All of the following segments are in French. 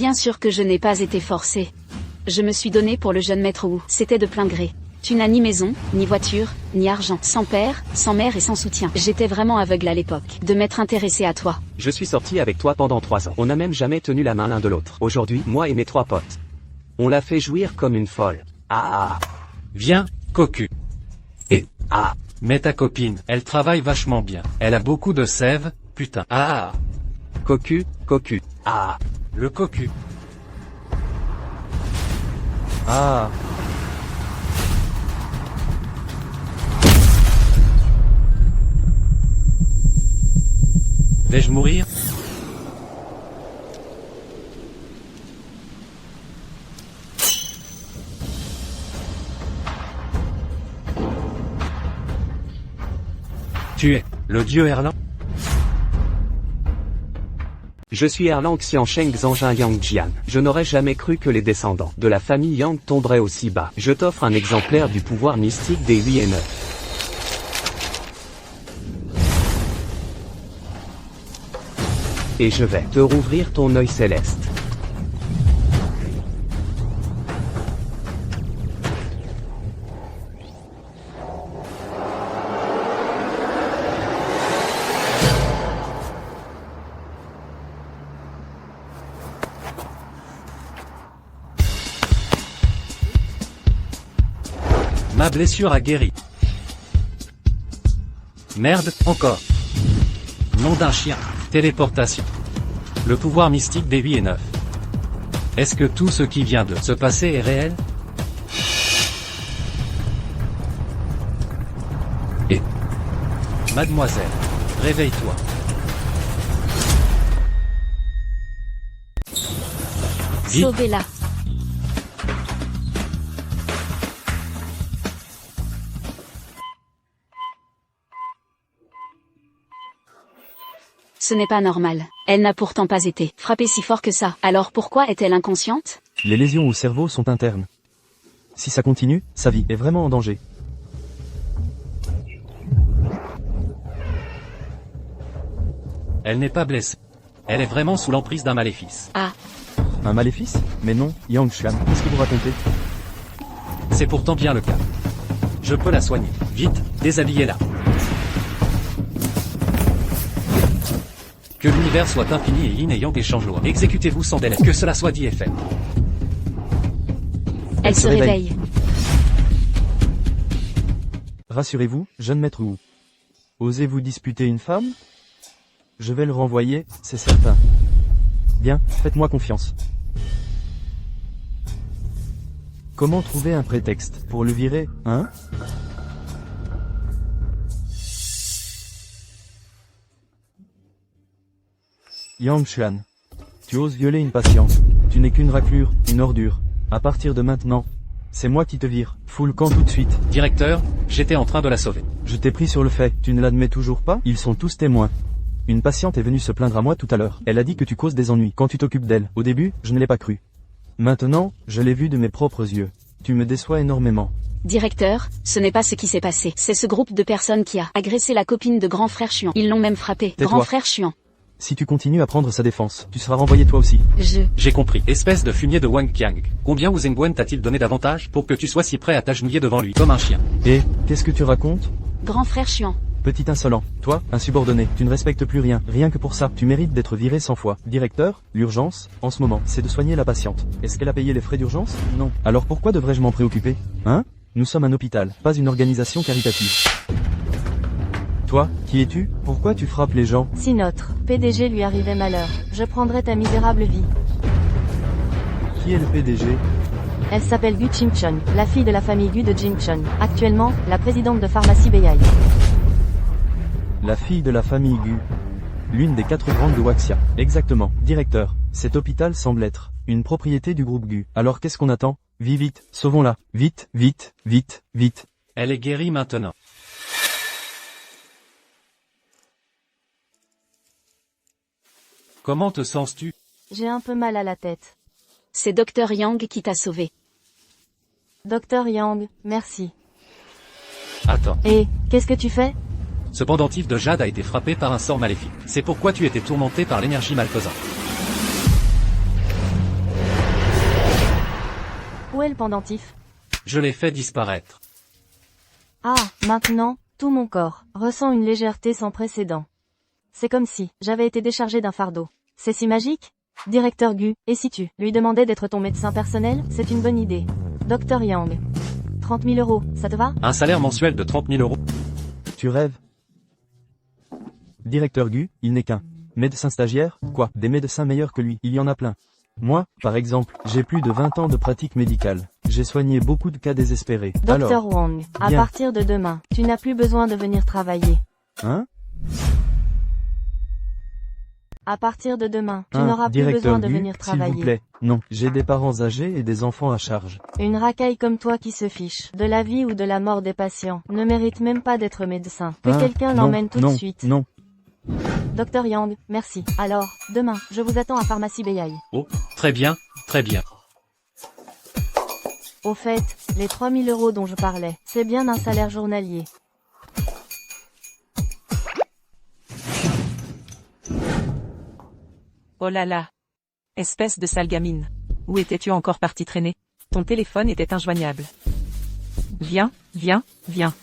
Bien sûr que je n'ai pas été forcée. Je me suis donnée pour le jeune maître Wu. C'était de plein gré. Tu n'as ni maison, ni voiture, ni argent. Sans père, sans mère et sans soutien. J'étais vraiment aveugle à l'époque. De m'être intéressée à toi. Je suis sorti avec toi pendant 3 ans. On n'a même jamais tenu la main l'un de l'autre. Aujourd'hui, moi et mes 3 potes. On l'a fait jouir comme une folle. Ah. Viens, cocu. Et Ah. mets ta copine, elle travaille vachement bien. Elle a beaucoup de sève, putain. Ah. Cocu, cocu. Ah. Le cocu. Ah. Vais-je mourir? Tu es le dieu Erlang? Je suis Erlang Xiansheng Zhangjian Yangjian. Je n'aurais jamais cru que les descendants de la famille Yang tomberaient aussi bas. Je t'offre un exemplaire du pouvoir mystique des 8 et 9. Et je vais te rouvrir ton œil céleste. Ma blessure a guéri. Merde, encore. Nom d'un chien. Téléportation. Le pouvoir mystique des 8 et 9. Est-ce que tout ce qui vient de se passer est réel? Et mademoiselle, réveille-toi. Vite. Sauvez-la. Ce n'est pas normal. Elle n'a pourtant pas été frappée si fort que ça. Alors pourquoi est-elle inconsciente? Les lésions au cerveau sont internes. Si ça continue, sa vie est vraiment en danger. Elle n'est pas blessée. Elle est vraiment sous l'emprise d'un maléfice. Ah, Un maléfice? Mais non, Yang Xuan, qu'est-ce que vous racontez? C'est pourtant bien le cas. Je peux la soigner. Vite, déshabillez-la. Que l'univers soit infini et yin et yang et change. Exécutez-vous sans délai. Que cela soit dit et fait. elle se réveille. Rassurez-vous, jeune maître Wu. Osez-vous disputer une femme? Je vais le renvoyer, c'est certain. Bien, faites-moi confiance. Comment trouver un prétexte pour le virer, hein? Yang Xuan. Tu oses violer une patiente. Tu n'es qu'une raclure, une ordure. À partir de maintenant, c'est moi qui te vire. Fous le camp tout de suite. Directeur, j'étais en train de la sauver. Je t'ai pris sur le fait. Tu ne l'admets toujours pas? Ils sont tous témoins. Une patiente est venue se plaindre à moi tout à l'heure. Elle a dit que tu causes des ennuis quand tu t'occupes d'elle. Au début, je ne l'ai pas cru. Maintenant, je l'ai vu de mes propres yeux. Tu me déçois énormément. Directeur, ce n'est pas ce qui s'est passé. C'est ce groupe de personnes qui a agressé la copine de grand frère Chuan. Ils l'ont même frappé. Tais-toi. Grand frère Chuan. Si tu continues à prendre sa défense, tu seras renvoyé toi aussi. J'ai compris. Espèce de fumier de Wang Qiang. Combien Wu Zhenguan t'a-t-il donné d'avantage pour que tu sois si prêt à t'agenouiller devant lui, comme un chien? Et, qu'est-ce que tu racontes? Grand frère Chuan. Petit insolent. Toi, insubordonné, tu ne respectes plus rien. Rien que pour ça, tu mérites d'être viré 100 fois. Directeur, l'urgence, en ce moment, c'est de soigner la patiente. Est-ce qu'elle a payé les frais d'urgence? Non. Alors pourquoi devrais-je m'en préoccuper? Hein? Nous sommes un hôpital, pas une organisation caritative. Toi, qui es-tu? Pourquoi tu frappes les gens? Si notre PDG lui arrivait malheur, je prendrais ta misérable vie. Qui est le PDG? Elle s'appelle Gu Qingchun, la fille de la famille Gu de Jingchun, actuellement, la présidente de pharmacie Beihai. La fille de la famille Gu. L'une des 4 grandes de Waxia. Exactement, directeur. Cet hôpital semble être une propriété du groupe Gu. Alors qu'est-ce qu'on attend? Vite, sauvons-la. Vite, vite, vite, vite. Elle est guérie maintenant. Comment te sens-tu? J'ai un peu mal à la tête. C'est Dr Yang qui t'a sauvé. Docteur Yang, merci. Attends. Et, qu'est-ce que tu fais? Ce pendentif de jade a été frappé par un sort maléfique. C'est pourquoi tu étais tourmenté par l'énergie malfaisante. Où est le pendentif? Je l'ai fait disparaître. Ah, maintenant, tout mon corps ressent une légèreté sans précédent. C'est comme si j'avais été déchargé d'un fardeau. C'est si magique? Directeur Gu, et si tu lui demandais d'être ton médecin personnel, c'est une bonne idée. Dr Yang. 30 000 euros, ça te va? Un salaire mensuel de 30 000 euros. Tu rêves? Directeur Gu, il n'est qu'un médecin stagiaire? Quoi? Des médecins meilleurs que lui, il y en a plein. Moi, par exemple, j'ai plus de 20 ans de pratique médicale. J'ai soigné beaucoup de cas désespérés. Dr Alors, Wang, à bien. partir de demain, tu n'as plus besoin de venir travailler. hein? À partir de demain, tu n'auras plus Directeur besoin de Gu, venir s'il travailler. vous plaît. Non, j'ai des parents âgés et des enfants à charge. Une racaille comme toi qui se fiche de la vie ou de la mort des patients ne mérite même pas d'être médecin. Que quelqu'un Non, l'emmène tout non, de suite. Non, Dr Yang, merci. Alors, demain, je vous attends à Pharmacie Beihai. Oh, très bien, très bien. Au fait, les 3 000 euros dont je parlais, c'est bien un salaire journalier. Oh là là. Espèce de sale gamine. Où étais-tu encore partie traîner? Ton téléphone était injoignable. Viens, viens, viens.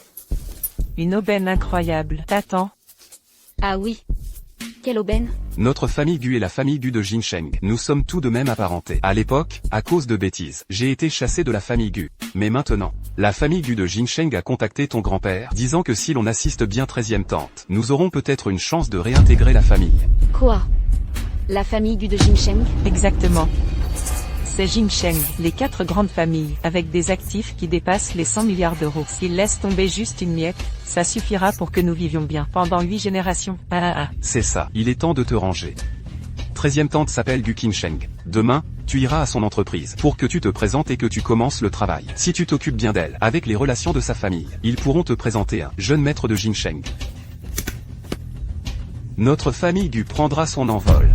Une aubaine incroyable t'attend. Ah oui. Quelle aubaine? Notre famille Gu est la famille Gu de Jinsheng. Nous sommes tous de même apparentés. À l'époque, à cause de bêtises, j'ai été chassé de la famille Gu. Mais maintenant, la famille Gu de Jinsheng a contacté ton grand-père, disant que si l'on assiste bien 13e tante, nous aurons peut-être une chance de réintégrer la famille. Quoi? La famille Gu de Jinsheng? Exactement. C'est Jinsheng, les 4 grandes familles, avec des actifs qui dépassent les 100 milliards d'euros. S'ils laissent tomber juste une miette, ça suffira pour que nous vivions bien pendant 8 générations. C'est ça, il est temps de te ranger. 13e tante s'appelle Gu Qingsheng. Demain, tu iras à son entreprise pour que tu te présentes et que tu commences le travail. Si tu t'occupes bien d'elle, avec les relations de sa famille, ils pourront te présenter un jeune maître de Jinsheng. Notre famille Gu prendra son envol.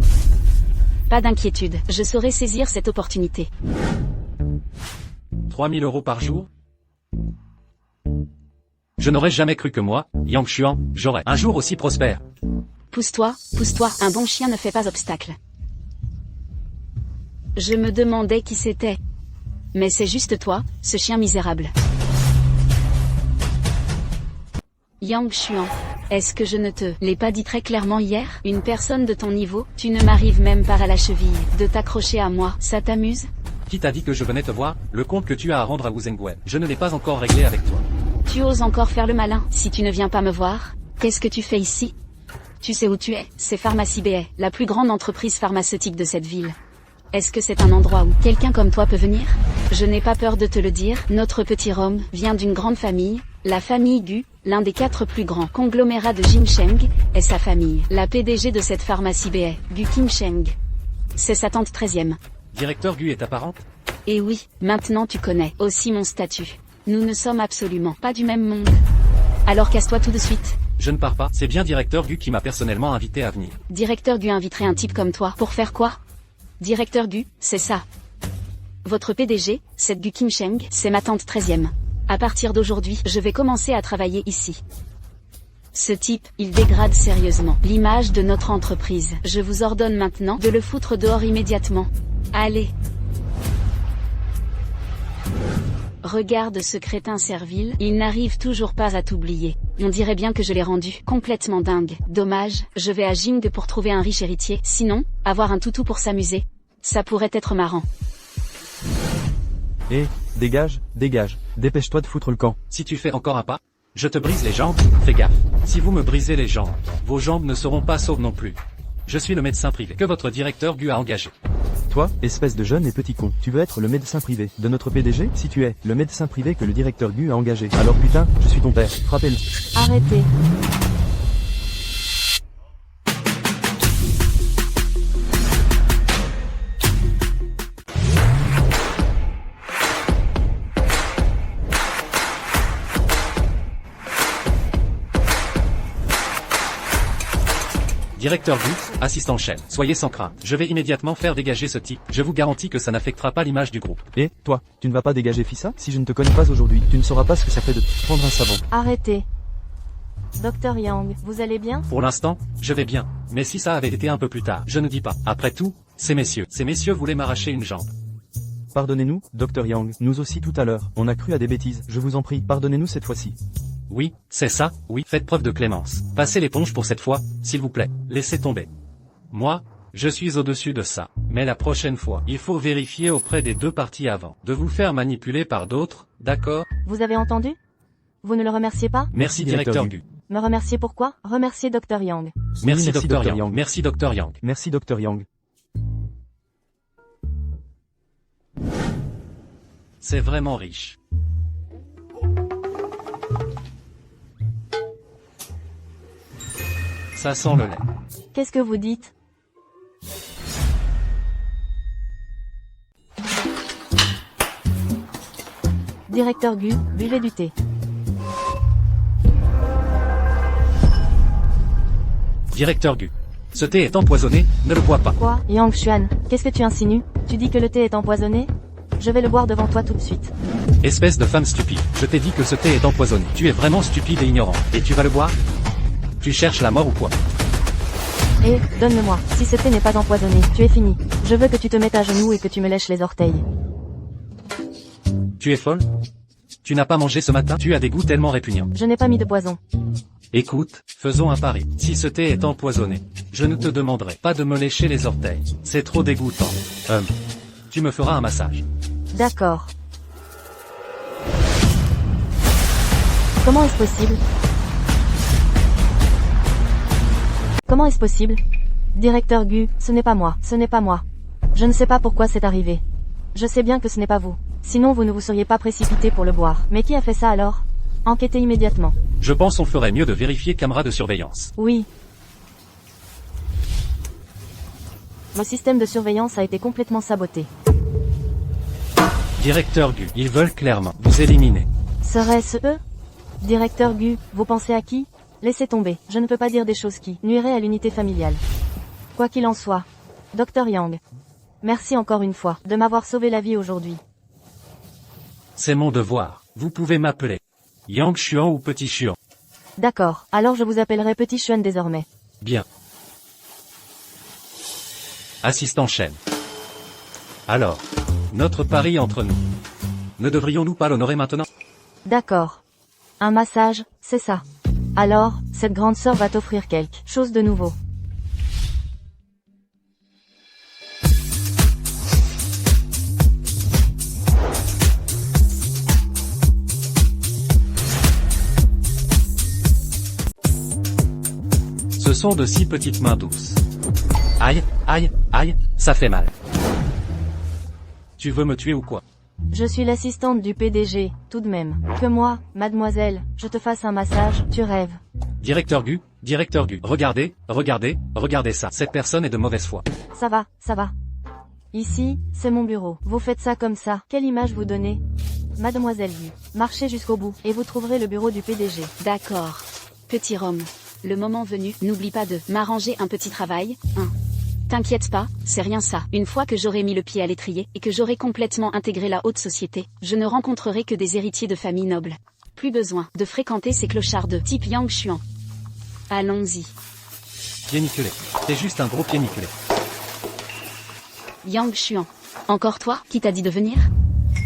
Pas d'inquiétude, je saurai saisir cette opportunité. 3 000 euros par jour? Je n'aurais jamais cru que moi, Yang Xuan, j'aurais un jour aussi prospère. Pousse-toi, un bon chien ne fait pas obstacle. Je me demandais qui c'était. Mais c'est juste toi, ce chien misérable. Yang Xuan, est-ce que je ne te l'ai pas dit très clairement hier? Une personne de ton niveau, tu ne m'arrives même pas à la cheville, de t'accrocher à moi, ça t'amuse? Qui t'a dit que je venais te voir? Le compte que tu as à rendre à Wu Zhenguan, je ne l'ai pas encore réglé avec toi. Tu oses encore faire le malin? Si tu ne viens pas me voir, qu'est-ce que tu fais ici? Tu sais où tu es, c'est Pharmacie Beihai, la plus grande entreprise pharmaceutique de cette ville. Est-ce que c'est un endroit où quelqu'un comme toi peut venir? Je n'ai pas peur de te le dire, notre petit Rome vient d'une grande famille, la famille Gu, l'un des 4 plus grands conglomérats de Jinsheng, est sa famille. La PDG de cette pharmacie Beihai, Gu Qingsheng. C'est sa tante 13e. Directeur Gu est ta parente? Et oui, maintenant tu connais aussi mon statut. Nous ne sommes absolument pas du même monde. Alors casse-toi tout de suite. Je ne pars pas, c'est bien Directeur Gu qui m'a personnellement invité à venir. Directeur Gu inviterait un type comme toi pour faire quoi? Directeur Gu, c'est ça. Votre PDG, cette Gu Qingsheng, c'est ma tante 13e. À partir d'aujourd'hui, je vais commencer à travailler ici. Ce type, il dégrade sérieusement l'image de notre entreprise. Je vous ordonne maintenant de le foutre dehors immédiatement. Allez. Regarde ce crétin servile, il n'arrive toujours pas à t'oublier. On dirait bien que je l'ai rendu complètement dingue. Dommage, je vais à Jing pour trouver un riche héritier. Sinon, avoir un toutou pour s'amuser. Ça pourrait être marrant. Eh, dégage, dégage. Dépêche-toi de foutre le camp. Si tu fais encore un pas, je te brise les jambes, fais gaffe. Si vous me brisez les jambes, vos jambes ne seront pas sauves non plus. Je suis le médecin privé que votre directeur Gu a engagé. Toi, espèce de jeune et petit con, tu veux être le médecin privé de notre PDG? Si tu es le médecin privé que le directeur Gu a engagé, alors putain, je suis ton père, frappez-le. Arrêtez. Directeur Gu, assistant chef, soyez sans crainte. Je vais immédiatement faire dégager ce type. Je vous garantis que ça n'affectera pas l'image du groupe. Et, toi, tu ne vas pas dégager Fissa? Si je ne te connais pas aujourd'hui, tu ne sauras pas ce que ça fait de te prendre un savon. Arrêtez. Dr Yang, vous allez bien? Pour l'instant, je vais bien. Mais si ça avait été un peu plus tard, je ne dis pas. Après tout, ces messieurs voulaient m'arracher une jambe. Pardonnez-nous, Dr Yang, nous aussi tout à l'heure, on a cru à des bêtises, je vous en prie, pardonnez-nous cette fois-ci. Oui, c'est ça, oui, faites preuve de clémence. Passez l'éponge pour cette fois, s'il vous plaît. Laissez tomber. Moi, je suis au-dessus de ça. Mais la prochaine fois, il faut vérifier auprès des deux parties avant de vous faire manipuler par d'autres, d'accord? Vous avez entendu? Vous ne le remerciez pas? Merci, directeur Gu. Me remercier pourquoi? Remercier Dr Yang. Merci, merci, Dr. Dr. Yang. Yang. Merci, Dr. Yang. Merci Dr Yang. C'est vraiment riche. Ça sent le lait. Qu'est-ce que vous dites? Directeur Gu, buvez du thé. Directeur Gu. Ce thé est empoisonné, ne le bois pas. Quoi? Yang Xuan, qu'est-ce que tu insinues? Tu dis que le thé est empoisonné? Je vais le boire devant toi tout de suite. Espèce de femme stupide, je t'ai dit que ce thé est empoisonné. Tu es vraiment stupide et ignorant. Et tu vas le boire? Tu cherches la mort ou quoi? Eh, donne-le-moi. Si ce thé n'est pas empoisonné, tu es fini. Je veux que tu te mettes à genoux et que tu me lèches les orteils. Tu es folle? Tu n'as pas mangé ce matin? Tu as des goûts tellement répugnants. Je n'ai pas mis de poison. Écoute, faisons un pari. Si ce thé est empoisonné, je ne te demanderai pas de me lécher les orteils. C'est trop dégoûtant. Tu me feras un massage. D'accord. Comment est-ce possible? Comment est-ce possible? Directeur Gu, ce n'est pas moi, ce n'est pas moi. Je ne sais pas pourquoi c'est arrivé. Je sais bien que ce n'est pas vous. Sinon vous ne vous seriez pas précipité pour le boire. Mais qui a fait ça alors? Enquêtez immédiatement. Je pense on ferait mieux de vérifier caméra de surveillance. Oui. Mon système de surveillance a été complètement saboté. Directeur Gu, ils veulent clairement vous éliminer. Serait-ce eux? Directeur Gu, vous pensez à qui? Laissez tomber, je ne peux pas dire des choses qui nuiraient à l'unité familiale. Quoi qu'il en soit. Dr Yang. Merci encore une fois de m'avoir sauvé la vie aujourd'hui. C'est mon devoir. Vous pouvez m'appeler Yang Xuan ou Petit Xuan. D'accord, alors je vous appellerai Petit Xuan désormais. Bien. Assistant chaîne. Alors, notre pari entre nous. Ne devrions-nous pas l'honorer maintenant? D'accord. Un massage, c'est ça. Alors, cette grande sœur va t'offrir quelque chose de nouveau. Ce sont de si petites mains douces. Aïe, aïe, aïe, ça fait mal. Tu veux me tuer ou quoi? Je suis l'assistante du PDG, tout de même. Que moi, mademoiselle, je te fasse un massage, tu rêves. Directeur Gu, regardez, regardez ça. Cette personne est de mauvaise foi. Ça va, ça va. Ici, c'est mon bureau. Vous faites ça comme ça. Quelle image vous donnez? Mademoiselle Gu, marchez jusqu'au bout, et vous trouverez le bureau du PDG. D'accord. Petit Rome. Le moment venu, n'oublie pas de m'arranger un petit travail, hein. T'inquiète pas, c'est rien ça. Une fois que j'aurai mis le pied à l'étrier, et que j'aurai complètement intégré la haute société, je ne rencontrerai que des héritiers de familles nobles. Plus besoin de fréquenter ces clochards de type Yang Xuan. Allons-y. Pied nickelé. T'es juste un gros pied nickelé. Yang Xuan. Encore toi, qui t'a dit de venir?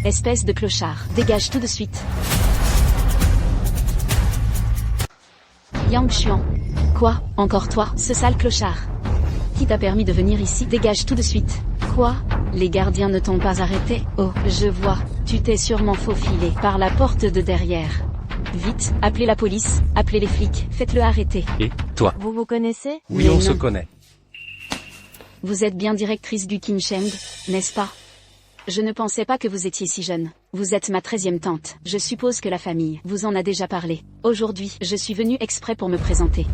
Espèce de clochard, dégage tout de suite. Yang Xuan. Quoi, encore toi, ce sale clochard? Qui t'a permis de venir ici? Dégage tout de suite. Quoi? Les gardiens ne t'ont pas arrêté? Oh, je vois. Tu t'es sûrement faufilé par la porte de derrière. Vite, appelez la police, appelez les flics, faites-le arrêter. Et, toi? Vous vous connaissez? Oui, Mais on se non. connaît. Vous êtes bien directrice du Qinsheng, n'est-ce pas? Je ne pensais pas que vous étiez si jeune. Vous êtes ma 13e tante. Je suppose que la famille vous en a déjà parlé. Aujourd'hui, je suis venue exprès pour me présenter.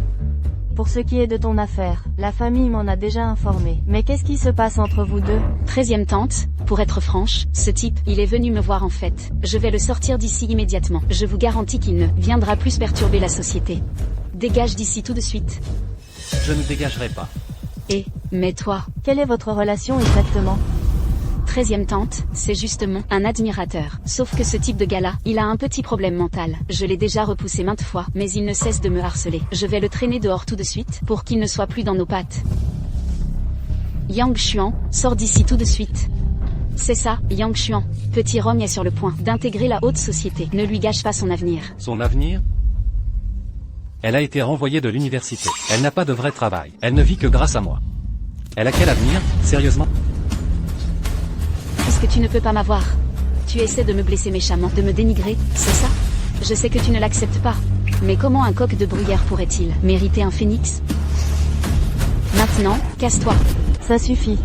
Pour ce qui est de ton affaire, la famille m'en a déjà informé. Mais qu'est-ce qui se passe entre vous deux? 13e tante, pour être franche, ce type, il est venu me voir en fait. Je vais le sortir d'ici immédiatement. Je vous garantis qu'il ne viendra plus perturber la société. Dégage d'ici tout de suite. Je ne dégagerai pas. Mais toi, Quelle est votre relation exactement? 13e tante, c'est justement un admirateur. Sauf que ce type de gars-là, il a un petit problème mental. Je l'ai déjà repoussé maintes fois, mais il ne cesse de me harceler. Je vais le traîner dehors tout de suite, pour qu'il ne soit plus dans nos pattes. Yang Xuan, sors d'ici tout de suite. C'est ça, Yang Xuan. Petit Rogne est sur le point d'intégrer la haute société. Ne lui gâche pas son avenir. Son avenir? Elle a été renvoyée de l'université. Elle n'a pas de vrai travail. Elle ne vit que grâce à moi. Elle a quel avenir, sérieusement? Puisque tu ne peux pas m'avoir. Tu essaies de me blesser méchamment, de me dénigrer, c'est ça? Je sais que tu ne l'acceptes pas. Mais comment un coq de bruyère pourrait-il mériter un phénix? Maintenant, casse-toi. Ça suffit.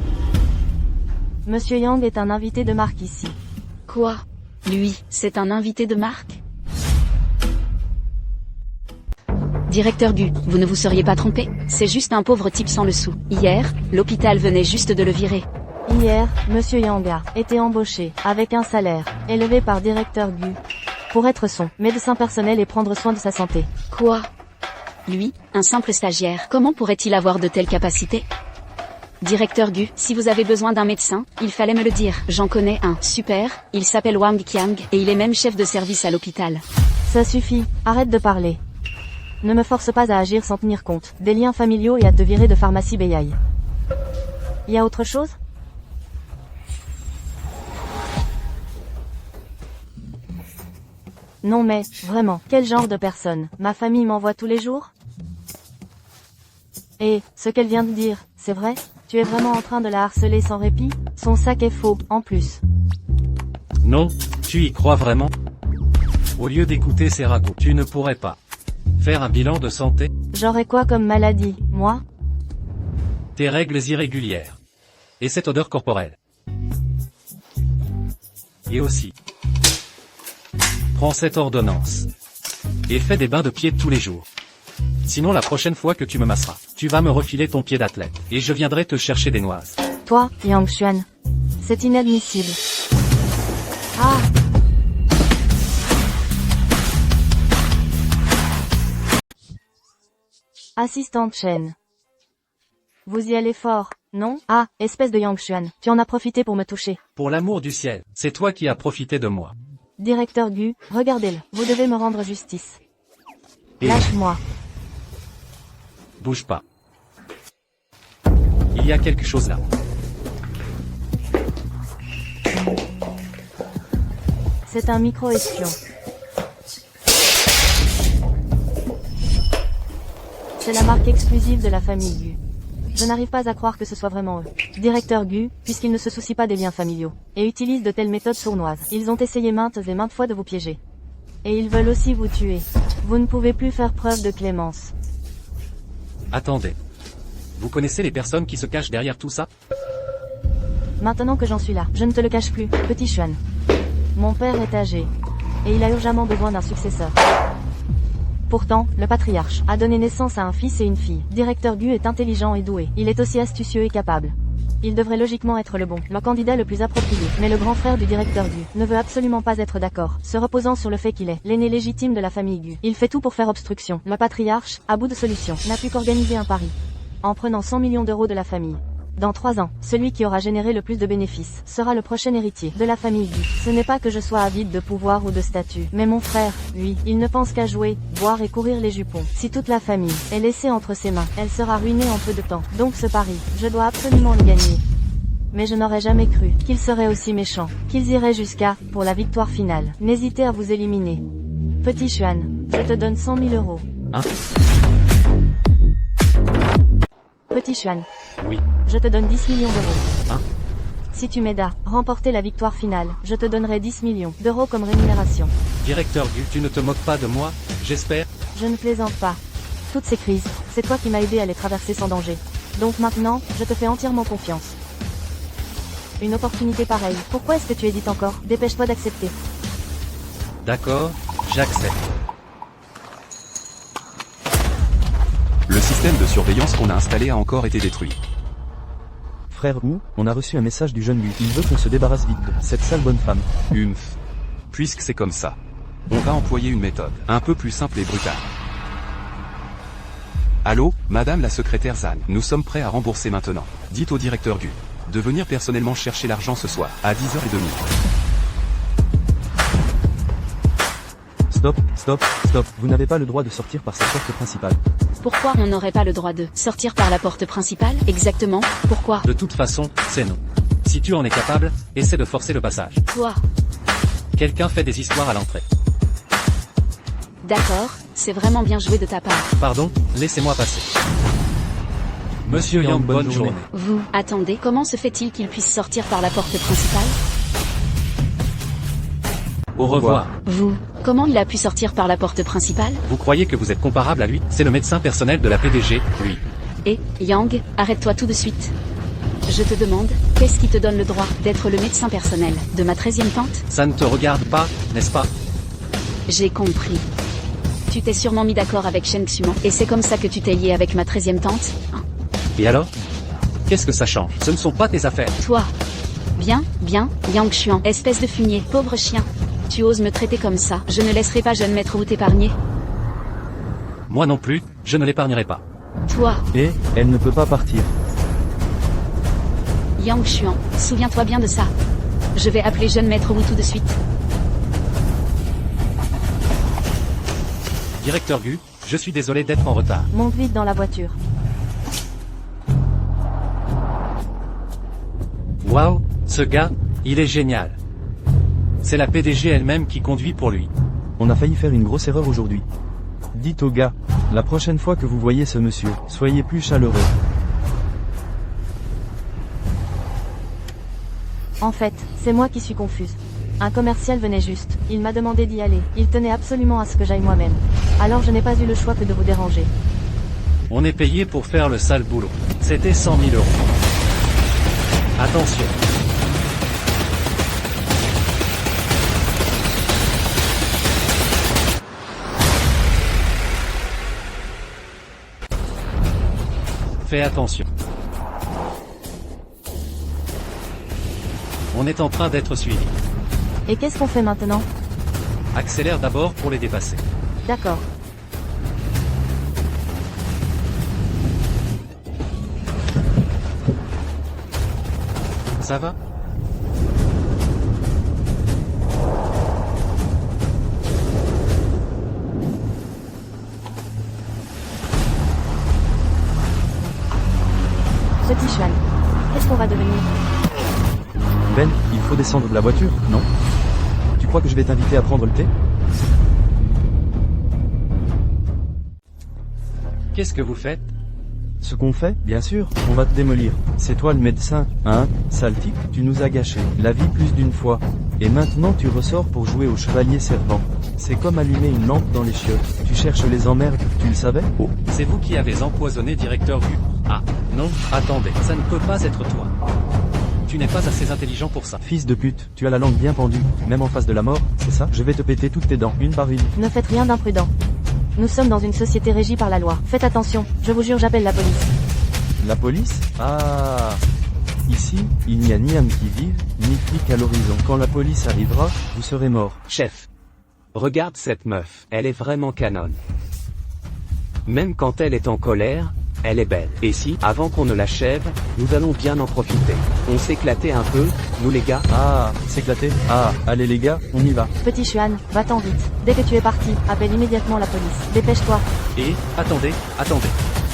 Monsieur Yang est un invité de marque ici. Quoi? Lui, c'est un invité de marque? Directeur Gu, vous ne vous seriez pas trompé? C'est juste un pauvre type sans le sou. Hier, l'hôpital venait juste de le virer. Hier, Monsieur Yang a été embauché, avec un salaire, élevé par Directeur Gu, pour être son médecin personnel et prendre soin de sa santé. Quoi? Lui, un simple stagiaire, comment pourrait-il avoir de telles capacités? Directeur Gu, si vous avez besoin d'un médecin, il fallait me le dire. J'en connais un, super, il s'appelle Wang Qiang, et il est même chef de service à l'hôpital. Ça suffit, arrête de parler. Ne me force pas à agir sans tenir compte des liens familiaux et à te virer de pharmacie Beihai. Y a autre chose? Non mais, vraiment, quel genre de personne? Ma famille m'envoie tous les jours? Et, ce qu'elle vient de dire, c'est vrai? Tu es vraiment en train de la harceler sans répit? Son sac est faux, en plus. Non, tu y crois vraiment? Au lieu d'écouter ces ragots, tu ne pourrais pas faire un bilan de santé? J'aurais quoi comme maladie, moi? Tes règles irrégulières. Et cette odeur corporelle. Et aussi. Prends cette ordonnance. Et fais des bains de pied tous les jours. Sinon la prochaine fois que tu me masseras, tu vas me refiler ton pied d'athlète. Et je viendrai te chercher des noises. Toi, Yang Xuan. C'est inadmissible. Ah! Assistante Chen. Vous y allez fort, non? Ah, espèce de Yang Xuan, tu en as profité pour me toucher. Pour l'amour du ciel, c'est toi qui as profité de moi. Directeur Gu, regardez-le, vous devez me rendre justice. Et Lâche-moi. bouge pas. Il y a quelque chose là. C'est un micro-espion. C'est la marque exclusive de la famille Gu. Je n'arrive pas à croire que ce soit vraiment eux. Directeur Gu, puisqu'ils ne se soucient pas des liens familiaux, et utilisent de telles méthodes sournoises. Ils ont essayé maintes et maintes fois de vous piéger. Et ils veulent aussi vous tuer. Vous ne pouvez plus faire preuve de clémence. Attendez. Vous connaissez les personnes qui se cachent derrière tout ça? Maintenant que j'en suis là, je ne te le cache plus, petit Xuan. Mon père est âgé. Et il a urgemment besoin d'un successeur. Pourtant, le patriarche a donné naissance à un fils et une fille. Directeur Gu est intelligent et doué. Il est aussi astucieux et capable. Il devrait logiquement être le bon, le candidat le plus approprié. Mais le grand frère du directeur Gu ne veut absolument pas être d'accord, se reposant sur le fait qu'il est l'aîné légitime de la famille Gu. Il fait tout pour faire obstruction. Le patriarche, à bout de solution, n'a pu qu'organiser un pari. En prenant 100 millions d'euros de la famille. Dans 3 ans, celui qui aura généré le plus de bénéfices sera le prochain héritier de la famille Gu. Ce n'est pas que je sois avide de pouvoir ou de statut, mais mon frère, lui, il ne pense qu'à jouer, boire et courir les jupons. Si toute la famille est laissée entre ses mains, elle sera ruinée en peu de temps. Donc ce pari, je dois absolument le gagner. Mais je n'aurais jamais cru qu'ils seraient aussi méchants, qu'ils iraient jusqu'à, pour la victoire finale, n'hésiter à vous éliminer. Petit Xuan, je te donne 100 000 euros. Hein? Petit Xuan. Oui. Je te donne 10 millions d'euros. Hein? Si tu m'aides à remporter la victoire finale, je te donnerai 10 millions d'euros comme rémunération. Directeur Gu, tu ne te moques pas de moi, j'espère? Je ne plaisante pas. Toutes ces crises, c'est toi qui m'as aidé à les traverser sans danger. Donc maintenant, je te fais entièrement confiance. Une opportunité pareille, pourquoi est-ce que tu hésites encore? Dépêche-toi d'accepter. D'accord, j'accepte. Le système de surveillance qu'on a installé a encore été détruit. Frère Wu, on a reçu un message du jeune Gu. Il veut qu'on se débarrasse vite de cette sale bonne femme. Humph. Puisque c'est comme ça, on va employer une méthode un peu plus simple et brutale. Allô, madame la secrétaire Zhan, nous sommes prêts à rembourser maintenant. Dites au directeur Gu de venir personnellement chercher l'argent ce soir, à 10h30. Stop, stop, stop. Vous n'avez pas le droit de sortir par cette porte principale. Pourquoi on n'aurait pas le droit de sortir par la porte principale? Exactement, pourquoi? De toute façon, c'est non. Si tu en es capable, essaie de forcer le passage. Toi. Quelqu'un fait des histoires à l'entrée. D'accord, c'est vraiment bien joué de ta part. Pardon, laissez-moi passer. Monsieur Yang, bonne journée. Vous, attendez, comment se fait-il qu'il puisse sortir par la porte principale? Au revoir. Vous, comment il a pu sortir par la porte principale? Vous croyez que vous êtes comparable à lui? C'est le médecin personnel de la PDG, lui. Et, Yang, arrête-toi tout de suite. Je te demande, qu'est-ce qui te donne le droit d'être le médecin personnel de ma 13e tante? Ça ne te regarde pas, n'est-ce pas? J'ai compris. Tu t'es sûrement mis d'accord avec Shen Xuan, et c'est comme ça que tu t'es lié avec ma 13e tante, hein? Et alors? Qu'est-ce que ça change? Ce ne sont pas tes affaires. Toi. Bien, Yang Xuan, espèce de fumier, pauvre chien. Tu oses me traiter comme ça, je ne laisserai pas jeune maître Wu t'épargner. Moi non plus, je ne l'épargnerai pas. Toi, Et, elle ne peut pas partir. Yang Xuan, souviens-toi bien de ça. Je vais appeler jeune maître Wu tout de suite. Directeur Gu, je suis désolé d'être en retard. Monte vite dans la voiture. Waouh, ce gars, il est génial. C'est la PDG elle-même qui conduit pour lui. On a failli faire une grosse erreur aujourd'hui. Dites au gars, la prochaine fois que vous voyez ce monsieur, soyez plus chaleureux. En fait, c'est moi qui suis confuse. Un commercial venait juste, il m'a demandé d'y aller, il tenait absolument à ce que j'aille moi-même. Alors je n'ai pas eu le choix que de vous déranger. On est payé pour faire le sale boulot. C'était 100 000 €. Attention. Fais attention. On est en train d'être suivi. Et qu'est-ce qu'on fait maintenant? Accélère d'abord pour les dépasser. D'accord. Ça va? Petit Xuan, qu'est-ce qu'on va devenir? Ben, il faut descendre de la voiture, non? Tu crois que je vais t'inviter à prendre le thé? Qu'est-ce que vous faites? Ce qu'on fait, bien sûr, on va te démolir. C'est toi le médecin, hein, sale type, tu nous as gâché la vie plus d'une fois. Et maintenant tu ressors pour jouer au chevalier servant. C'est comme allumer une lampe dans les chiottes. Tu cherches les emmerdes, tu le savais? Oh. C'est vous qui avez empoisonné Directeur Gu. Ah, non, attendez, ça ne peut pas être toi. Tu n'es pas assez intelligent pour ça. Fils de pute, tu as la langue bien pendue, même en face de la mort, c'est ça? Je vais te péter toutes tes dents, une par une. Ne faites rien d'imprudent. Nous sommes dans une société régie par la loi. Faites attention, je vous jure j'appelle la police. La police? Ah. Ici, il n'y a ni âme qui vive, ni flic à l'horizon. Quand la police arrivera, vous serez mort. Chef. Regarde cette meuf, elle est vraiment canon. Même quand elle est en colère, elle est belle. Et si, avant qu'on ne l'achève, nous allons bien en profiter. On s'éclatait un peu, nous les gars. Ah, s'éclater. Ah, allez les gars, on y va. Petit Xuan, va-t'en vite. Dès que tu es parti, appelle immédiatement la police. Dépêche-toi. Et, attendez.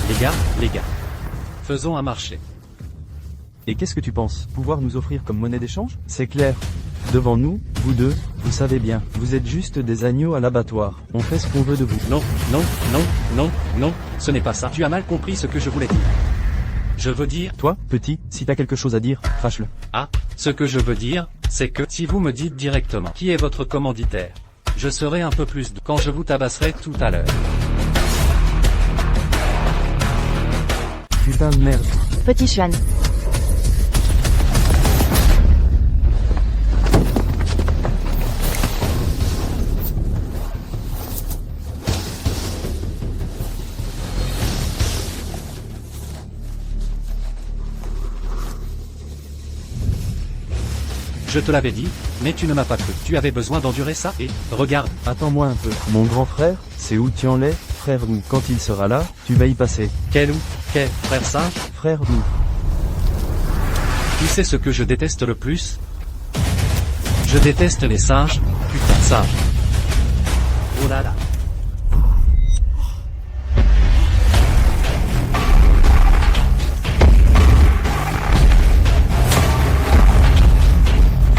Les gars. Faisons un marché. Et qu'est-ce que tu penses? Pouvoir nous offrir comme monnaie d'échange? C'est clair. Devant nous, vous deux, vous savez bien, vous êtes juste des agneaux à l'abattoir. On fait ce qu'on veut de vous. Non, ce n'est pas ça. Tu as mal compris ce que je voulais dire. Je veux dire... Toi, petit, si t'as quelque chose à dire, crache-le. Ah, ce que je veux dire, c'est que si vous me dites directement qui est votre commanditaire, je serai un peu plus quand je vous tabasserai tout à l'heure. Putain de merde. Petit Xuan. Je te l'avais dit, mais tu ne m'as pas cru. Tu avais besoin d'endurer ça et, regarde. Attends-moi un peu. Mon grand frère, c'est Wu Tianlai, frère Wu. Quand il sera là, tu vas y passer. Quel frère singe? Frère Wu. Tu sais ce que je déteste le plus? Je déteste les singes, putain de singes. Oh là là.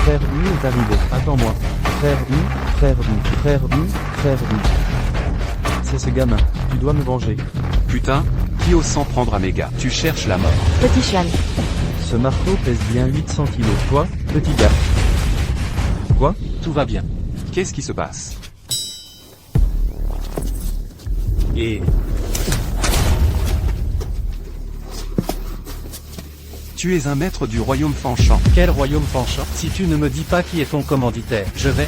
Frère U est arrivé. Attends-moi. Frère U, frère U, frère U, frère U. C'est ce gamin. Tu dois me venger. Putain, qui ose s'en prendre à mes gars? Tu cherches la mort. Petit Chuan. Ce marteau pèse bien 800 kilos. Toi, petit gars. Quoi? Tout va bien. Qu'est-ce qui se passe? Et... Tu es un maître du royaume Fanchant. quel royaume penchant? Si tu ne me dis pas qui est ton commanditaire, je vais...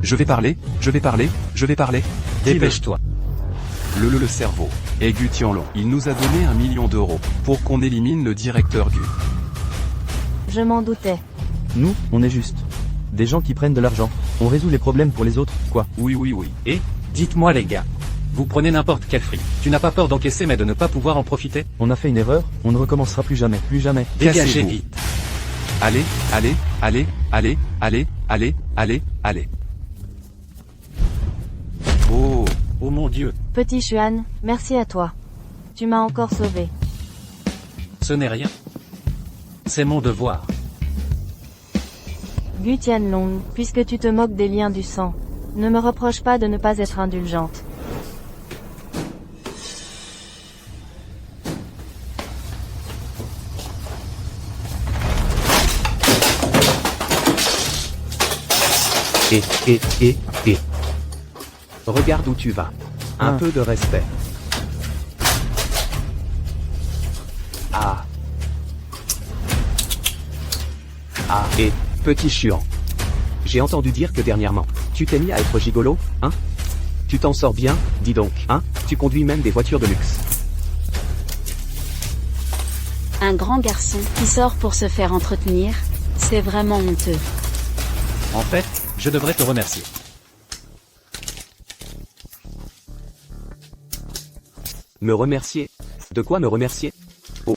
Je vais parler, je vais parler, je vais parler. Dépêche-toi. Le cerveau. Et Gu Tianlong, il nous a donné 1 million d'euros pour qu'on élimine le directeur Gu. Je m'en doutais. Nous, on est juste. Des gens qui prennent de l'argent. On résout les problèmes pour les autres, quoi. Oui. Et, dites-moi les gars, vous prenez n'importe quel fric. Tu n'as pas peur d'encaisser mais de ne pas pouvoir en profiter? On a fait une erreur, on ne recommencera plus jamais, plus jamais. Dégagez Cassez-vous. vite. Allez. Oh, Oh mon Dieu, Petit Chuan, merci à toi. Tu m'as encore sauvé. ce n'est rien. C'est mon devoir. Gu Tianlong, puisque tu te moques des liens du sang, ne me reproche pas de ne pas être indulgente. Et. Regarde où tu vas. Un peu de respect. Ah, et, petit chiant. J'ai entendu dire que dernièrement, tu t'es mis à être gigolo, hein? Tu t'en sors bien, dis donc, hein? Tu conduis même des voitures de luxe. Un grand garçon qui sort pour se faire entretenir, c'est vraiment honteux. En fait, je devrais te remercier. Me remercier? De quoi me remercier? Oh.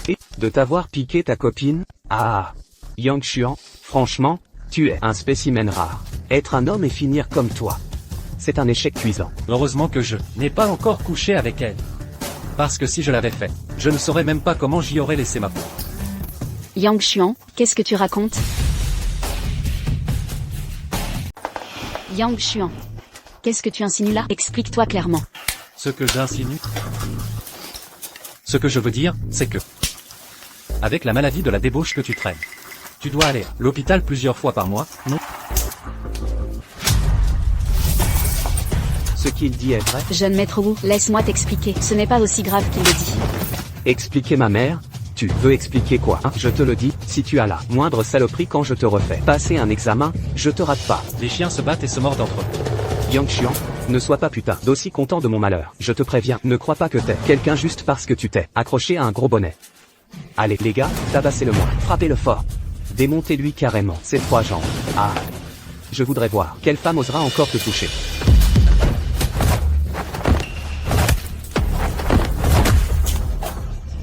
Et, de t'avoir piqué ta copine? Ah. Yang Xuan, franchement, tu es un spécimen rare. Être un homme et finir comme toi. C'est un échec cuisant. Heureusement que je n'ai pas encore couché avec elle. Parce que si je l'avais fait, je ne saurais même pas comment j'y aurais laissé ma peau. Yang Xuan, qu'est-ce que tu racontes? Yang Xuan, qu'est-ce que tu insinues là? Explique-toi clairement. Ce que j'insinue. Ce que je veux dire, c'est que... Avec la maladie de la débauche que tu traînes, tu dois aller à l'hôpital plusieurs fois par mois, non? Ce qu'il dit est vrai. Jeune maître Wu, laisse-moi t'expliquer. Ce n'est pas aussi grave qu'il le dit. Expliquer ma mère? Tu veux expliquer quoi, hein? Je te le dis, si tu as la moindre saloperie quand je te refais passer un examen, je te rate pas. Les chiens se battent et se mordent entre eux. Yang Xuan, ne sois pas putain d'aussi content de mon malheur. Je te préviens, ne crois pas que t'es quelqu'un juste parce que tu t'es accroché à un gros bonnet. Allez les gars, tabassez-le moi, frappez-le fort. Démontez-lui carrément ses 3 jambes. Ah. Je voudrais voir quelle femme osera encore te toucher.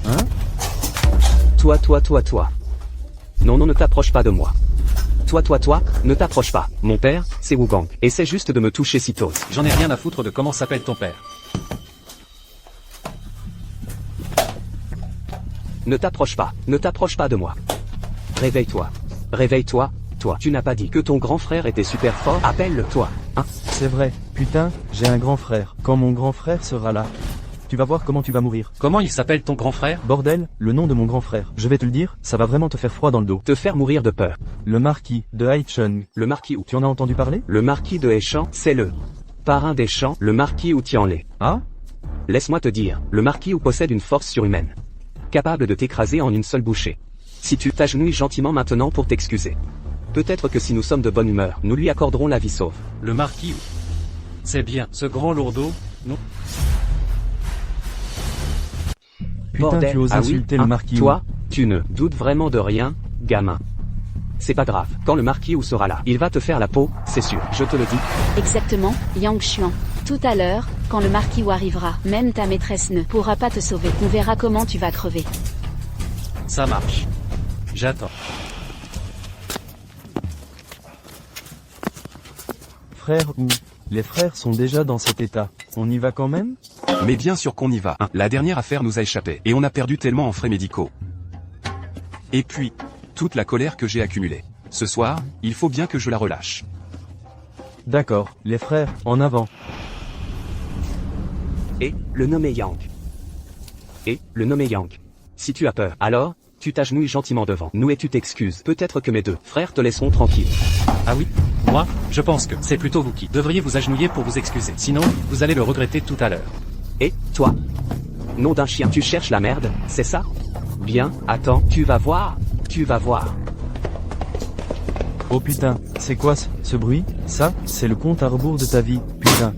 Hein? Toi. Non, ne t'approche pas de moi. Toi, ne t'approche pas. Mon père, c'est Wugang. Essaie juste de me toucher si t'oses. J'en ai rien à foutre de comment s'appelle ton père. Ne t'approche pas de moi. Réveille-toi, toi. Tu n'as pas dit que ton grand frère était super fort? Appelle-le-toi, hein? C'est vrai, putain, j'ai un grand frère. Quand mon grand frère sera là, tu vas voir comment tu vas mourir. Comment il s'appelle ton grand frère? Bordel, le nom de mon grand frère. Je vais te le dire, ça va vraiment te faire froid dans le dos. Te faire mourir de peur. Le marquis de Haicheng. Le marquis Wu. Tu en as entendu parler? Le marquis de Heichan, c'est le parrain des champs, le marquis Wu Tianlé. Ah? Laisse-moi te dire, le marquis Wu possède une force surhumaine. Capable de t'écraser en une seule bouchée. Si tu t'agenouilles gentiment maintenant pour t'excuser. Peut-être que si nous sommes de bonne humeur, nous lui accorderons la vie sauve. Le marquis. C'est bien, ce grand lourdeau, non? Putain, Bordel, tu oses ah oui, insulter hein, le marquis. Toi, tu ne doutes vraiment de rien, gamin. C'est pas grave, quand le marquis Wu sera là, il va te faire la peau, c'est sûr, je te le dis. Exactement, Yang Xuan. Tout à l'heure, quand le marquis Wu arrivera, même ta maîtresse ne pourra pas te sauver. On verra comment tu vas crever. Ça marche. J'attends. Frère ou les frères sont déjà dans cet état. On y va quand même? Mais bien sûr qu'on y va. La dernière affaire nous a échappé, et on a perdu tellement en frais médicaux. Et puis, toute la colère que j'ai accumulée. Ce soir, il faut bien que je la relâche. D'accord, les frères, en avant. Et, le nommé Yang. Et, le nommé Yang. Si tu as peur, alors, tu t'agenouilles gentiment devant nous et tu t'excuses. Peut-être que mes deux frères te laisseront tranquille. Ah oui? Moi, je pense que c'est plutôt vous qui devriez vous agenouiller pour vous excuser. Sinon, vous allez le regretter tout à l'heure. Et, toi? Nom d'un chien, tu cherches la merde, c'est ça? Bien, attends, tu vas voir, tu vas voir. Oh putain, c'est quoi ce bruit? Ça, c'est le compte à rebours de ta vie, putain.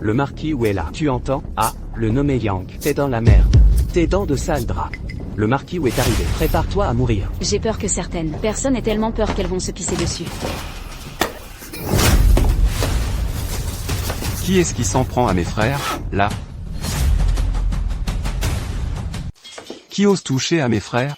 Le marquis où est là? Tu entends? Ah, le nommé Yang. T'es dans la merde. T'es dans de sales draps. Le marquis où est arrivé. Prépare-toi à mourir. J'ai peur que certaines personnes aient tellement peur qu'elles vont se pisser dessus. Qui est-ce qui s'en prend à mes frères, là? Qui ose toucher à mes frères?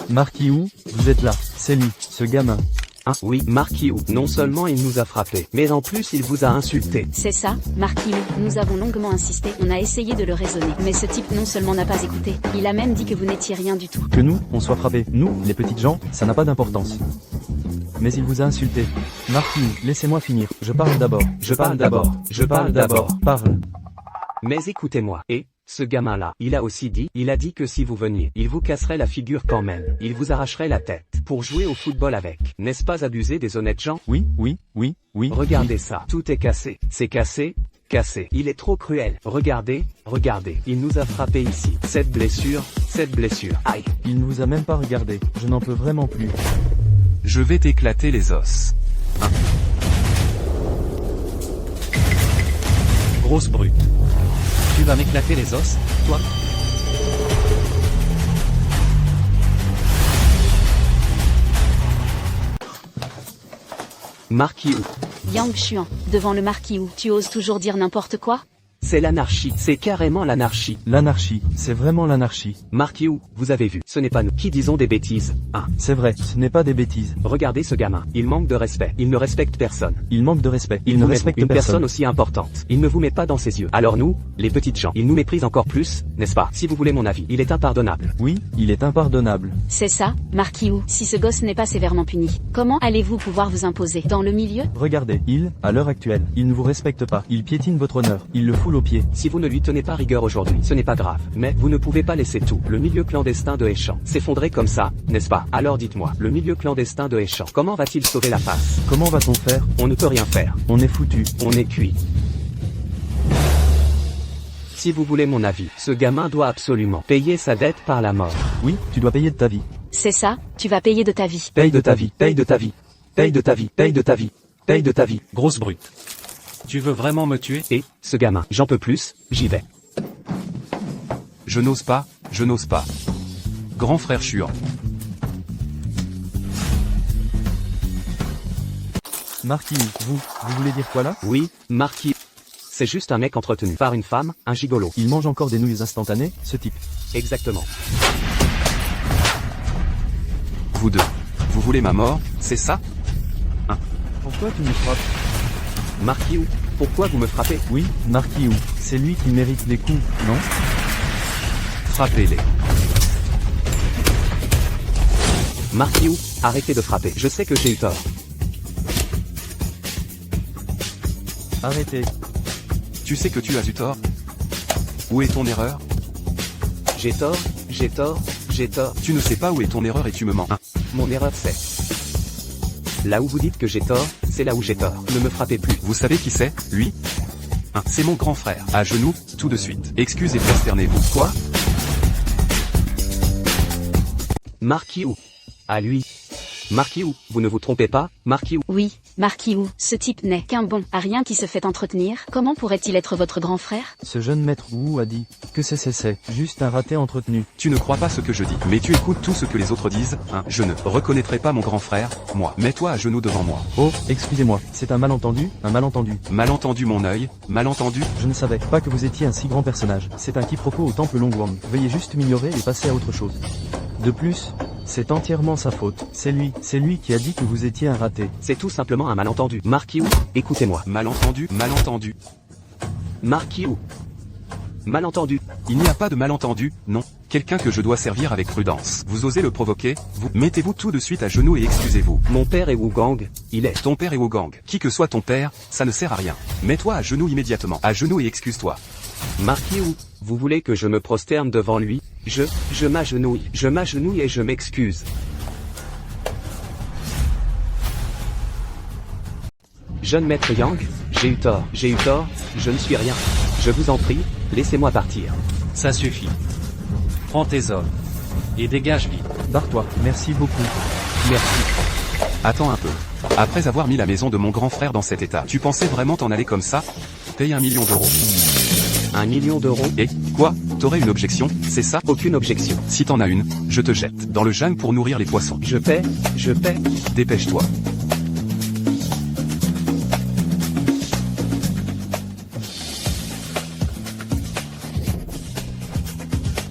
Marquis où? Vous êtes là, c'est lui, ce gamin. Hein, oui, marquis où? Non seulement il nous a frappés, mais en plus il vous a insulté. C'est ça, Marquis. Nous avons longuement insisté, on a essayé de le raisonner. Mais ce type non seulement n'a pas écouté, il a même dit que vous n'étiez rien du tout. Que nous, on soit frappés, nous, les petites gens, ça n'a pas d'importance. Mais il vous a insulté. Marquis, laissez-moi finir, je parle d'abord. Je parle d'abord. Je parle d'abord. Parle. Mais écoutez-moi. Et, ce gamin-là, il a aussi dit, il a dit que si vous veniez, il vous casserait la figure quand même. Il vous arracherait la tête. Pour jouer au football avec. N'est-ce pas abuser des honnêtes gens? Oui. Regardez ça. Tout est cassé. C'est cassé. Cassé. Il est trop cruel. Regardez. Il nous a frappé ici. Cette blessure. Aïe. Il ne vous a même pas regardé, je n'en peux vraiment plus. Je vais t'éclater les os. Grosse brute. Tu vas m'éclater les os, toi? Marquis où? Yang Xuan, devant le Marquis où tu oses toujours dire n'importe quoi? C'est l'anarchie. C'est carrément l'anarchie. L'anarchie, c'est vraiment l'anarchie. Marquis où? Vous avez vu. Ce n'est pas nous qui disons des bêtises. C'est vrai, ce n'est pas des bêtises. Regardez ce gamin. Il manque de respect. Il ne respecte personne. Il manque de respect. Il Vous ne met respecte une personne personne. aussi importante. Il ne vous met pas dans ses yeux. Alors nous, les petites gens, il nous méprise encore plus, n'est-ce pas? Si vous voulez mon avis, il est impardonnable. Oui, il est impardonnable. C'est ça, Marquis où si ce gosse n'est pas sévèrement puni, comment allez-vous pouvoir vous imposer dans le milieu? Regardez, à l'heure actuelle, il ne vous respecte pas. Il piétine votre honneur. Il le foule aux pieds. Si vous ne lui tenez pas rigueur aujourd'hui, ce n'est pas grave. Mais vous ne pouvez pas laisser tout le milieu clandestin de Échamps s'effondrer comme ça, n'est-ce pas? Alors dites-moi, le milieu clandestin de Échamps, comment va-t-il sauver la face? Comment va-t-on faire? On ne peut rien faire. On est foutu. On est cuit. Si vous voulez mon avis, ce gamin doit absolument payer sa dette par la mort. Oui, tu dois payer de ta vie. C'est ça, tu vas payer de ta vie. Paye de ta vie, paye de ta vie. Paye de ta vie, paye de ta vie. Paye de ta vie. Grosse brute. Tu veux vraiment me tuer? Et, ce gamin, j'en peux plus, j'y vais. Je n'ose pas. Grand frère Xuan. Marquis, vous voulez dire quoi là? Oui, Marquis. C'est juste un mec entretenu par une femme, un gigolo. Il mange encore des nouilles instantanées, ce type. Exactement. Vous deux. Vous voulez ma mort, c'est ça? Pourquoi tu me frappes? Marquis où? Pourquoi vous me frappez? Oui, Marquis où? C'est lui qui mérite les coups, non? Frappez-les. Marquis où? Arrêtez de frapper. Je sais que j'ai eu tort. Arrêtez. Tu sais que tu as eu tort? Où est ton erreur? J'ai tort. Tu ne sais pas où est ton erreur et tu me mens. Mon erreur c'est... Là où vous dites que j'ai tort, c'est là où j'ai tort. Ne me frappez plus. Vous savez qui c'est, lui? C'est mon grand frère. À genoux, tout de suite. Excusez, prosternez-vous. Quoi? Marquis où? À lui. Marquis où? Vous ne vous trompez pas, Marquis où? Oui, Marquis où ce type n'est qu'un bon à rien qui se fait entretenir. Comment pourrait-il être votre grand frère? Ce jeune maître Wu a dit que c'est juste un raté entretenu. Tu ne crois pas ce que je dis, mais tu écoutes tout ce que les autres disent, Je ne reconnaîtrai pas mon grand frère, moi. Mets-toi à genoux devant moi. Oh, excusez-moi, c'est un malentendu, Malentendu mon œil, malentendu. Je ne savais pas que vous étiez un si grand personnage. C'est un quiproquo au temple Longwang. Veuillez juste m'ignorer et passer à autre chose. De plus, C'est entièrement sa faute. C'est lui qui a dit que vous étiez un raté. C'est tout simplement un malentendu. Marquis Wu, écoutez-moi. Malentendu, malentendu. Marquis Wu. Malentendu. Il n'y a pas de malentendu, non. Quelqu'un que je dois servir avec prudence. Vous osez le provoquer, vous. Mettez-vous tout de suite à genoux et excusez-vous. Mon père est Wu Gang, il est. Ton père est Wogang. Qui que soit ton père, ça ne sert à rien. Mets-toi à genoux immédiatement. À genoux et excuse-toi. Marquis Wu, vous voulez que je me prosterne devant lui? Je m'agenouille et je m'excuse. Jeune maître Yang, j'ai eu tort, je ne suis rien. Je vous en prie, laissez-moi partir. Ça suffit. Prends tes hommes. Et dégage vite. Barre-toi, merci beaucoup. Merci. Attends un peu. Après avoir mis la maison de mon grand frère dans cet état, tu pensais vraiment t'en aller comme ça? Paye 1 million d'euros. 1 million d'euros? Et, quoi? T'aurais une objection, c'est ça? Aucune objection. Si t'en as une, je te jette dans le Jeanne pour nourrir les poissons. Je paie. Dépêche-toi.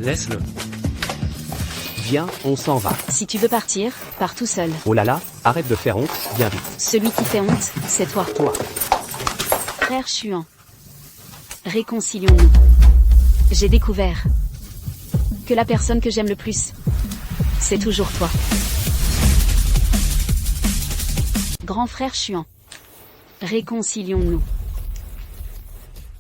Laisse-le. Viens, on s'en va. Si tu veux partir, pars tout seul. Oh là là, arrête de faire honte, viens vite. Celui qui fait honte, c'est toi. Toi. Frère Chuan. Réconcilions-nous. J'ai découvert que la personne que j'aime le plus, c'est toujours toi. Grand frère Chuan. Réconcilions-nous.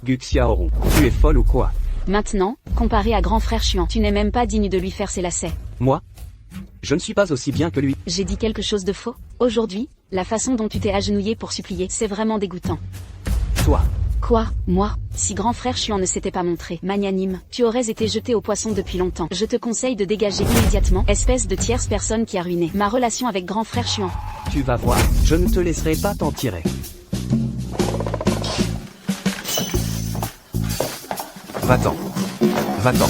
Gu Xiaorong, tu es folle ou quoi? Maintenant, comparé à grand frère Chuan, tu n'es même pas digne de lui faire ses lacets. Moi? Je ne suis pas aussi bien que lui. J'ai dit quelque chose de faux? Aujourd'hui, la façon dont tu t'es agenouillé pour supplier, c'est vraiment dégoûtant. Toi. Quoi? Moi? Si grand frère Chuan ne s'était pas montré magnanime, tu aurais été jeté au poisson depuis longtemps. Je te conseille de dégager immédiatement, espèce de tierce personne qui a ruiné ma relation avec grand frère Chuan. Tu vas voir, je ne te laisserai pas t'en tirer. Va-t'en. Va-t'en.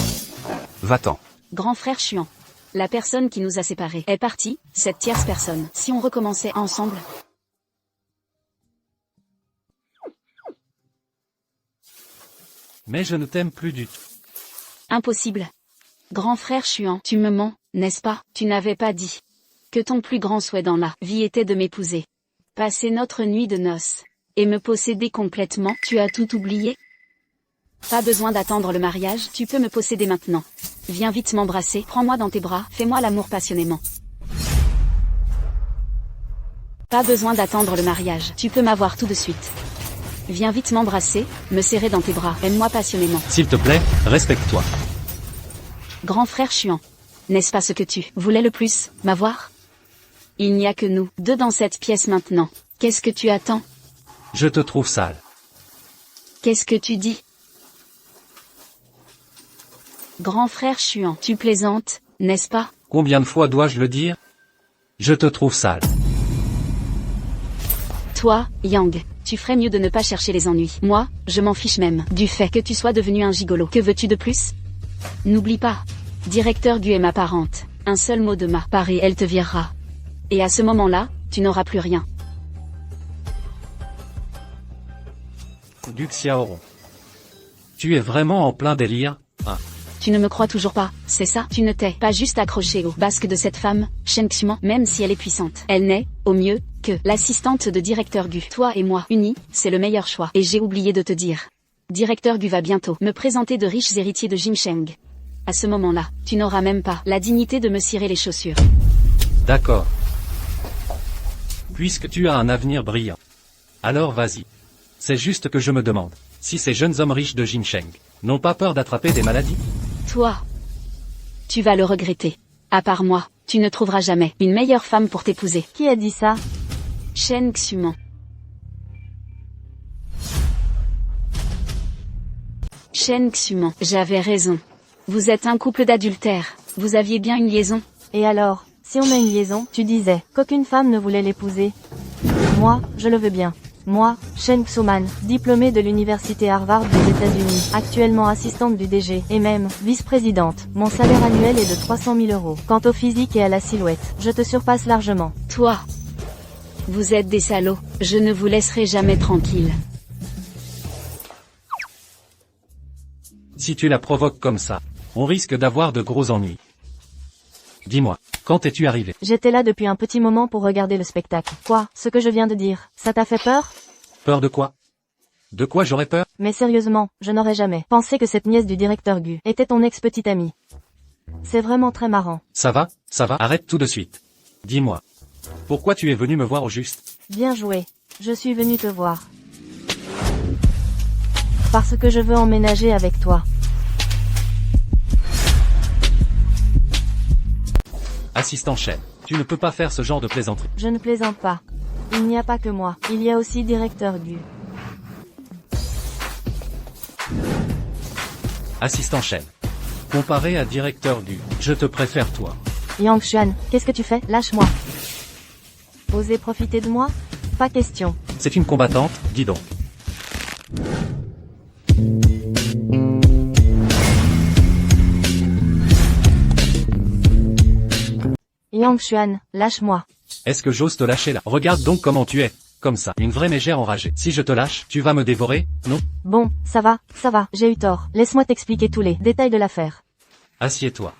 Va-t'en. Grand frère Chuan. La personne qui nous a séparés est partie, cette tierce personne. Si on recommençait ensemble. Mais je ne t'aime plus du tout. Impossible. Grand frère Chuan, tu me mens, n'est-ce pas? Tu n'avais pas dit que ton plus grand souhait dans la vie était de m'épouser. Passer notre nuit de noces. Et me posséder complètement. Tu as tout oublié? Pas besoin d'attendre le mariage, tu peux me posséder maintenant. Viens vite m'embrasser, prends-moi dans tes bras, fais-moi l'amour passionnément. Pas besoin d'attendre le mariage, tu peux m'avoir tout de suite. Viens vite m'embrasser, me serrer dans tes bras, aime-moi passionnément. S'il te plaît, respecte-toi. Grand frère Chuan. N'est-ce pas ce que tu voulais le plus, m'avoir? Il n'y a que nous, deux dans cette pièce maintenant. Qu'est-ce que tu attends? Je te trouve sale. Qu'est-ce que tu dis? Grand frère Chuan, tu plaisantes, n'est-ce pas? Combien de fois dois-je le dire? Je te trouve sale. Toi, Yang, tu ferais mieux de ne pas chercher les ennuis. Moi, je m'en fiche même du fait que tu sois devenu un gigolo. Que veux-tu de plus? N'oublie pas. Directeur Gu est ma parente. Un seul mot de ma part et elle te virera. Et à ce moment-là, tu n'auras plus rien. Gu Xiaorong. Tu es vraiment en plein délire, hein? Tu ne me crois toujours pas, c'est ça? Tu ne t'es pas juste accroché au basque de cette femme, Shen Xuan, même si elle est puissante. Elle n'est, au mieux, que l'assistante de directeur Gu. Toi et moi, unis, c'est le meilleur choix. Et j'ai oublié de te dire. Directeur Gu va bientôt me présenter de riches héritiers de Jinsheng. À ce moment-là, tu n'auras même pas la dignité de me cirer les chaussures. D'accord. Puisque tu as un avenir brillant. Alors vas-y. C'est juste que je me demande, si ces jeunes hommes riches de Jinsheng n'ont pas peur d'attraper des maladies? Toi, tu vas le regretter. À part moi, tu ne trouveras jamais une meilleure femme pour t'épouser. Qui a dit ça? Shen Xuan. Shen Xuan, j'avais raison. Vous êtes un couple d'adultères. Vous aviez bien une liaison. Et alors, si on a une liaison, tu disais qu'aucune femme ne voulait l'épouser. Moi, je le veux bien. Moi, Shen Xuan, diplômée de l'université Harvard des États-Unis, actuellement assistante du DG, et même vice-présidente, mon salaire annuel est de 300 000 euros. Quant au physique et à la silhouette, je te surpasse largement. Toi, vous êtes des salauds. Je ne vous laisserai jamais tranquille. Si tu la provoques comme ça, on risque d'avoir de gros ennuis. Dis-moi, quand es-tu arrivé? J'étais là depuis un petit moment pour regarder le spectacle. Quoi, ce que je viens de dire, ça t'a fait peur? Peur de quoi? De quoi j'aurais peur? Mais sérieusement, je n'aurais jamais pensé que cette nièce du directeur Gu était ton ex-petite amie. C'est vraiment très marrant. Ça va, arrête tout de suite. Dis-moi. Pourquoi tu es venu me voir au juste? Bien joué. Je suis venu te voir. Parce que je veux emménager avec toi. Assistant chef, tu ne peux pas faire ce genre de plaisanterie. Je ne plaisante pas. Il n'y a pas que moi. Il y a aussi directeur Gu. Assistant chef. Comparé à directeur du, je te préfère toi. Yang Xuan, qu'est-ce que tu fais? Lâche-moi. Osez profiter de moi? Pas question. C'est une combattante, dis donc. Yang Xuan, lâche-moi. Est-ce que j'ose te lâcher là? Regarde donc comment tu es. Comme ça, une vraie mégère enragée. Si je te lâche, tu vas me dévorer, non? Bon, ça va, j'ai eu tort. Laisse-moi t'expliquer tous les détails de l'affaire. Assieds-toi.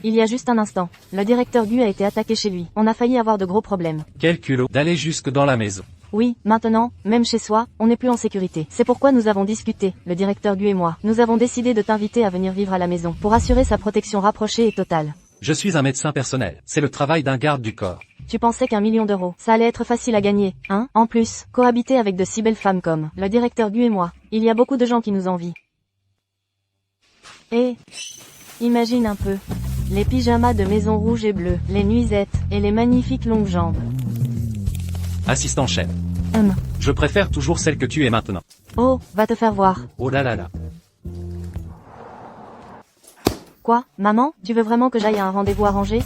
Il y a juste un instant, le directeur Gu a été attaqué chez lui. On a failli avoir de gros problèmes. Quel culot d'aller jusque dans la maison. Oui, maintenant, même chez soi, on n'est plus en sécurité. C'est pourquoi nous avons discuté, le directeur Gu et moi. Nous avons décidé de t'inviter à venir vivre à la maison, pour assurer sa protection rapprochée et totale. Je suis un médecin personnel. C'est le travail d'un garde du corps. Tu pensais qu'1 million d'euros, ça allait être facile à gagner, hein? En plus, cohabiter avec de si belles femmes comme le directeur Gu et moi, il y a beaucoup de gens qui nous envient. Et imagine un peu. Les pyjamas de maison rouge et bleue, les nuisettes, et les magnifiques longues jambes. Assistant chef. Je préfère toujours celle que tu es maintenant. Oh, va te faire voir. Oh là là là. Quoi, maman, tu veux vraiment que j'aille à un rendez-vous arrangé?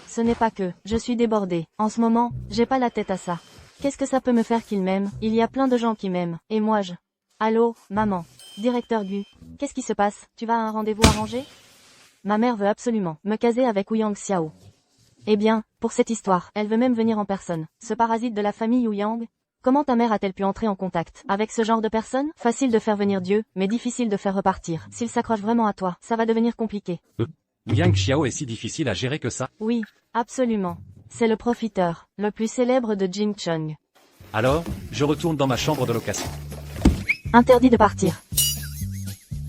Ce n'est pas que, je suis débordée. En ce moment, j'ai pas la tête à ça. Qu'est-ce que ça peut me faire qu'il m'aime? Il y a plein de gens qui m'aiment. Et moi je... Allô, maman. Directeur Gu. Qu'est-ce qui se passe? Tu vas à un rendez-vous arrangé? Ma mère veut absolument me caser avec Ouyang Xiao. Eh bien, pour cette histoire, elle veut même venir en personne. Ce parasite de la famille Ouyang? Comment ta mère a-t-elle pu entrer en contact avec ce genre de personne? Facile de faire venir Dieu, mais difficile de faire repartir. S'il s'accroche vraiment à toi, ça va devenir compliqué. Yang Xiao est si difficile à gérer que ça? Oui, absolument. C'est le profiteur, le plus célèbre de Jing Chong. Alors, je retourne dans ma chambre de location. Interdit de partir.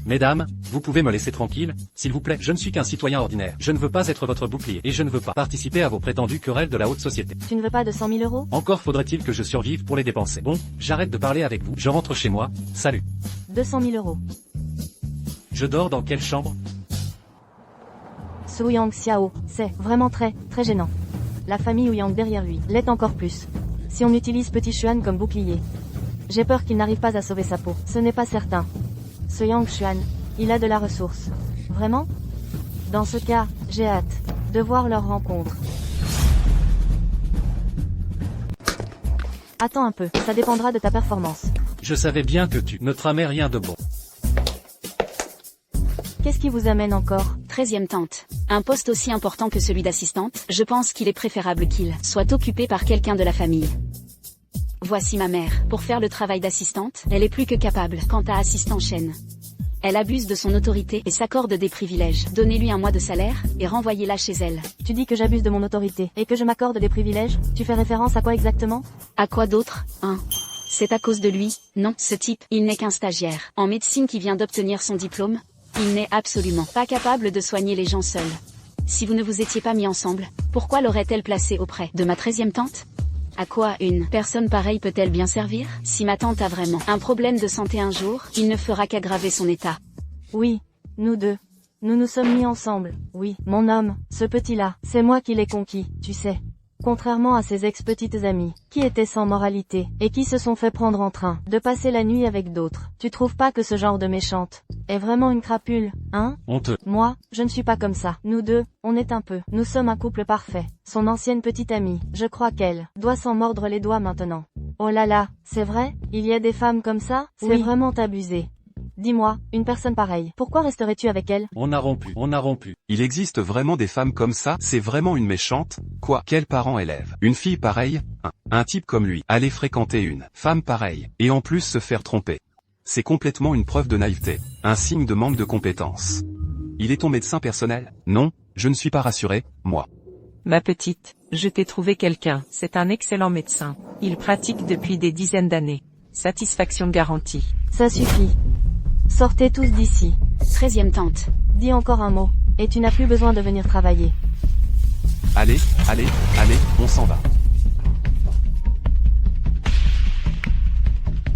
Mesdames, vous pouvez me laisser tranquille, s'il vous plaît. Je ne suis qu'un citoyen ordinaire. Je ne veux pas être votre bouclier. Et je ne veux pas participer à vos prétendues querelles de la haute société. Tu ne veux pas de 100 000 euros? Encore faudrait-il que je survive pour les dépenser. Bon, j'arrête de parler avec vous. Je rentre chez moi. Salut. 200 000 euros. Je dors dans quelle chambre? Ce Ouyang Xiao, c'est vraiment très gênant. La famille Ouyang derrière lui l'est encore plus. Si on utilise Petit Xuan comme bouclier. J'ai peur qu'il n'arrive pas à sauver sa peau. Ce n'est pas certain. Ce Yang Xuan, il a de la ressource. Vraiment? Dans ce cas, j'ai hâte de voir leur rencontre. Attends un peu, ça dépendra de ta performance. Je savais bien que tu ne tramais rien de bon. Qu'est-ce qui vous amène encore? 13e tante. Un poste aussi important que celui d'assistante, je pense qu'il est préférable qu'il soit occupé par quelqu'un de la famille. Voici ma mère. Pour faire le travail d'assistante, elle est plus que capable. Quant à assistant Chen, elle abuse de son autorité et s'accorde des privilèges. Donnez-lui un mois de salaire, et renvoyez-la chez elle. Tu dis que j'abuse de mon autorité, et que je m'accorde des privilèges? Tu fais référence à quoi exactement? À quoi d'autre, hein? C'est à cause de lui? Non, ce type, il n'est qu'un stagiaire en médecine qui vient d'obtenir son diplôme. Il n'est absolument pas capable de soigner les gens seuls. Si vous ne vous étiez pas mis ensemble, pourquoi l'aurait-elle placé auprès de ma 13e tante? À quoi une personne pareille peut-elle bien servir? Si ma tante a vraiment un problème de santé un jour, il ne fera qu'aggraver son état. Oui, nous deux. Nous nous sommes mis ensemble. Oui, mon homme, ce petit-là, c'est moi qui l'ai conquis, tu sais. Contrairement à ses ex-petites amies, qui étaient sans moralité, et qui se sont fait prendre en train de passer la nuit avec d'autres. Tu trouves pas que ce genre de méchante est vraiment une crapule, hein? Honteux. Moi, je ne suis pas comme ça. Nous deux, on est un peu. Nous sommes un couple parfait. Son ancienne petite amie, je crois qu'elle doit s'en mordre les doigts maintenant. Oh là là, c'est vrai? Il y a des femmes comme ça? C'est vraiment abusé. Dis-moi, une personne pareille, pourquoi resterais-tu avec elle? On a rompu. Il existe vraiment des femmes comme ça? C'est vraiment une méchante? Quoi? Quels parents élèvent une fille pareille? Un type comme lui, aller fréquenter une femme pareille, et en plus se faire tromper. C'est complètement une preuve de naïveté. Un signe de manque de compétences. Il est ton médecin personnel? Non, je ne suis pas rassuré, moi. Ma petite, je t'ai trouvé quelqu'un. C'est un excellent médecin. Il pratique depuis des dizaines d'années. Satisfaction garantie. Ça suffit. Sortez tous d'ici. 13e tante. Dis encore un mot, et tu n'as plus besoin de venir travailler. Allez, allez, allez, on s'en va.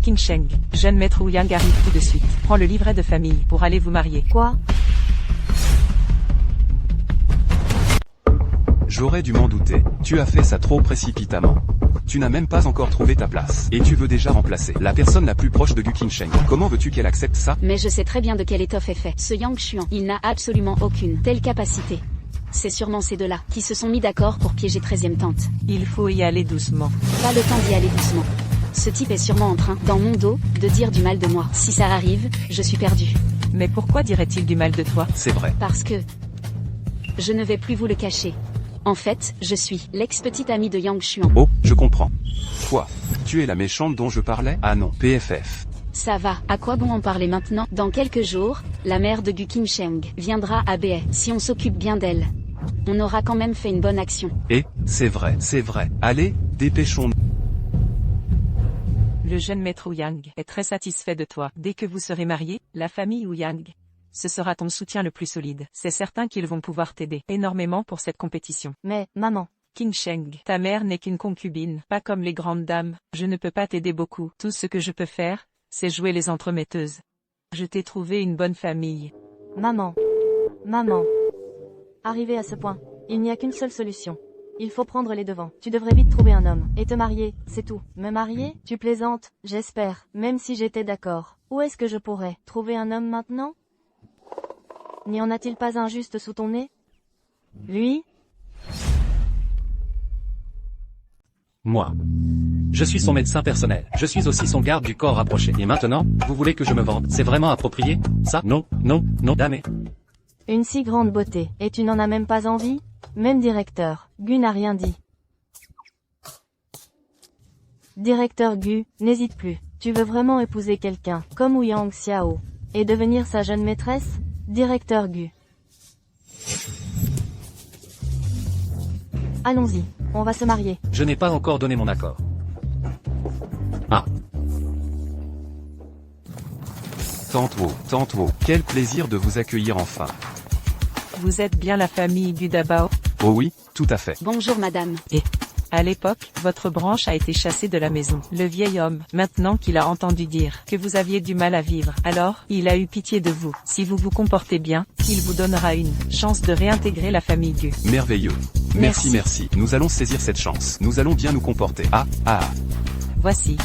Qin Sheng, jeune maître Wu Yang arrive tout de suite. Prends le livret de famille pour aller vous marier. Quoi? J'aurais dû m'en douter. Tu as fait ça trop précipitamment. Tu n'as même pas encore trouvé ta place. Et tu veux déjà remplacer la personne la plus proche de Gu Qinsheng. Comment veux-tu qu'elle accepte ça? Mais je sais très bien de quelle étoffe est fait. Ce Yang Xuan, il n'a absolument aucune telle capacité. C'est sûrement ces deux-là qui se sont mis d'accord pour piéger 13e tante. Il faut y aller doucement. Pas le temps d'y aller doucement. Ce type est sûrement en train, dans mon dos, de dire du mal de moi. Si ça arrive, je suis perdu. Mais pourquoi dirait-il du mal de toi? C'est vrai. Parce que... je ne vais plus vous le cacher. En fait, je suis l'ex-petite amie de Yang Xuan. Oh, je comprends. Quoi? Tu es la méchante dont je parlais? Ah non, PFF. Ça va, à quoi bon en parler maintenant? Dans quelques jours, la mère de Gu Qinsheng viendra à Béhe. Si on s'occupe bien d'elle, on aura quand même fait une bonne action. Et, c'est vrai, c'est vrai. Allez, dépêchons-nous. Le jeune maître Wu Yang est très satisfait de toi. Dès que vous serez mariés, la famille Wu Yang, ce sera ton soutien le plus solide. C'est certain qu'ils vont pouvoir t'aider énormément pour cette compétition. Mais, maman. Qin Sheng, ta mère n'est qu'une concubine, pas comme les grandes dames. Je ne peux pas t'aider beaucoup. Tout ce que je peux faire, c'est jouer les entremetteuses. Je t'ai trouvé une bonne famille. Maman. Maman. Arrivé à ce point, il n'y a qu'une seule solution. Il faut prendre les devants. Tu devrais vite trouver un homme, et te marier, c'est tout. Me marier? Tu plaisantes, j'espère, même si j'étais d'accord. Où est-ce que je pourrais trouver un homme maintenant? N'y en a-t-il pas un juste sous ton nez? Lui? Moi. Je suis son médecin personnel. Je suis aussi son garde du corps rapproché. Et maintenant, vous voulez que je me vende? C'est vraiment approprié? Ça? Non, non, non, damé. Une si grande beauté, et tu n'en as même pas envie? Même directeur, Gu n'a rien dit. Directeur Gu, n'hésite plus. Tu veux vraiment épouser quelqu'un, comme Wu Yang Xiao, et devenir sa jeune maîtresse? Directeur Gu. Allons-y, on va se marier. Je n'ai pas encore donné mon accord. Ah. Tante Wu, quel plaisir de vous accueillir enfin. Vous êtes bien la famille Gu d'Abao? Oh oui, tout à fait. Bonjour madame. À l'époque, votre branche a été chassée de la maison. Le vieil homme, maintenant qu'il a entendu dire que vous aviez du mal à vivre, alors, il a eu pitié de vous. Si vous vous comportez bien, il vous donnera une chance de réintégrer la famille Gu. Merveilleux. Merci. Merci. Nous allons saisir cette chance. Nous allons bien nous comporter. Ah. Voici,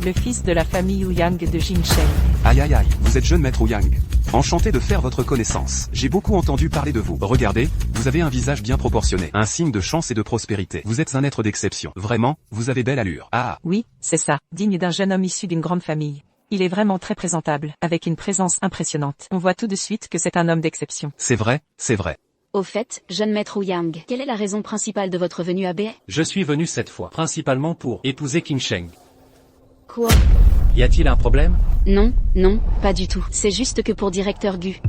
le fils de la famille Wu Yang de Qinsheng. Aïe, vous êtes jeune maître Wu Yang. Enchanté de faire votre connaissance. J'ai beaucoup entendu parler de vous. Regardez, vous avez un visage bien proportionné. Un signe de chance et de prospérité. Vous êtes un être d'exception. Vraiment, vous avez belle allure. Ah. Oui, c'est ça, digne d'un jeune homme issu d'une grande famille. Il est vraiment très présentable, avec une présence impressionnante. On voit tout de suite que c'est un homme d'exception. C'est vrai, c'est vrai. Au fait, jeune maître Wu Yang, quelle est la raison principale de votre venue à Béhe? Je suis venu cette fois, principalement pour épouser Qinsheng. Quoi? Y a-t-il un problème? Non, pas du tout. C'est juste que pour directeur Gu,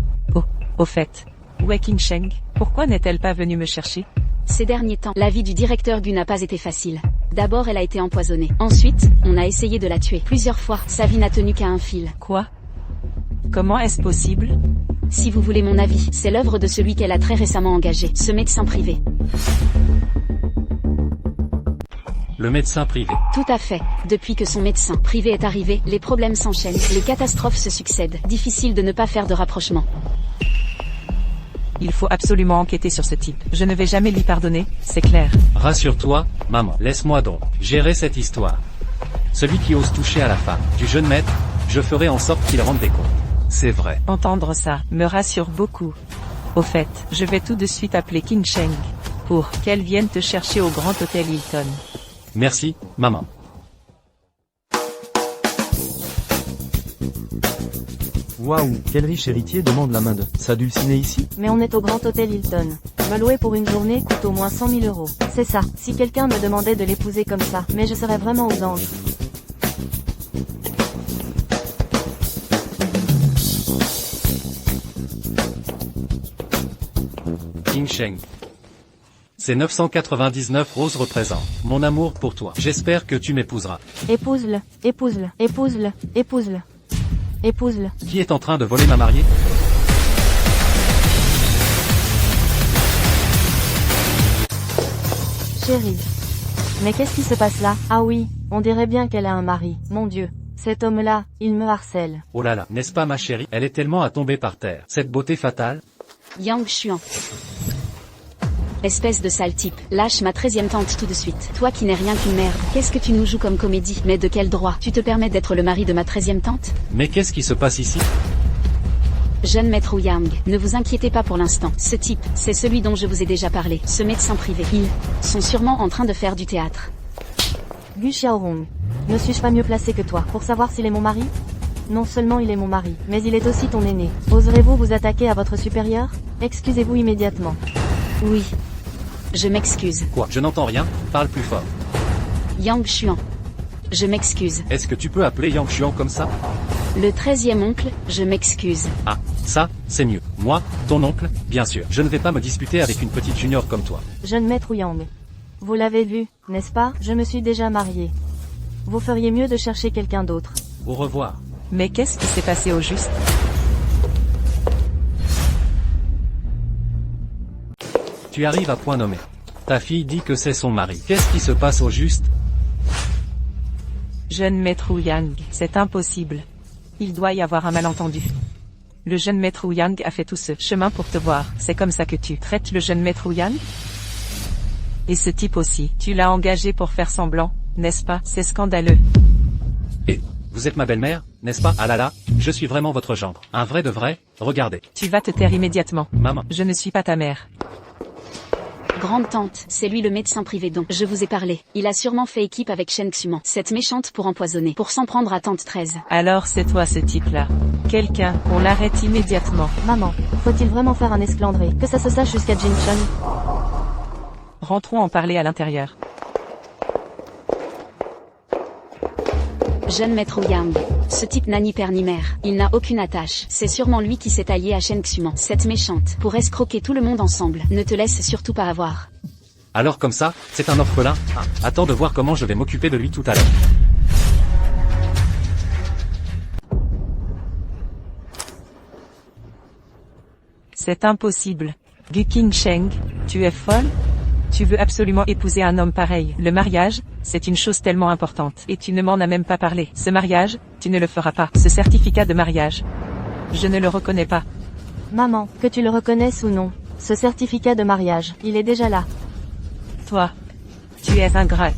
Au fait, où est Qinsheng? Pourquoi n'est-elle pas venue me chercher? ces derniers temps, la vie du directeur Gu n'a pas été facile. D'abord elle a été empoisonnée. Ensuite, on a essayé de la tuer. Plusieurs fois, sa vie n'a tenu qu'à un fil. Quoi? Comment est-ce possible? Si vous voulez mon avis, c'est l'œuvre de celui qu'elle a très récemment engagé, ce médecin privé. Le médecin privé. Tout à fait. Depuis que son médecin privé est arrivé, les problèmes s'enchaînent, les catastrophes se succèdent. Difficile de ne pas faire de rapprochement. Il faut absolument enquêter sur ce type. Je ne vais jamais lui pardonner, c'est clair. Rassure-toi, maman. Laisse-moi donc gérer cette histoire. Celui qui ose toucher à la femme du jeune maître, je ferai en sorte qu'il rende des comptes. C'est vrai. Entendre ça me rassure beaucoup. Au fait, je vais tout de suite appeler Qinsheng pour qu'elle vienne te chercher au Grand Hôtel Hilton. Merci, maman. Waouh, quel riche héritier demande la main de sa dulcinée ici? Mais on est au Grand Hôtel Hilton. Me louer pour une journée coûte au moins 100 000 €. C'est ça, si quelqu'un me demandait de l'épouser comme ça, mais je serais vraiment aux anges. King Sheng. Ces 999 roses représentent mon amour pour toi. J'espère que tu m'épouseras. Épouse-le, épouse-le, épouse-le, épouse-le. Épouse-le. Qui est en train de voler ma mariée? Chérie. Mais qu'est-ce qui se passe là? Ah oui, on dirait bien qu'elle a un mari. Mon Dieu. Cet homme-là, il me harcèle. Oh là là, n'est-ce pas ma chérie? Elle est tellement à tomber par terre. Cette beauté fatale. Yang Xuan. Espèce de sale type, lâche ma 13e tante tout de suite. Toi qui n'es rien qu'une merde, qu'est-ce que tu nous joues comme comédie? Mais de quel droit? Tu te permets d'être le mari de ma 13e tante? Mais qu'est-ce qui se passe ici? Jeune maître Wu Yang, ne vous inquiétez pas pour l'instant. Ce type, c'est celui dont je vous ai déjà parlé. Ce médecin privé. Ils sont sûrement en train de faire du théâtre. Gu Xiaorong. Ne suis-je pas mieux placé que toi pour savoir s'il est mon mari? Non seulement il est mon mari, mais il est aussi ton aîné. Oserez-vous vous attaquer à votre supérieur? Excusez-vous immédiatement. Oui. Je m'excuse. Quoi? Je n'entends rien, parle plus fort. Yang Xuan. Je m'excuse. Est-ce que tu peux appeler Yang Xuan comme ça? Le 13e oncle, je m'excuse. Ah, ça, c'est mieux. Moi, ton oncle, bien sûr. Je ne vais pas me disputer avec une petite junior comme toi. Jeune maître Yang. Vous l'avez vu, n'est-ce pas? Je me suis déjà mariée. Vous feriez mieux de chercher quelqu'un d'autre. Au revoir. Mais qu'est-ce qui s'est passé au juste? Tu arrives à point nommé. Ta fille dit que c'est son mari. Qu'est-ce qui se passe au juste? Jeune maître Wu Yang, c'est impossible. Il doit y avoir un malentendu. Le jeune maître Wu Yang a fait tout ce chemin pour te voir. C'est comme ça que tu traites le jeune maître Wu Yang? Et ce type aussi, tu l'as engagé pour faire semblant, n'est-ce pas? C'est scandaleux. Et, vous êtes ma belle-mère, n'est-ce pas? Ah là là, je suis vraiment votre gendre. Un vrai de vrai, regardez. Tu vas te taire immédiatement. Maman. Je ne suis pas ta mère. Grande tante, c'est lui le médecin privé dont je vous ai parlé. Il a sûrement fait équipe avec Shen Xuman, cette méchante pour empoisonner, pour s'en prendre à tante 13. Alors c'est toi ce type-là. Quelqu'un, on l'arrête immédiatement. Maman, faut-il vraiment faire un esclandré? Que ça se sache jusqu'à Jinchun? Rentrons en parler à l'intérieur. Jeune maître Wu Yang. Ce type n'a ni père ni mère. Il n'a aucune attache. C'est sûrement lui qui s'est allié à Shen Xuman, cette méchante, pour escroquer tout le monde ensemble. Ne te laisse surtout pas avoir. Alors comme ça, c'est un orphelin? Ah, attends de voir comment je vais m'occuper de lui tout à l'heure. C'est impossible. Gu Qingsheng, tu es folle? Tu veux absolument épouser un homme pareil. Le mariage, c'est une chose tellement importante. Et tu ne m'en as même pas parlé. Ce mariage, tu ne le feras pas. Ce certificat de mariage, je ne le reconnais pas. Maman, que tu le reconnaisses ou non, ce certificat de mariage, il est déjà là. Toi, tu es ingrate.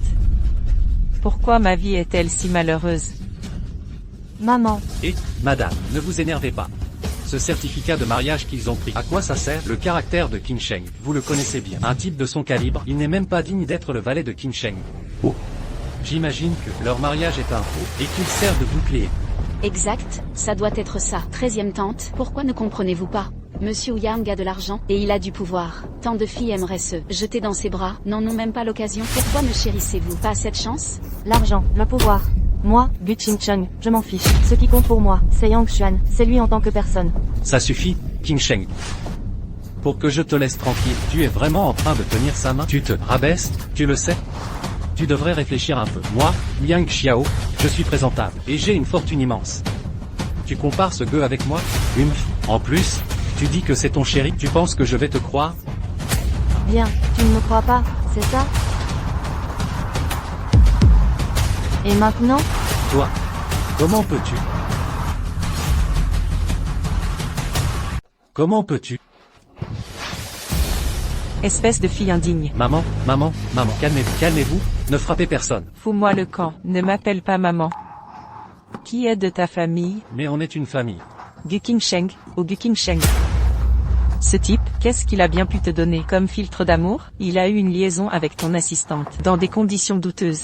Pourquoi ma vie est-elle si malheureuse? Maman, Et, madame, ne vous énervez pas. Ce certificat de mariage qu'ils ont pris, à quoi ça sert? Le caractère de King Sheng, vous le connaissez bien. Un type de son calibre, il n'est même pas digne d'être le valet de King Sheng. Oh. J'imagine que leur mariage est un faux, et qu'il sert de bouclier. Exact, ça doit être ça. 13e tante, pourquoi ne comprenez-vous pas? Monsieur Wu Yang a de l'argent, et il a du pouvoir. Tant de filles aimeraient se jeter dans ses bras, n'en ont même pas l'occasion. Pourquoi ne chérissez-vous pas cette chance? l'argent, le pouvoir. Moi, Gu Qingcheng, je m'en fiche. Ce qui compte pour moi, c'est Yang Xuan, c'est lui en tant que personne. Ça suffit, King Sheng. Pour que je te laisse tranquille, tu es vraiment en train de tenir sa main? Tu te rabaisses, tu le sais? Tu devrais réfléchir un peu. Moi, Liang Xiao, je suis présentable, et j'ai une fortune immense. Tu compares ce gueux avec moi? En plus, tu dis que c'est ton chéri, tu penses que je vais te croire? Bien, tu ne me crois pas, c'est ça? Et maintenant? Toi, comment peux-tu? Comment peux-tu? Espèce de fille indigne. Maman, calmez-vous, calmez-vous, ne frappez personne. Fous-moi le camp, ne m'appelle pas maman. Qui est de ta famille? Mais on est une famille. Gu Qingsheng, ou Gu Qingsheng. Ce type, qu'est-ce qu'il a bien pu te donner comme filtre d'amour? Il a eu une liaison avec ton assistante, dans des conditions douteuses.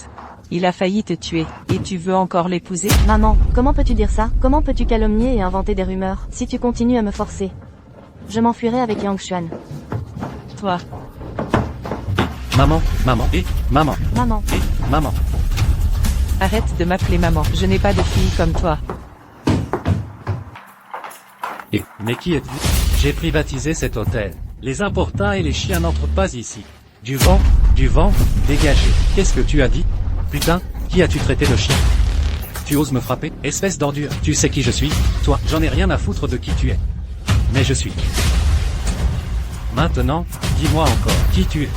Il a failli te tuer, et tu veux encore l'épouser? Maman, comment peux-tu dire ça? Comment peux-tu calomnier et inventer des rumeurs, si tu continues à me forcer? Je m'enfuirai avec Yang Xuan. Toi, Maman. Maman, arrête de m'appeler maman, je n'ai pas de fille comme toi. Mais qui êtes-vous? J'ai privatisé cet hôtel. Les importuns et les chiens n'entrent pas ici. Du vent, dégagez. Qu'est-ce que tu as dit? Putain, qui as-tu traité de chien? Tu oses me frapper, espèce d'ordure? Tu sais qui je suis? Toi, j'en ai rien à foutre de qui tu es. Mais je suis. Maintenant, dis-moi encore, qui tu es?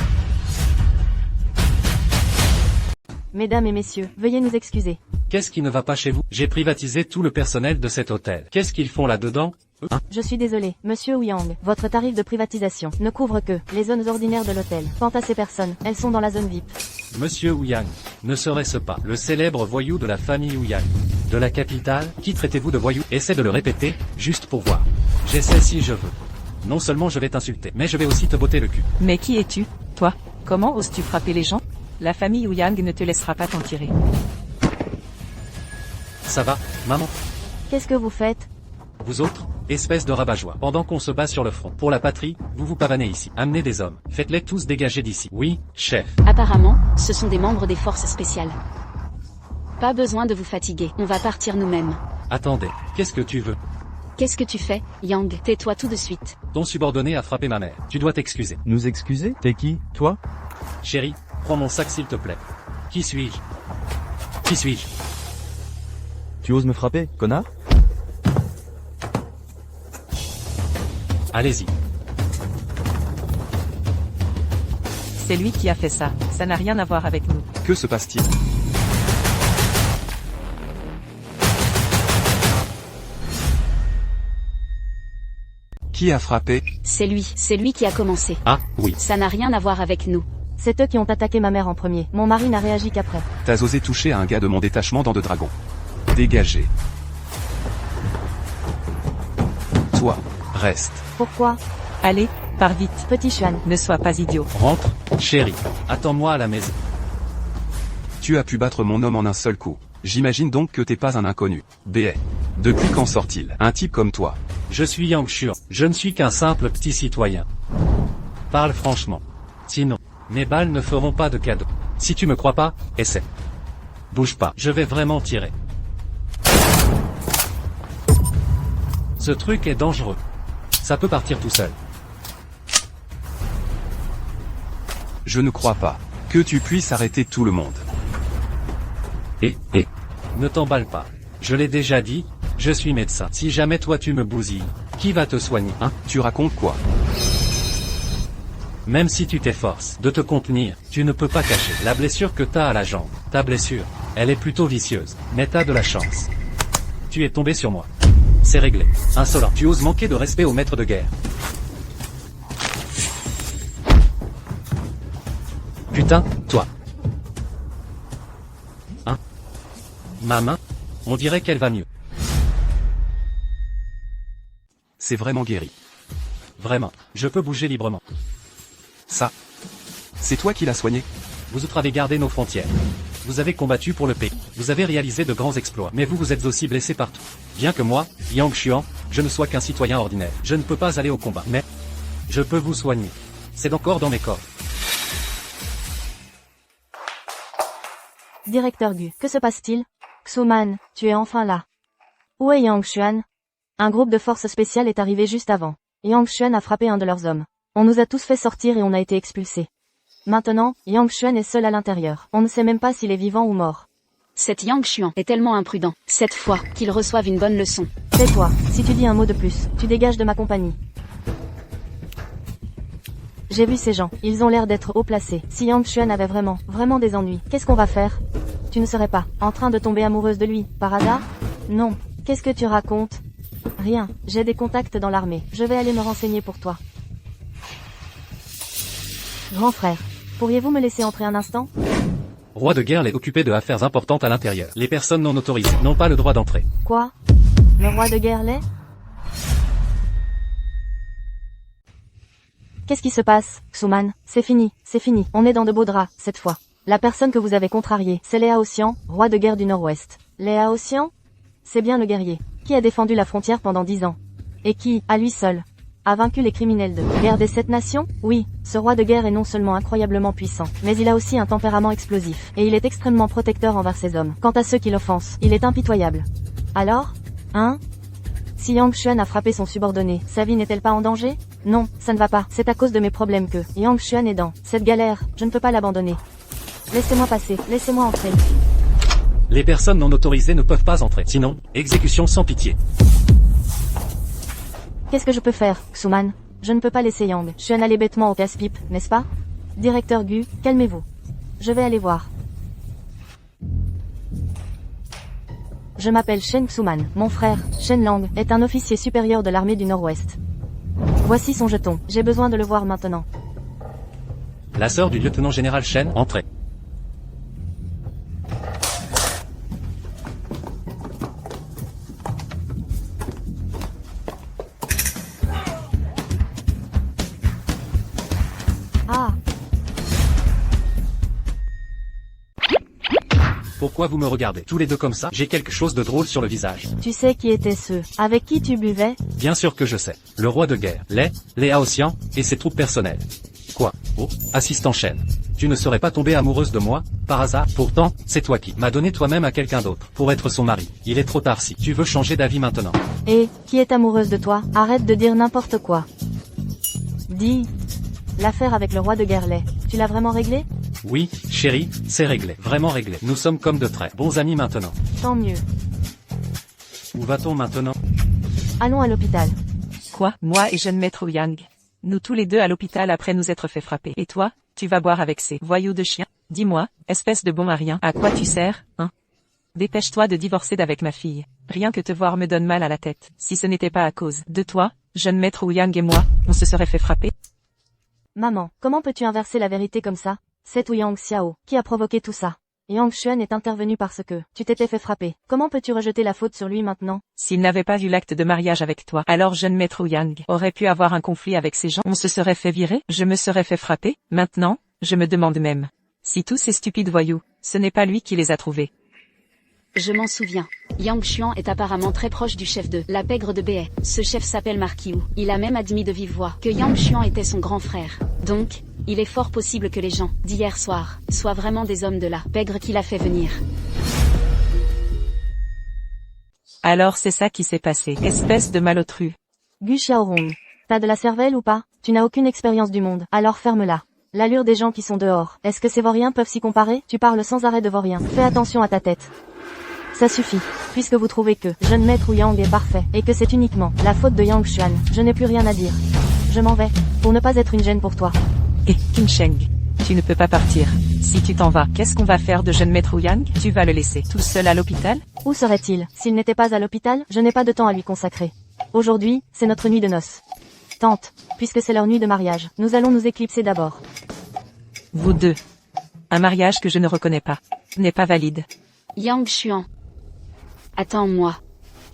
Mesdames et messieurs, veuillez nous excuser. Qu'est-ce qui ne va pas chez vous? J'ai privatisé tout le personnel de cet hôtel. Qu'est-ce qu'ils font là-dedans? Je suis désolé, monsieur Ouyang, votre tarif de privatisation ne couvre que les zones ordinaires de l'hôtel. Quant à ces personnes, elles sont dans la zone VIP. Monsieur Ouyang, ne serait-ce pas le célèbre voyou de la famille Ouyang? De la capitale? Qui traitez-vous de voyou? Essaie de le répéter, juste pour voir. J'essaie si je veux. Non seulement je vais t'insulter, mais je vais aussi te botter le cul. Mais qui es-tu, toi? Comment oses-tu frapper les gens? La famille Ouyang ne te laissera pas t'en tirer. Ça va, maman? Qu'est-ce que vous faites? Vous autres, espèce de rabat-joie. Pendant qu'on se bat sur le front pour la patrie, vous vous pavanez ici. Amenez des hommes. Faites-les tous dégager d'ici. Oui, chef. Apparemment, ce sont des membres des forces spéciales. Pas besoin de vous fatiguer, on va partir nous-mêmes. Attendez, qu'est-ce que tu veux? Qu'est-ce que tu fais, Yang? Tais-toi tout de suite. Ton subordonné a frappé ma mère. Tu dois t'excuser. Nous excuser? T'es qui? Toi? Chérie, prends mon sac s'il te plaît. Qui suis-je? Qui suis-je? Tu oses me frapper, connard? Allez-y. C'est lui qui a fait ça. Ça n'a rien à voir avec nous. Que se passe-t-il? Qui a frappé? C'est lui qui a commencé. Ah, oui. Ça n'a rien à voir avec nous. C'est eux qui ont attaqué ma mère en premier. Mon mari n'a réagi qu'après. T'as osé toucher à un gars de mon détachement dans de Dragon. Dégagez. Toi, reste. Pourquoi? Allez, pars vite. Petit Xuan. Ne sois pas idiot. Rentre, chérie. Attends-moi à la maison. Tu as pu battre mon homme en un seul coup. J'imagine donc que t'es pas un inconnu. B.A. Depuis quand sort-il? Un type comme toi. Je suis Yang Xuan. Je ne suis qu'un simple petit citoyen. Parle franchement. Sinon, mes balles ne feront pas de cadeau. Si tu me crois pas, essaie. Bouge pas. Je vais vraiment tirer. Ce truc est dangereux. Ça peut partir tout seul. Je ne crois pas que tu puisses arrêter tout le monde. Ne t'emballe pas. Je l'ai déjà dit, je suis médecin. Si jamais toi tu me bousilles, qui va te soigner, hein? Tu racontes quoi? Même si tu t'efforces de te contenir, tu ne peux pas cacher la blessure que t'as à la jambe. Ta blessure, elle est plutôt vicieuse, mais t'as de la chance. Tu es tombé sur moi. C'est réglé. Insolent. Tu oses manquer de respect au maître de guerre. Putain, toi. Hein? Ma main? On dirait qu'elle va mieux. C'est vraiment guéri. Vraiment. Je peux bouger librement. Ça. C'est toi qui l'as soigné? Vous autres avez gardé nos frontières. Vous avez combattu pour le pays. Vous avez réalisé de grands exploits. Mais vous vous êtes aussi blessé partout. Bien que moi, Yang Xuan, je ne sois qu'un citoyen ordinaire. Je ne peux pas aller au combat. Mais, je peux vous soigner. C'est encore dans mes corps. Directeur Gu, que se passe-t-il? Xuman, tu es enfin là. Où est Yang Xuan? Un groupe de forces spéciales est arrivé juste avant. Yang Xuan a frappé un de leurs hommes. On nous a tous fait sortir et on a été expulsés. Maintenant, Yang Xuan est seul à l'intérieur. On ne sait même pas s'il est vivant ou mort. Cet Yang Xuan est tellement imprudent, cette fois, qu'il reçoive une bonne leçon. Tais-toi, si tu dis un mot de plus, tu dégages de ma compagnie. J'ai vu ces gens, ils ont l'air d'être haut placés. Si Yang Xuan avait vraiment des ennuis, qu'est-ce qu'on va faire? Tu ne serais pas en train de tomber amoureuse de lui, par hasard? Non. Qu'est-ce que tu racontes? Rien, j'ai des contacts dans l'armée, je vais aller me renseigner pour toi. Grand frère, pourriez-vous me laisser entrer un instant? Roi de guerre est occupé de affaires importantes à l'intérieur. Les personnes non autorisées n'ont pas le droit d'entrer. Quoi? Le roi de guerre l'est? Qu'est-ce qui se passe, Xuman? C'est fini, on est dans de beaux draps, cette fois. La personne que vous avez contrariée, c'est Léa Ossian, roi de guerre du Nord-Ouest. Léa Ossian? C'est bien le guerrier, qui a défendu la frontière pendant 10 ans. Et qui, à lui seul, a vaincu les criminels de guerre des 7 nations? Oui, ce roi de guerre est non seulement incroyablement puissant, mais il a aussi un tempérament explosif, et il est extrêmement protecteur envers ses hommes. Quant à ceux qui l'offensent, il est impitoyable. Alors? Hein? Si Yang Xuan a frappé son subordonné, sa vie n'est-elle pas en danger? Non, ça ne va pas. C'est à cause de mes problèmes que Yang Xuan est dans cette galère. Je ne peux pas l'abandonner. Laissez-moi passer, laissez-moi entrer. Les personnes non autorisées ne peuvent pas entrer. Sinon, exécution sans pitié. Qu'est-ce que je peux faire, Xuman? Je ne peux pas laisser Yang Xuan aller bêtement au casse-pipe, n'est-ce pas? Directeur Gu, calmez-vous. Je vais aller voir. Je m'appelle Shen Xuman. Mon frère, Shen Lang, est un officier supérieur de l'armée du Nord-Ouest. Voici son jeton. J'ai besoin de le voir maintenant. La sœur du lieutenant général Shen, entrez. Ah, Pourquoi vous me regardez tous les deux comme ça? J'ai quelque chose de drôle sur le visage. tu sais qui étaient ceux avec qui tu buvais? Bien sûr que je sais. Le roi de guerre, les Haotian, et ses troupes personnelles. Quoi? Oh, assistant Shen. Tu ne serais pas tombée amoureuse de moi, par hasard? Pourtant, c'est toi qui m'as donné toi-même à quelqu'un d'autre, pour être son mari. Il est trop tard si tu veux changer d'avis maintenant. Et, qui est amoureuse de toi? Arrête de dire n'importe quoi. Dis. L'affaire avec le roi de Guerlet, tu l'as vraiment réglée? Oui, chérie, c'est réglé. Vraiment réglé. Nous sommes comme de très bons amis maintenant. Tant mieux. Où va-t-on maintenant? Allons à l'hôpital. Quoi? Moi et jeune maître Yang. Nous tous les deux à l'hôpital après nous être fait frapper. Et toi, tu vas boire avec ces voyous de chiens? Dis-moi, espèce de bon à rien, à quoi tu sers, hein? Dépêche-toi de divorcer d'avec ma fille. Rien que te voir me donne mal à la tête. Si ce n'était pas à cause de toi, jeune maître Yang et moi, on se serait fait frapper. Maman, comment peux-tu inverser la vérité comme ça? C'est Yang Xiao qui a provoqué tout ça. Yang Xuan est intervenu parce que tu t'étais fait frapper. Comment peux-tu rejeter la faute sur lui maintenant? S'il n'avait pas eu l'acte de mariage avec toi, alors jeune maître Yang aurait pu avoir un conflit avec ces gens. On se serait fait virer, je me serais fait frapper. Maintenant, je me demande même si tous ces stupides voyous, ce n'est pas lui qui les a trouvés. Je m'en souviens. Yang Xuan est apparemment très proche du chef de la pègre de Béhet. Ce chef s'appelle Marquiou. Il a même admis de vive voix que Yang Xuan était son grand frère. Donc, il est fort possible que les gens d'hier soir soient vraiment des hommes de la pègre qui l'a fait venir. Alors c'est ça qui s'est passé, espèce de malotru. Gu Xiaorong, t'as de la cervelle ou pas? Tu n'as aucune expérience du monde, alors ferme-la. L'allure des gens qui sont dehors, est-ce que ces vauriens peuvent s'y comparer? Tu parles sans arrêt de vauriens. Fais attention à ta tête. Ça suffit. Puisque vous trouvez que jeune maître Yang est parfait, et que c'est uniquement la faute de Yang Xuan, je n'ai plus rien à dire. Je m'en vais, pour ne pas être une gêne pour toi. Et, Qin Sheng, tu ne peux pas partir. Si tu t'en vas, qu'est-ce qu'on va faire de jeune maître Yang? Tu vas le laisser tout seul à l'hôpital? Où serait-il? S'il n'était pas à l'hôpital, je n'ai pas de temps à lui consacrer. Aujourd'hui, c'est notre nuit de noces. Tante, puisque c'est leur nuit de mariage, nous allons nous éclipser d'abord. Vous deux. Un mariage que je ne reconnais pas. N'est pas valide. Yang Xuan. Attends-moi.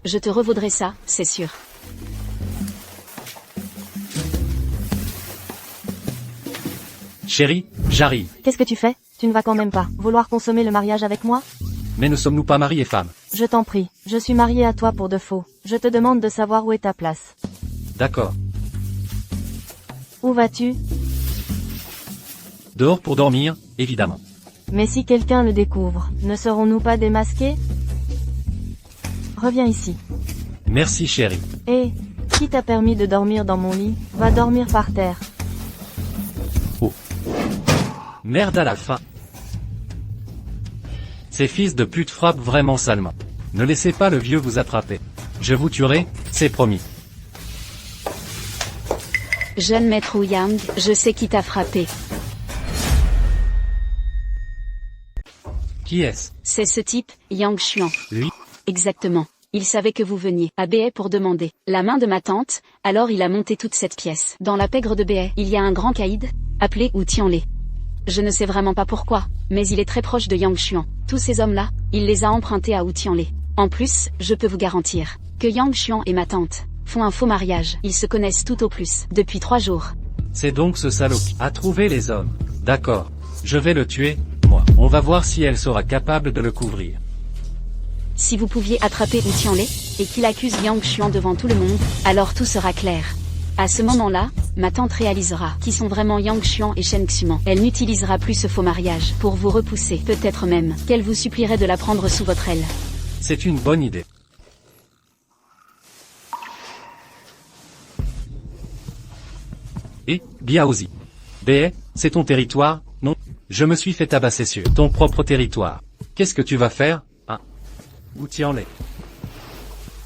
Je te revaudrai ça, c'est sûr. Chérie, j'arrive. Qu'est-ce que tu fais? Tu ne vas quand même pas vouloir consommer le mariage avec moi? Mais ne sommes-nous pas mari et femme? Je t'en prie, je suis mariée à toi pour de faux. Je te demande de savoir où est ta place. D'accord. Où vas-tu? Dehors pour dormir, évidemment. Mais si quelqu'un le découvre, ne serons-nous pas démasqués? Reviens ici. Merci chérie. Et, qui t'a permis de dormir dans mon lit, va dormir par terre. Merde à la fin. Ces fils de pute frappent vraiment salement. Ne laissez pas le vieux vous attraper. Je vous tuerai, c'est promis. Jeune maître Yang, je sais qui t'a frappé. Qui est-ce? C'est ce type, Yang Xuan. Lui? Exactement. Il savait que vous veniez à Béhet pour demander la main de ma tante, alors il a monté toute cette pièce. Dans la pègre de Béhet, il y a un grand caïd, appelé Wu Tianlé. Je ne sais vraiment pas pourquoi, mais il est très proche de Yang Xuan. Tous ces hommes-là, il les a empruntés à Wu Tianlé. En plus, je peux vous garantir que Yang Xuan et ma tante font un faux mariage. Ils se connaissent tout au plus depuis 3 jours. C'est donc ce salaud qui a trouvé les hommes. D'accord. Je vais le tuer, moi. On va voir si elle sera capable de le couvrir. Si vous pouviez attraper Wu Tianlé, et qu'il accuse Yang Xuan devant tout le monde, alors tout sera clair. À ce moment-là, ma tante réalisera qui sont vraiment Yang Xuan et Shen Xuan. Elle n'utilisera plus ce faux mariage pour vous repousser. Peut-être même qu'elle vous supplierait de la prendre sous votre aile. C'est une bonne idée. Et, Biaozi. B, c'est ton territoire, non? Je me suis fait tabasser sur ton propre territoire. Qu'est-ce que tu vas faire, hein? Où tiens-les?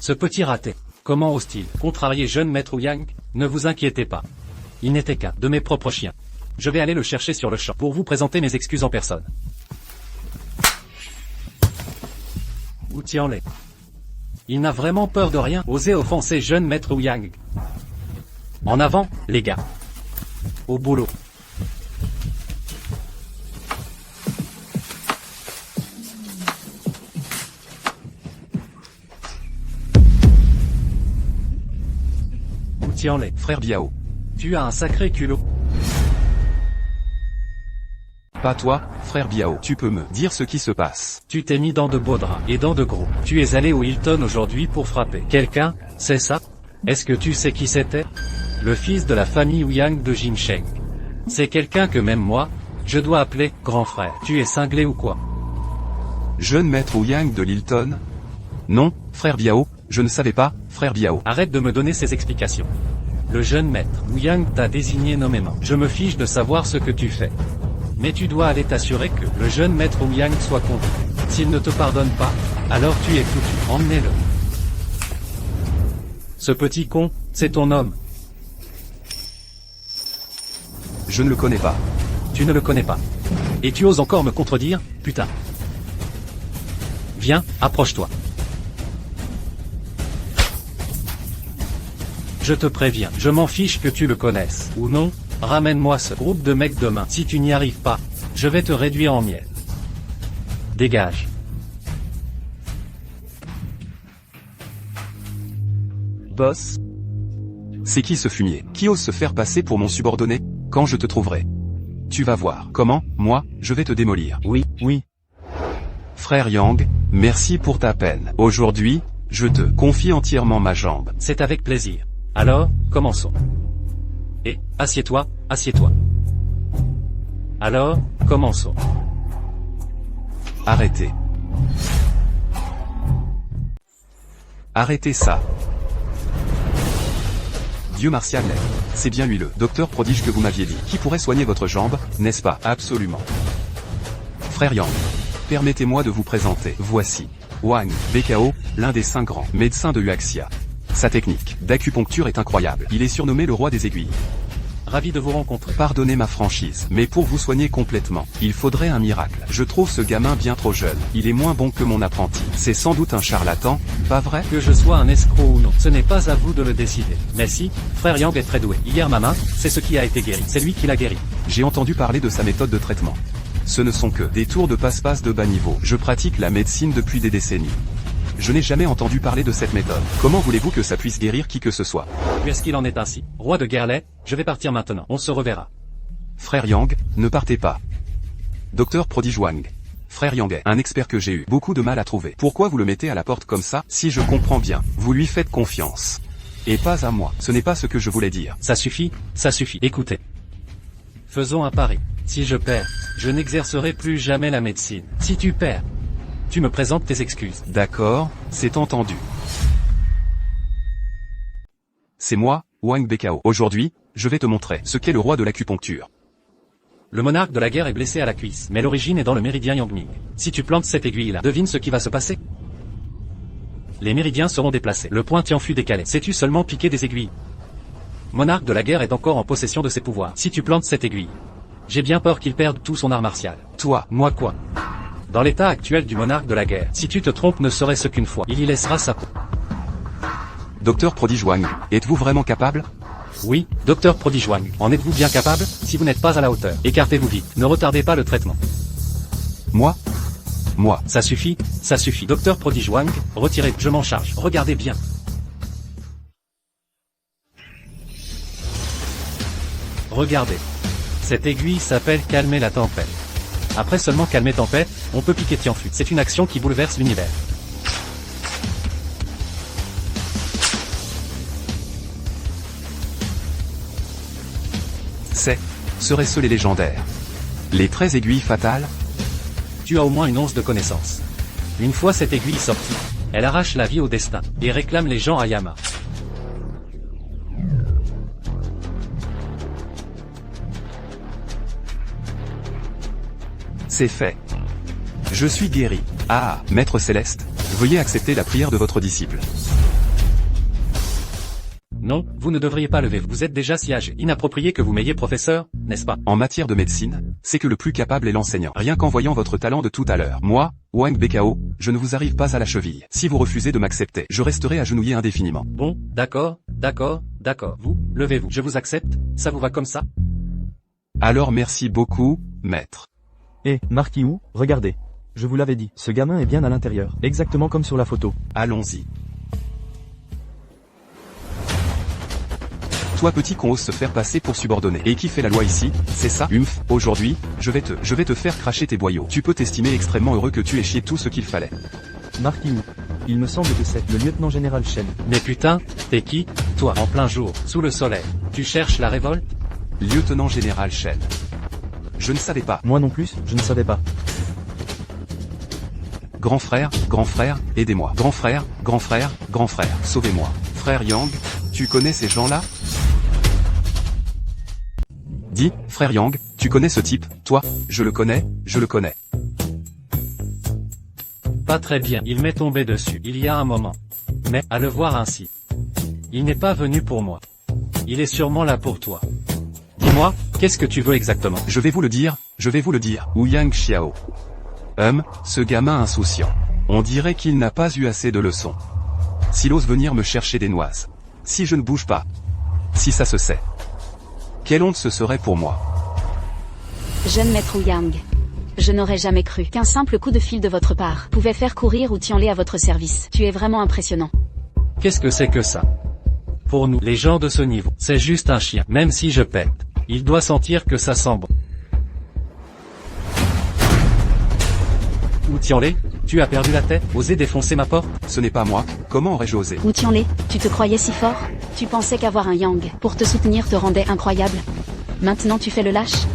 Ce petit raté. Comment ose-t-il contrarier jeune maître Yang? Ne vous inquiétez pas. Il n'était qu'un de mes propres chiens. Je vais aller le chercher sur le champ pour vous présenter mes excuses en personne. Où tiens-les? Il n'a vraiment peur de rien. Osez offenser jeune maître Yang. En avant, les gars. Au boulot. Où tiens-les? Frère Biao. Tu as un sacré culot. Pas toi, frère Biao. Tu peux me dire ce qui se passe. Tu t'es mis dans de beaux draps et dans de gros. Tu es allé au Hilton aujourd'hui pour frapper quelqu'un, c'est ça? Est-ce que tu sais qui c'était? Le fils de la famille Yang de Jinsheng. C'est quelqu'un que même moi, je dois appeler grand frère. Tu es cinglé ou quoi? Jeune maître Yang de Lilton? Non, frère Biao, je ne savais pas, frère Biao. Arrête de me donner ces explications. Le jeune maître Yang t'a désigné nommément. Je me fiche de savoir ce que tu fais. Mais tu dois aller t'assurer que le jeune maître Yang soit content. S'il ne te pardonne pas, alors tu es foutu. Emmenez-le. Ce petit con, c'est ton homme. Je ne le connais pas. Tu ne le connais pas. Et tu oses encore me contredire, putain. Viens, approche-toi. Je te préviens, je m'en fiche que tu le connaisses ou non. Ramène-moi ce groupe de mecs demain. Si tu n'y arrives pas, je vais te réduire en miel. Dégage. Boss? C'est qui ce fumier? Qui ose se faire passer pour mon subordonné? Quand je te trouverai. Tu vas voir. Comment? Moi, je vais te démolir. Oui. Frère Yang, merci pour ta peine. Aujourd'hui, je te confie entièrement ma jambe. C'est avec plaisir. Alors, commençons. Et, assieds-toi, assieds-toi. Alors, commençons. Arrêtez. Arrêtez ça. Dieu martial l'aide. C'est bien lui le docteur prodige que vous m'aviez dit. Qui pourrait soigner votre jambe, n'est-ce pas? Absolument. Frère Yang, permettez-moi de vous présenter. Voici Wang Bekao, l'un des 5 grands médecins de Huaxia. Sa technique d'acupuncture est incroyable. Il est surnommé le roi des aiguilles. Ravi de vous rencontrer. Pardonnez ma franchise, mais pour vous soigner complètement, il faudrait un miracle. Je trouve ce gamin bien trop jeune. Il est moins bon que mon apprenti. C'est sans doute un charlatan, pas vrai? Que je sois un escroc ou non, ce n'est pas à vous de le décider. Mais si, frère Yang est très doué. Hier ma main, c'est ce qui a été guéri. C'est lui qui l'a guéri. J'ai entendu parler de sa méthode de traitement. Ce ne sont que des tours de passe-passe de bas niveau. Je pratique la médecine depuis des décennies. Je n'ai jamais entendu parler de cette méthode. Comment voulez-vous que ça puisse guérir qui que ce soit? Puisqu'il en est ainsi, roi de Guerlet, je vais partir maintenant. On se reverra. Frère Yang, ne partez pas. Docteur prodige Wang. Frère Yang est un expert que j'ai eu beaucoup de mal à trouver. Pourquoi vous le mettez à la porte comme ça? Si je comprends bien, vous lui faites confiance. Et pas à moi. Ce n'est pas ce que je voulais dire. Ça suffit, ça suffit. Écoutez. Faisons un pari. Si je perds, je n'exercerai plus jamais la médecine. Si tu perds, tu me présentes tes excuses. D'accord, c'est entendu. C'est moi, Wang Bekao. Aujourd'hui, je vais te montrer ce qu'est le roi de l'acupuncture. Le monarque de la guerre est blessé à la cuisse, mais l'origine est dans le méridien Yangming. Si tu plantes cette aiguille-là, devine ce qui va se passer. Les méridiens seront déplacés. Le pointillé fut décalé. Sais-tu seulement piquer des aiguilles? Monarque de la guerre est encore en possession de ses pouvoirs. Si tu plantes cette aiguille, j'ai bien peur qu'il perde tout son art martial. Toi, moi quoi? Dans l'état actuel du monarque de la guerre, si tu te trompes ne serait-ce qu'une fois, il y laissera sa peau. Docteur prodige Wang, êtes-vous vraiment capable? Oui, docteur prodige Wang, en êtes-vous bien capable? Si vous n'êtes pas à la hauteur, écartez-vous vite, ne retardez pas le traitement. Moi? Ça suffit, docteur prodige Wang, retirez, je m'en charge, regardez bien. Regardez. Cette aiguille s'appelle calmer la tempête. Après seulement calmer tempête, on peut piquer Tianfu. C'est une action qui bouleverse l'univers. Serait-ce les légendaires? Les 13 aiguilles fatales? Tu as au moins une once de connaissance. Une fois cette aiguille sortie, elle arrache la vie au destin, et réclame les gens à Yama. C'est fait. Je suis guéri. Ah, Maître Céleste, veuillez accepter la prière de votre disciple. Non, vous ne devriez pas lever, vous êtes déjà si âgé. Inapproprié que vous m'ayez professeur, n'est-ce pas? En matière de médecine, c'est que le plus capable est l'enseignant. Rien qu'en voyant votre talent de tout à l'heure. Moi, Wang Bekao, je ne vous arrive pas à la cheville. Si vous refusez de m'accepter, je resterai agenouillé indéfiniment. Bon, d'accord. Vous, levez-vous. Je vous accepte, ça vous va comme ça? Alors merci beaucoup, maître. Marquis Wu, regardez. Je vous l'avais dit, ce gamin est bien à l'intérieur, exactement comme sur la photo. Allons-y. Toi petit qu'on ose se faire passer pour subordonné. Et qui fait la loi ici, c'est ça? Aujourd'hui, je vais te faire cracher tes boyaux. Tu peux t'estimer extrêmement heureux que tu aies chié tout ce qu'il fallait. Marquis Wu, il me semble que c'est le lieutenant général Shen. Mais putain, t'es qui? Toi, en plein jour, sous le soleil. Tu cherches la révolte? Lieutenant général Shen. Je ne savais pas. Moi non plus, je ne savais pas. Grand frère, aidez-moi. Grand frère, sauvez-moi. Frère Yang, tu connais ces gens-là? Dis, frère Yang, tu connais ce type? Toi, je le connais. Pas très bien, il m'est tombé dessus, il y a un moment. Mais, à le voir ainsi. Il n'est pas venu pour moi. Il est sûrement là pour toi. Dis-moi, qu'est-ce que tu veux exactement? Je vais vous le dire, Ouyang Xiao. Ce gamin insouciant. On dirait qu'il n'a pas eu assez de leçons. S'il ose venir me chercher des noises. Si je ne bouge pas. Si ça se sait. Quelle honte ce serait pour moi. Jeune maître Ouyang. Je n'aurais jamais cru qu'un simple coup de fil de votre part pouvait faire courir ou Tianlé à votre service. Tu es vraiment impressionnant. Qu'est-ce que c'est que ça? Pour nous, les gens de ce niveau, c'est juste un chien. Même si je pète, il doit sentir que ça sent bon. Ou Tianlé, tu as perdu la tête? Osé défoncer ma porte? Ce n'est pas moi, comment aurais-je osé? Ou Tianlé, tu te croyais si fort? Tu pensais qu'avoir un Yang pour te soutenir te rendait incroyable? Maintenant tu fais le lâche?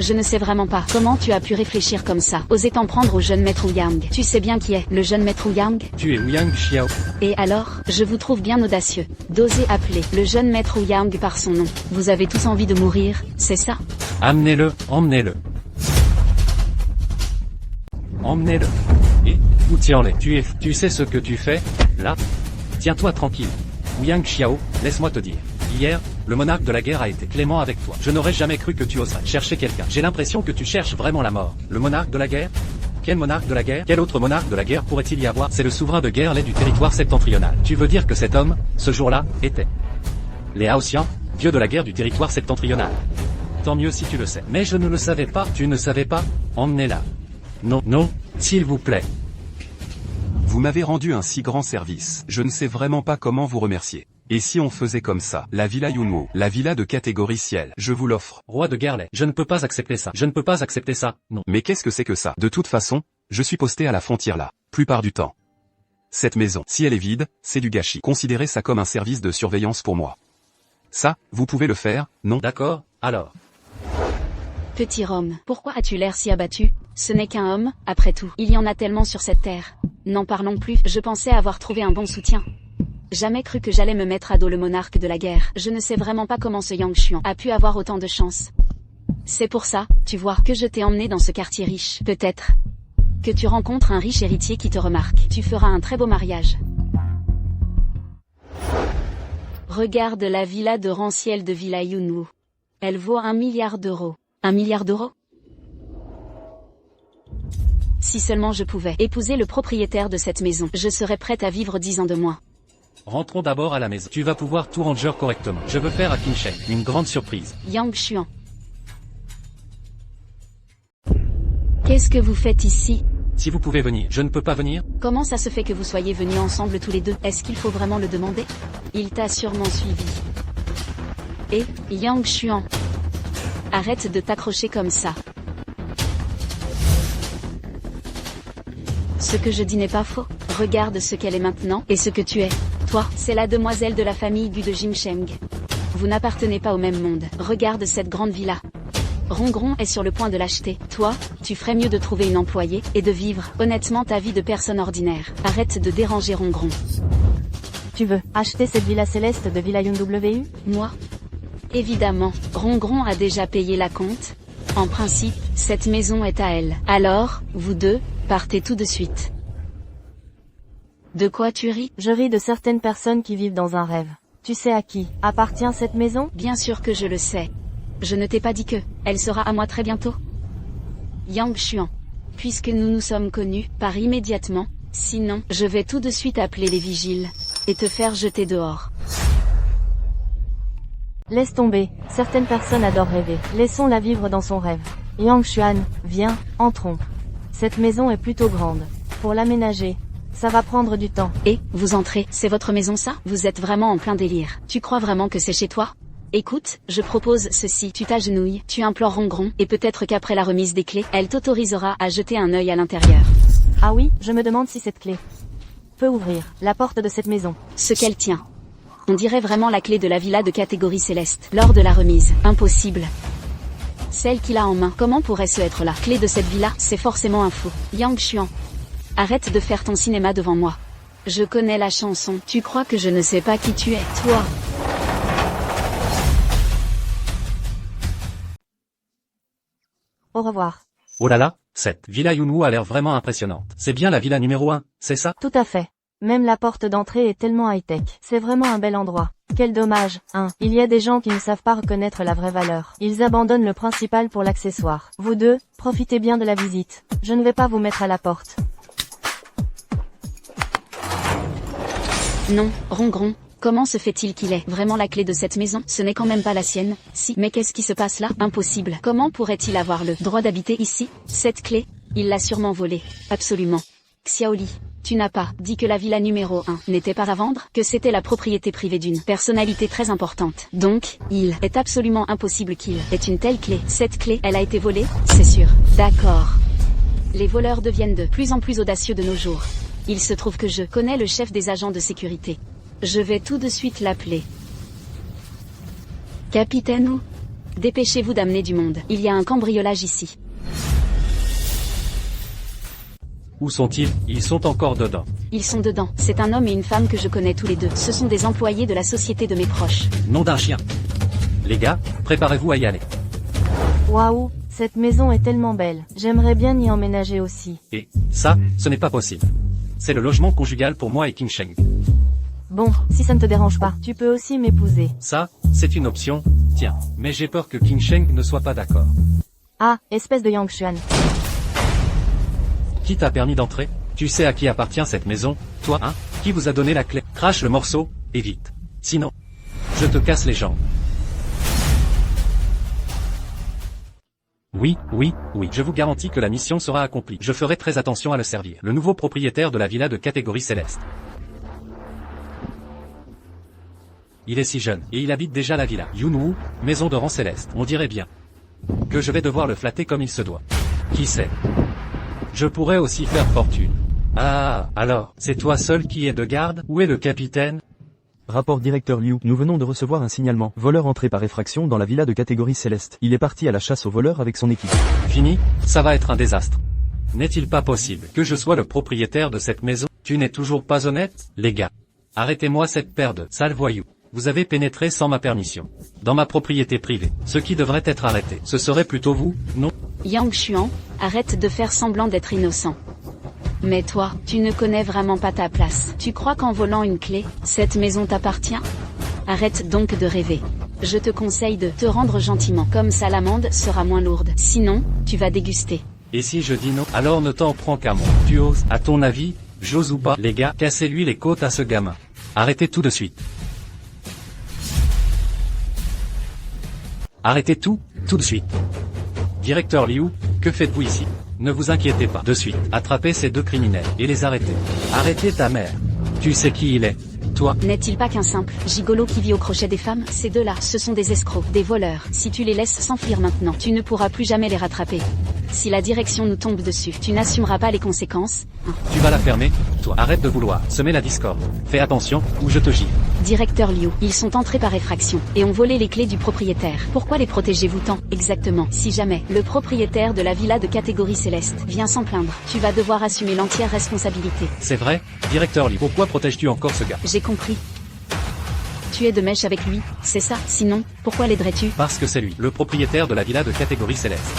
Je ne sais vraiment pas comment tu as pu réfléchir comme ça. Oser t'en prendre au jeune maître Ouyang. Tu sais bien qui est le jeune maître Ouyang? Tu es Ouyang Xiao. Et alors, je vous trouve bien audacieux d'oser appeler le jeune maître Ouyang par son nom. Vous avez tous envie de mourir, c'est ça? Amenez-le, emmenez-le. Emmenez-le. Et, ou Tianlé, tu sais ce que tu fais, là? Tiens-toi tranquille. Ouyang Xiao, laisse-moi te dire. Hier, le monarque de la guerre a été clément avec toi. Je n'aurais jamais cru que tu oserais chercher quelqu'un. J'ai l'impression que tu cherches vraiment la mort. Le monarque de la guerre? Quel monarque de la guerre? Quel autre monarque de la guerre pourrait-il y avoir? C'est le souverain de guerre du territoire septentrional. Tu veux dire que cet homme, ce jour-là, était les Haotian, dieu de la guerre du territoire septentrional. Tant mieux si tu le sais. Mais je ne le savais pas. Tu ne savais pas? Emmenez-la. Non, s'il vous plaît. Vous m'avez rendu un si grand service. Je ne sais vraiment pas comment vous remercier. Et si on faisait comme ça, la villa Yunwo, la villa de catégorie ciel, je vous l'offre. Roi de Guerlet, je ne peux pas accepter ça. Non. Mais qu'est-ce que c'est que ça? De toute façon, je suis posté à la frontière là, plupart du temps. Cette maison, si elle est vide, c'est du gâchis. Considérez ça comme un service de surveillance pour moi. Ça, vous pouvez le faire, non? D'accord, alors. Petit Rome, pourquoi as-tu l'air si abattu? Ce n'est qu'un homme, après tout. Il y en a tellement sur cette terre. N'en parlons plus, je pensais avoir trouvé un bon soutien. Jamais cru que j'allais me mettre à dos le monarque de la guerre. Je ne sais vraiment pas comment ce Yang Xuan a pu avoir autant de chance. C'est pour ça, tu vois, que je t'ai emmené dans ce quartier riche. Peut-être que tu rencontres un riche héritier qui te remarque. Tu feras un très beau mariage. Regarde la villa de Ranciel de Villa Yunwu. Elle vaut 1 milliard d'euros. 1 milliard d'euros? Si seulement je pouvais épouser le propriétaire de cette maison, je serais prête à vivre 10 ans de moins. Rentrons d'abord à la maison. Tu vas pouvoir tout ranger correctement. Je veux faire à Qingsheng une grande surprise. Yang Xuan. Qu'est-ce que vous faites ici? Si vous pouvez venir, je ne peux pas venir? Comment ça se fait que vous soyez venus ensemble tous les deux? Est-ce qu'il faut vraiment le demander? Il t'a sûrement suivi. Et, Yang Xuan. Arrête de t'accrocher comme ça. Ce que je dis n'est pas faux. Regarde ce qu'elle est maintenant, et ce que tu es. Toi, c'est la demoiselle de la famille Gu de Jinsheng. Vous n'appartenez pas au même monde. Regarde cette grande villa. Rongron est sur le point de l'acheter. Toi, tu ferais mieux de trouver une employée, et de vivre, honnêtement, ta vie de personne ordinaire. Arrête de déranger Rongron. Tu veux acheter cette villa céleste de Villa Yunwu? Moi? Évidemment, Rongron a déjà payé la compte. En principe, Cette maison est à elle. Alors, vous deux, partez tout de suite. De quoi tu ris? Je ris de certaines personnes qui vivent dans un rêve. Tu sais à qui appartient cette maison? Bien sûr que je le sais. Je ne t'ai pas dit que, elle sera à moi très bientôt. Yang Xuan. Puisque nous nous sommes connus, pars immédiatement, sinon, je vais tout de suite appeler les vigiles, et te faire jeter dehors. Laisse tomber, certaines personnes adorent rêver. Laissons-la vivre dans son rêve. Yang Xuan, viens, entrons. Cette maison est plutôt grande. Pour l'aménager, ça va prendre du temps. Et, vous entrez, c'est votre maison ça? Vous êtes vraiment en plein délire. Tu crois vraiment que c'est chez toi? Écoute, je propose ceci, tu t'agenouilles, tu implores Rongron, et peut-être qu'après la remise des clés, elle t'autorisera à jeter un œil à l'intérieur. Ah oui, je me demande si cette clé peut ouvrir la porte de cette maison. Ce qu'elle tient. On dirait vraiment la clé de la villa de catégorie céleste. Lors de la remise. Impossible. Celle qu'il a en main. Comment pourrait-ce être la clé de cette villa? C'est forcément un faux. Yang Xuan. Arrête de faire ton cinéma devant moi. Je connais la chanson. Tu crois que je ne sais pas qui tu es, toi? Au revoir. Oh là là, cette villa Yunwu a l'air vraiment impressionnante. C'est bien la villa numéro 1, c'est ça? Tout à fait. Même la porte d'entrée est tellement high-tech. C'est vraiment un bel endroit. Quel dommage, hein. Il y a des gens qui ne savent pas reconnaître la vraie valeur. Ils abandonnent le principal pour l'accessoire. Vous deux, profitez bien de la visite. Je ne vais pas vous mettre à la porte. Non, Rongron. Comment se fait-il qu'il ait vraiment la clé de cette maison? Ce n'est quand même pas la sienne. Si, mais qu'est-ce qui se passe là? Impossible. Comment pourrait-il avoir le droit d'habiter ici? Cette clé, il l'a sûrement volée. Absolument. Xiaoli, tu n'as pas dit que la villa numéro 1 n'était pas à vendre, que c'était la propriété privée d'une personnalité très importante. Donc, il est absolument impossible qu'il ait une telle clé. Cette clé, elle a été volée, c'est sûr. D'accord. Les voleurs deviennent de plus en plus audacieux de nos jours. Il se trouve que je connais le chef des agents de sécurité. Je vais tout de suite l'appeler. Capitaine Wu, dépêchez-vous d'amener du monde. Il y a un cambriolage ici. Où sont-ils? Ils sont encore dedans. Ils sont dedans. C'est un homme et une femme que je connais tous les deux. Ce sont des employés de la société de mes proches. Nom d'un chien. Les gars, préparez-vous à y aller. Waouh, cette maison est tellement belle. J'aimerais bien y emménager aussi. Et, ça, ce n'est pas possible. C'est le logement conjugal pour moi et King Sheng. Bon, si ça ne te dérange pas, tu peux aussi m'épouser. Ça, c'est une option, tiens. Mais j'ai peur que King Sheng ne soit pas d'accord. Ah, espèce de Yang Xuan. Qui t'a permis d'entrer? Tu sais à qui appartient cette maison? Toi, hein? Qui vous a donné la clé? Crache le morceau, et vite. Sinon, je te casse les jambes. Oui, je vous garantis que la mission sera accomplie. Je ferai très attention à le servir. Le nouveau propriétaire de la villa de catégorie céleste. Il est si jeune, et il habite déjà la villa. Yunwu, maison de rang céleste. On dirait bien que je vais devoir le flatter comme il se doit. Qui sait? Je pourrais aussi faire fortune. Ah, alors, c'est toi seul qui es de garde? Où est le capitaine? Rapport directeur Liu, nous venons de recevoir un signalement. Voleur entré par effraction dans la villa de catégorie céleste. Il est parti à la chasse aux voleurs avec son équipe. Fini? Ça va être un désastre. N'est-il pas possible que je sois le propriétaire de cette maison? Tu n'es toujours pas honnête, les gars. Arrêtez-moi cette paire de sales voyous. Vous avez pénétré sans ma permission dans ma propriété privée. Ce qui devrait être arrêté, ce serait plutôt vous, non? Yang Xuan, arrête de faire semblant d'être innocent. Mais toi, tu ne connais vraiment pas ta place. Tu crois qu'en volant une clé, cette maison t'appartient? Arrête donc de rêver. Je te conseille de te rendre gentiment, comme ça l'amende sera moins lourde. Sinon, tu vas déguster. Et si je dis non, alors ne t'en prends qu'à moi. Tu oses? À ton avis, j'ose ou pas? Les gars, cassez-lui les côtes à ce gamin. Arrêtez tout de suite. Arrêtez tout de suite. Directeur Liu, que faites-vous ici? Ne vous inquiétez pas. De suite, attrapez ces deux criminels et les arrêtez. Arrêtez ta mère. Tu sais qui il est? Toi? N'est-il pas qu'un simple gigolo qui vit au crochet des femmes? Ces deux-là, ce sont des escrocs, des voleurs. Si tu les laisses s'enfuir maintenant, tu ne pourras plus jamais les rattraper. Si la direction nous tombe dessus, tu n'assumeras pas les conséquences. Tu vas la fermer, toi. Arrête de vouloir semer la discorde. Fais attention, ou je te gifle. Directeur Liu, ils sont entrés par effraction, et ont volé les clés du propriétaire. Pourquoi les protégez-vous tant, exactement? Si jamais, le propriétaire de la villa de catégorie céleste vient s'en plaindre, tu vas devoir assumer l'entière responsabilité. C'est vrai? Directeur Liu, pourquoi protèges-tu encore ce gars? J'ai compris. Tu es de mèche avec lui, c'est ça? Sinon, pourquoi l'aiderais-tu? Parce que c'est lui, le propriétaire de la villa de catégorie céleste.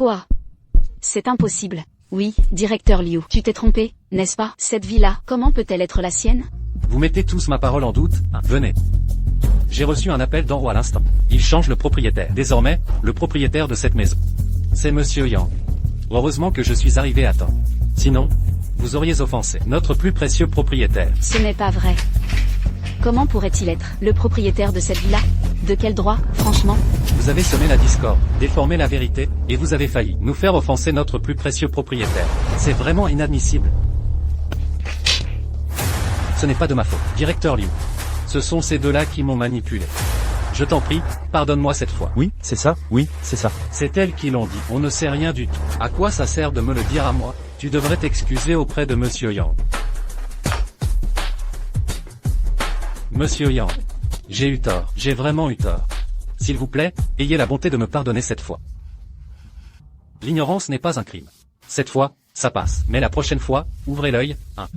Quoi? C'est impossible. Oui, directeur Liu, tu t'es trompé, n'est-ce pas? Cette villa, comment peut-elle être la sienne? Vous mettez tous ma parole en doute, hein, venez. J'ai reçu un appel d'en haut à l'instant. Il change le propriétaire. Désormais, le propriétaire de cette maison, c'est Monsieur Yang. Heureusement que je suis arrivé à temps. Sinon, vous auriez offensé notre plus précieux propriétaire. Ce n'est pas vrai. Comment pourrait-il être le propriétaire de cette villa? De quel droit, franchement? Vous avez semé la discorde, déformé la vérité, et vous avez failli nous faire offenser notre plus précieux propriétaire. C'est vraiment inadmissible. Ce n'est pas de ma faute, directeur Liu. Ce sont ces deux-là qui m'ont manipulé. Je t'en prie, pardonne-moi cette fois. Oui, c'est ça, oui, c'est ça. C'est elles qui l'ont dit. On ne sait rien du tout. À quoi ça sert de me le dire à moi? Tu devrais t'excuser auprès de Monsieur Yang. Monsieur Yang. J'ai eu tort. J'ai vraiment eu tort. S'il vous plaît, ayez la bonté de me pardonner cette fois. L'ignorance n'est pas un crime. Cette fois, ça passe. Mais la prochaine fois, ouvrez l'œil, hein.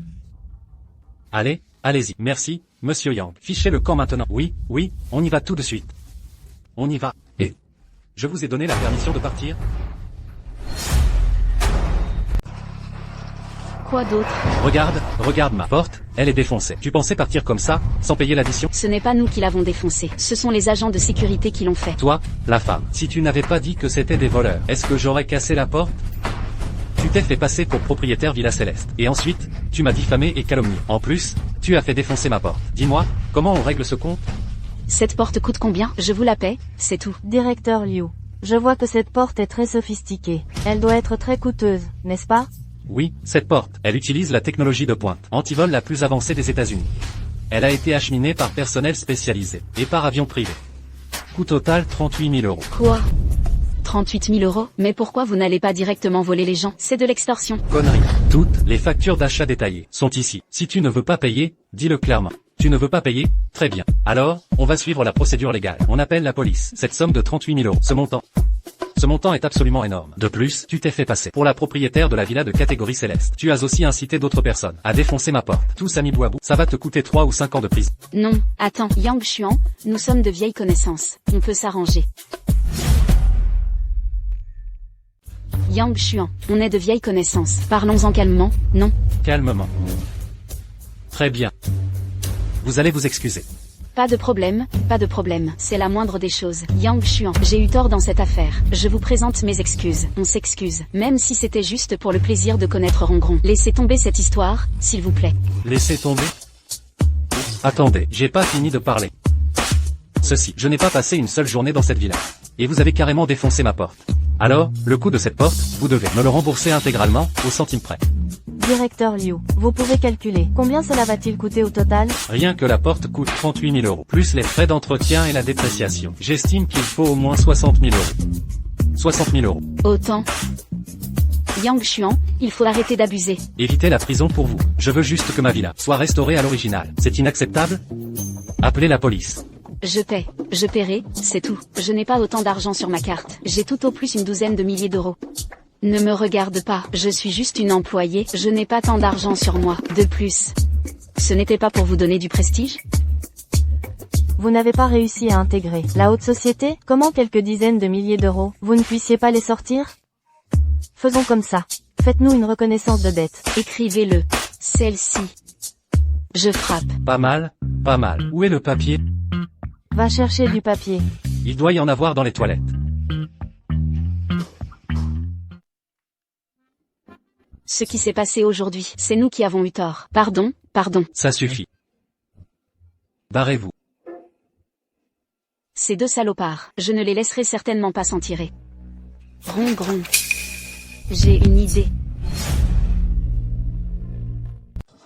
Allez, allez-y. Merci, Monsieur Yang. Fichez le camp maintenant. Oui, oui, on y va tout de suite. On y va. Et je vous ai donné la permission de partir? Quoi d'autre? Regarde ma porte, elle est défoncée. Tu pensais partir comme ça, sans payer l'addition? Ce n'est pas nous qui l'avons défoncé. Ce sont les agents de sécurité qui l'ont fait. Toi, la femme, si tu n'avais pas dit que c'était des voleurs, est-ce que j'aurais cassé la porte? Tu t'es fait passer pour propriétaire Villa Céleste. Et ensuite, tu m'as diffamé et calomnié. En plus, tu as fait défoncer ma porte. Dis-moi, comment on règle ce compte? Cette porte coûte combien? Je vous la paie, c'est tout. Directeur Liu, je vois que cette porte est très sophistiquée. Elle doit être très coûteuse, n'est-ce pas? Oui, cette porte, elle utilise la technologie de pointe, antivol la plus avancée des États-Unis. Elle a été acheminée par personnel spécialisé, et par avion privé. Coût total 38 000 €. Quoi? 38 000 €? Mais pourquoi vous n'allez pas directement voler les gens? C'est de l'extorsion. Connerie. Toutes les factures d'achat détaillées sont ici. Si tu ne veux pas payer, dis-le clairement. Tu ne veux pas payer? Très bien. Alors, on va suivre la procédure légale. On appelle la police. Cette somme de 38 000 €. Ce montant est absolument énorme. De plus, tu t'es fait passer pour la propriétaire de la villa de catégorie céleste. Tu as aussi incité d'autres personnes à défoncer ma porte. Tous amis bout à bout. Ça va te coûter 3 ou 5 ans de prison. Non, attends, Yang Xuan, nous sommes de vieilles connaissances. On peut s'arranger. Yang Xuan, on est de vieilles connaissances. Parlons-en calmement, non? Calmement. Très bien. Vous allez vous excuser. Pas de problème, c'est la moindre des choses. Yang Xuan, j'ai eu tort dans cette affaire. Je vous présente mes excuses. On s'excuse, même si c'était juste pour le plaisir de connaître Rongron. Laissez tomber cette histoire, s'il vous plaît. Laissez tomber? Attendez, j'ai pas fini de parler. Ceci, je n'ai pas passé une seule journée dans cette villa. Et vous avez carrément défoncé ma porte. Alors, le coût de cette porte, vous devez me le rembourser intégralement, au centime près. Directeur Liu, vous pouvez calculer. Combien cela va-t-il coûter au total? Rien que la porte coûte 38 000 €, plus les frais d'entretien et la dépréciation. J'estime qu'il faut au moins 60 000 €. 60 000 €. Autant. Yang Xuan, il faut arrêter d'abuser. Évitez la prison pour vous. Je veux juste que ma villa soit restaurée à l'original. C'est inacceptable? Appelez la police. Je paierai, c'est tout. Je n'ai pas autant d'argent sur ma carte. J'ai tout au plus une douzaine de milliers d'euros. Ne me regarde pas, je suis juste une employée, je n'ai pas tant d'argent sur moi. De plus, ce n'était pas pour vous donner du prestige? Vous n'avez pas réussi à intégrer la haute société? Comment quelques dizaines de milliers d'euros? Vous ne puissiez pas les sortir? Faisons comme ça. Faites-nous une reconnaissance de dette. Écrivez-le. Celle-ci. Je frappe. Pas mal, pas mal. Où est le papier? Va chercher du papier. Il doit y en avoir dans les toilettes. Ce qui s'est passé aujourd'hui, c'est nous qui avons eu tort. Pardon. Ça suffit. Barrez-vous. Ces deux salopards, je ne les laisserai certainement pas s'en tirer. Rongron. J'ai une idée.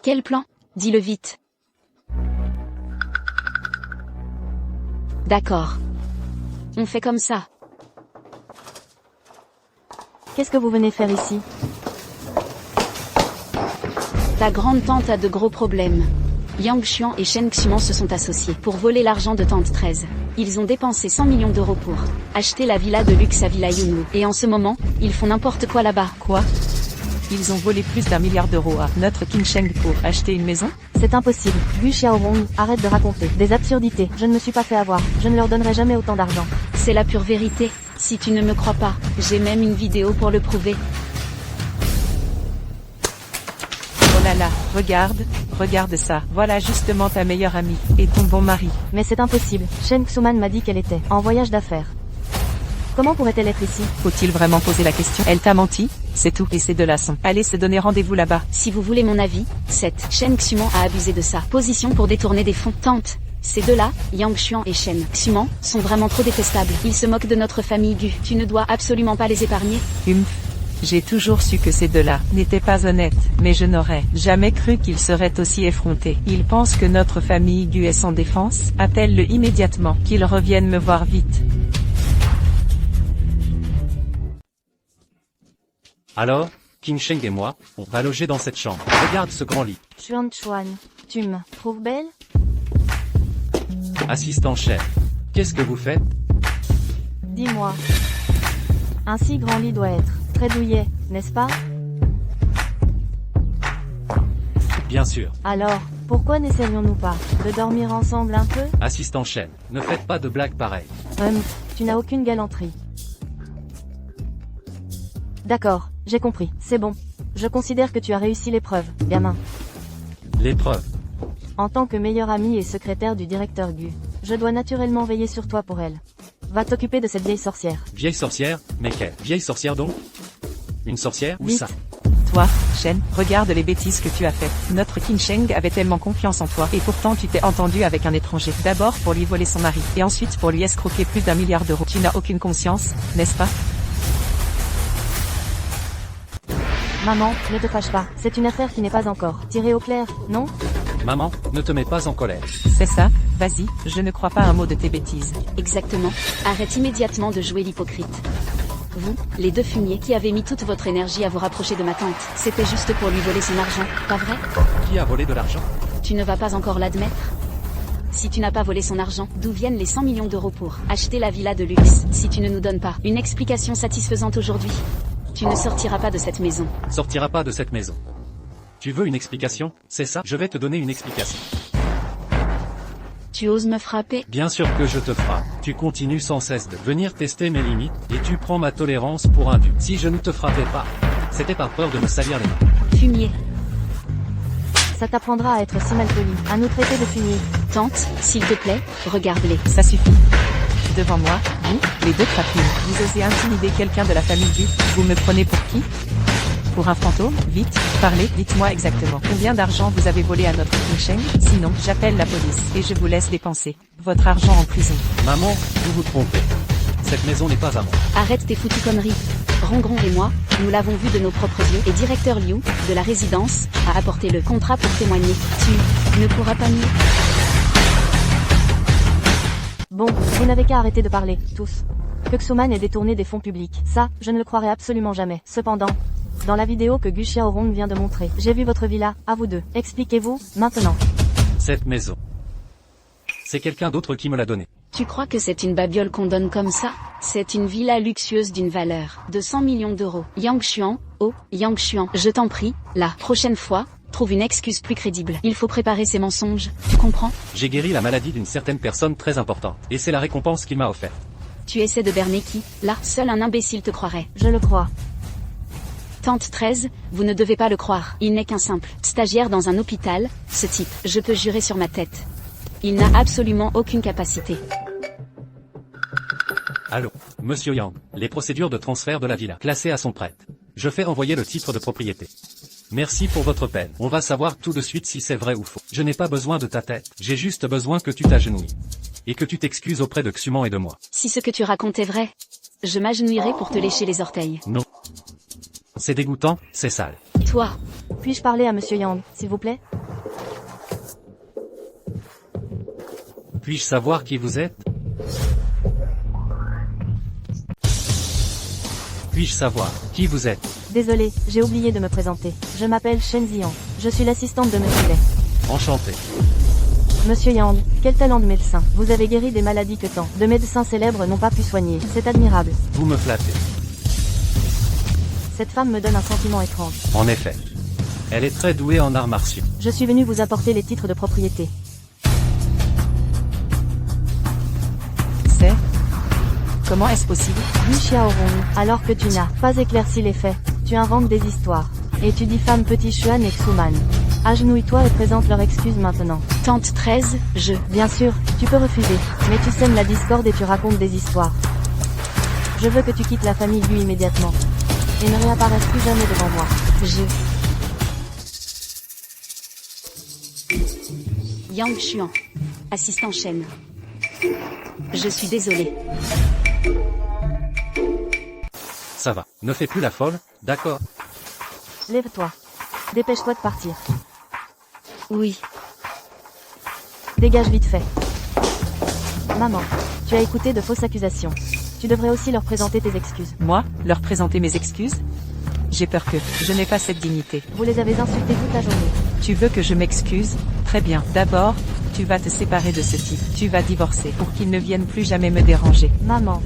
Quel plan? Dis-le vite. D'accord. On fait comme ça. Qu'est-ce que vous venez faire ici? Ta grande-tante a de gros problèmes. Yang Xuan et Shen Xuan se sont associés pour voler l'argent de Tante 13. Ils ont dépensé 100 millions d'euros pour acheter la villa de luxe à Villa Yunwu. Et en ce moment, ils font n'importe quoi là-bas. Quoi? Ils ont volé plus d'1 milliard d'euros à notre Qingsheng pour acheter une maison? C'est impossible. Gu Xiaorong, arrête de raconter des absurdités. Je ne me suis pas fait avoir. Je ne leur donnerai jamais autant d'argent. C'est la pure vérité. Si tu ne me crois pas, j'ai même une vidéo pour le prouver. Oh là là, regarde ça. Voilà justement ta meilleure amie, et ton bon mari. Mais c'est impossible. Shen Xuman m'a dit qu'elle était en voyage d'affaires. Comment pourrait-elle être ici? Faut-il vraiment poser la question? Elle t'a menti? C'est tout, et ces deux-là sont allez se donner rendez-vous là-bas. Si vous voulez mon avis, cette Shen Xuman a abusé de sa position pour détourner des fonds. Tante, ces deux-là, Yang Xuan et Shen Xuman, sont vraiment trop détestables. Ils se moquent de notre famille Gu. Tu ne dois absolument pas les épargner. J'ai toujours su que ces deux-là n'étaient pas honnêtes, mais je n'aurais jamais cru qu'ils seraient aussi effrontés. Ils pensent que notre famille Gu est sans défense. Appelle-le immédiatement, qu'il revienne me voir vite. Alors, Qin Sheng et moi, on va loger dans cette chambre. Regarde ce grand lit. Xuan Chuan, tu me trouves belle? Assistant chef. Qu'est-ce que vous faites? Dis-moi. Un si grand lit doit être très douillet, n'est-ce pas? Bien sûr. Alors, pourquoi n'essayons-nous pas de dormir ensemble un peu? Assistant Shen, ne faites pas de blagues pareilles. Tu n'as aucune galanterie. D'accord, j'ai compris, c'est bon. Je considère que tu as réussi l'épreuve, gamin. L'épreuve. En tant que meilleure amie et secrétaire du directeur Gu, je dois naturellement veiller sur toi pour elle. Va t'occuper de cette vieille sorcière. Vieille sorcière? Mais quelle vieille sorcière donc? Une sorcière? Où Vite. ça? Toi, Shen, regarde les bêtises que tu as faites. Notre Qin Sheng avait tellement confiance en toi, et pourtant tu t'es entendu avec un étranger. D'abord pour lui voler son mari, et ensuite pour lui escroquer plus d'1 milliard d'euros. Tu n'as aucune conscience, n'est-ce pas? Maman, ne te fâche pas, c'est une affaire qui n'est pas encore tirée au clair, non? Maman, ne te mets pas en colère. C'est ça, vas-y, je ne crois pas un mot de tes bêtises. Exactement. Arrête immédiatement de jouer l'hypocrite. Vous, les deux fumiers qui avez mis toute votre énergie à vous rapprocher de ma tante, c'était juste pour lui voler son argent, pas vrai? Qui a volé de l'argent? Tu ne vas pas encore l'admettre? Si tu n'as pas volé son argent, d'où viennent les 100 millions d'euros pour acheter la villa de luxe? Si tu ne nous donnes pas une explication satisfaisante aujourd'hui, tu ne sortiras pas de cette maison. Sortira pas de cette maison. Tu veux une explication? C'est ça? Je vais te donner une explication. Tu oses me frapper? Bien sûr que je te frappe. Tu continues sans cesse de venir tester mes limites, et tu prends ma tolérance pour un dû. Si je ne te frappais pas, c'était par peur de me salir les mains. Fumier. Ça t'apprendra à être si malpoli, à nous traiter de fumier. Tante, s'il te plaît, regarde-les. Ça suffit. Devant moi, vous, les deux crapuleux, vous osez intimider quelqu'un de la famille Gu, vous me prenez pour qui? Pour un fantôme? Vite, parlez, dites-moi exactement. Combien d'argent vous avez volé à notre Qin Sheng? Sinon, j'appelle la police, et je vous laisse dépenser votre argent en prison. Maman, vous vous trompez. Cette maison n'est pas à moi. Arrête tes foutues conneries. Rongron et moi, nous l'avons vu de nos propres yeux, et directeur Liu, de la résidence, a apporté le contrat pour témoigner. Tu ne pourras pas nier. Bon, vous n'avez qu'à arrêter de parler, tous. Que Xuman ait détourné des fonds publics, ça, je ne le croirais absolument jamais. Cependant, dans la vidéo que Gu Xiaorong vient de montrer, j'ai vu votre villa, à vous deux. Expliquez-vous, maintenant. Cette maison. C'est quelqu'un d'autre qui me l'a donnée. Tu crois que c'est une babiole qu'on donne comme ça? C'est une villa luxueuse d'une valeur de 100 millions d'euros. Yang Xuan, oh, Yang Xuan, je t'en prie, la prochaine fois, trouve une excuse plus crédible. Il faut préparer ses mensonges, tu comprends? J'ai guéri la maladie d'une certaine personne très importante, et c'est la récompense qu'il m'a offerte. Tu essaies de berner qui? Là, seul un imbécile te croirait. Je le crois. Tante 13, vous ne devez pas le croire. Il n'est qu'un simple stagiaire dans un hôpital, ce type, je peux jurer sur ma tête. Il n'a absolument aucune capacité. Allô, Monsieur Yang, les procédures de transfert de la villa classées à sont prêtes. Je fais envoyer le titre de propriété. Merci pour votre peine. On va savoir tout de suite si c'est vrai ou faux. Je n'ai pas besoin de ta tête, j'ai juste besoin que tu t'agenouilles. Et que tu t'excuses auprès de Xuman et de moi. Si ce que tu racontes est vrai, je m'agenouillerai pour te lécher les orteils. Non. C'est dégoûtant, c'est sale. Toi, Puis-je parler à Monsieur Yang, s'il vous plaît? Puis-je savoir qui vous êtes? Puis-je savoir qui vous êtes? Désolé, j'ai oublié de me présenter. Je m'appelle Shen Ziyan. Je suis l'assistante de Monsieur Lei. Enchanté. Monsieur Yang, quel talent de médecin. Vous avez guéri des maladies que tant de médecins célèbres n'ont pas pu soigner. C'est admirable. Vous me flattez. Cette femme me donne un sentiment étrange. En effet. Elle est très douée en arts martiaux. Je suis venu vous apporter les titres de propriété. Comment est-ce possible? Gu Xiaorong, alors que tu n'as pas éclairci les faits, tu inventes des histoires. Et tu diffames Petit Xuan et Xuman. Agenouille-toi et présente leur excuse maintenant. Tante 13, Bien sûr, tu peux refuser, mais tu sèmes la discorde et tu racontes des histoires. Je veux que tu quittes la famille Gu immédiatement. Et ne réapparaisses plus jamais devant moi. Yang Xuan. Assistant Shen. Je suis désolé. Ça va, ne fais plus la folle, d'accord? Lève-toi. Dépêche-toi de partir. Oui. Dégage vite fait. Maman, tu as écouté de fausses accusations. Tu devrais aussi leur présenter tes excuses. Moi, leur présenter mes excuses? J'ai peur que je n'ai pas cette dignité. Vous les avez insultés toute la journée. Tu veux que je m'excuse? Très bien. D'abord, tu vas te séparer de ce type. Tu vas divorcer pour qu'il ne vienne plus jamais me déranger. Maman.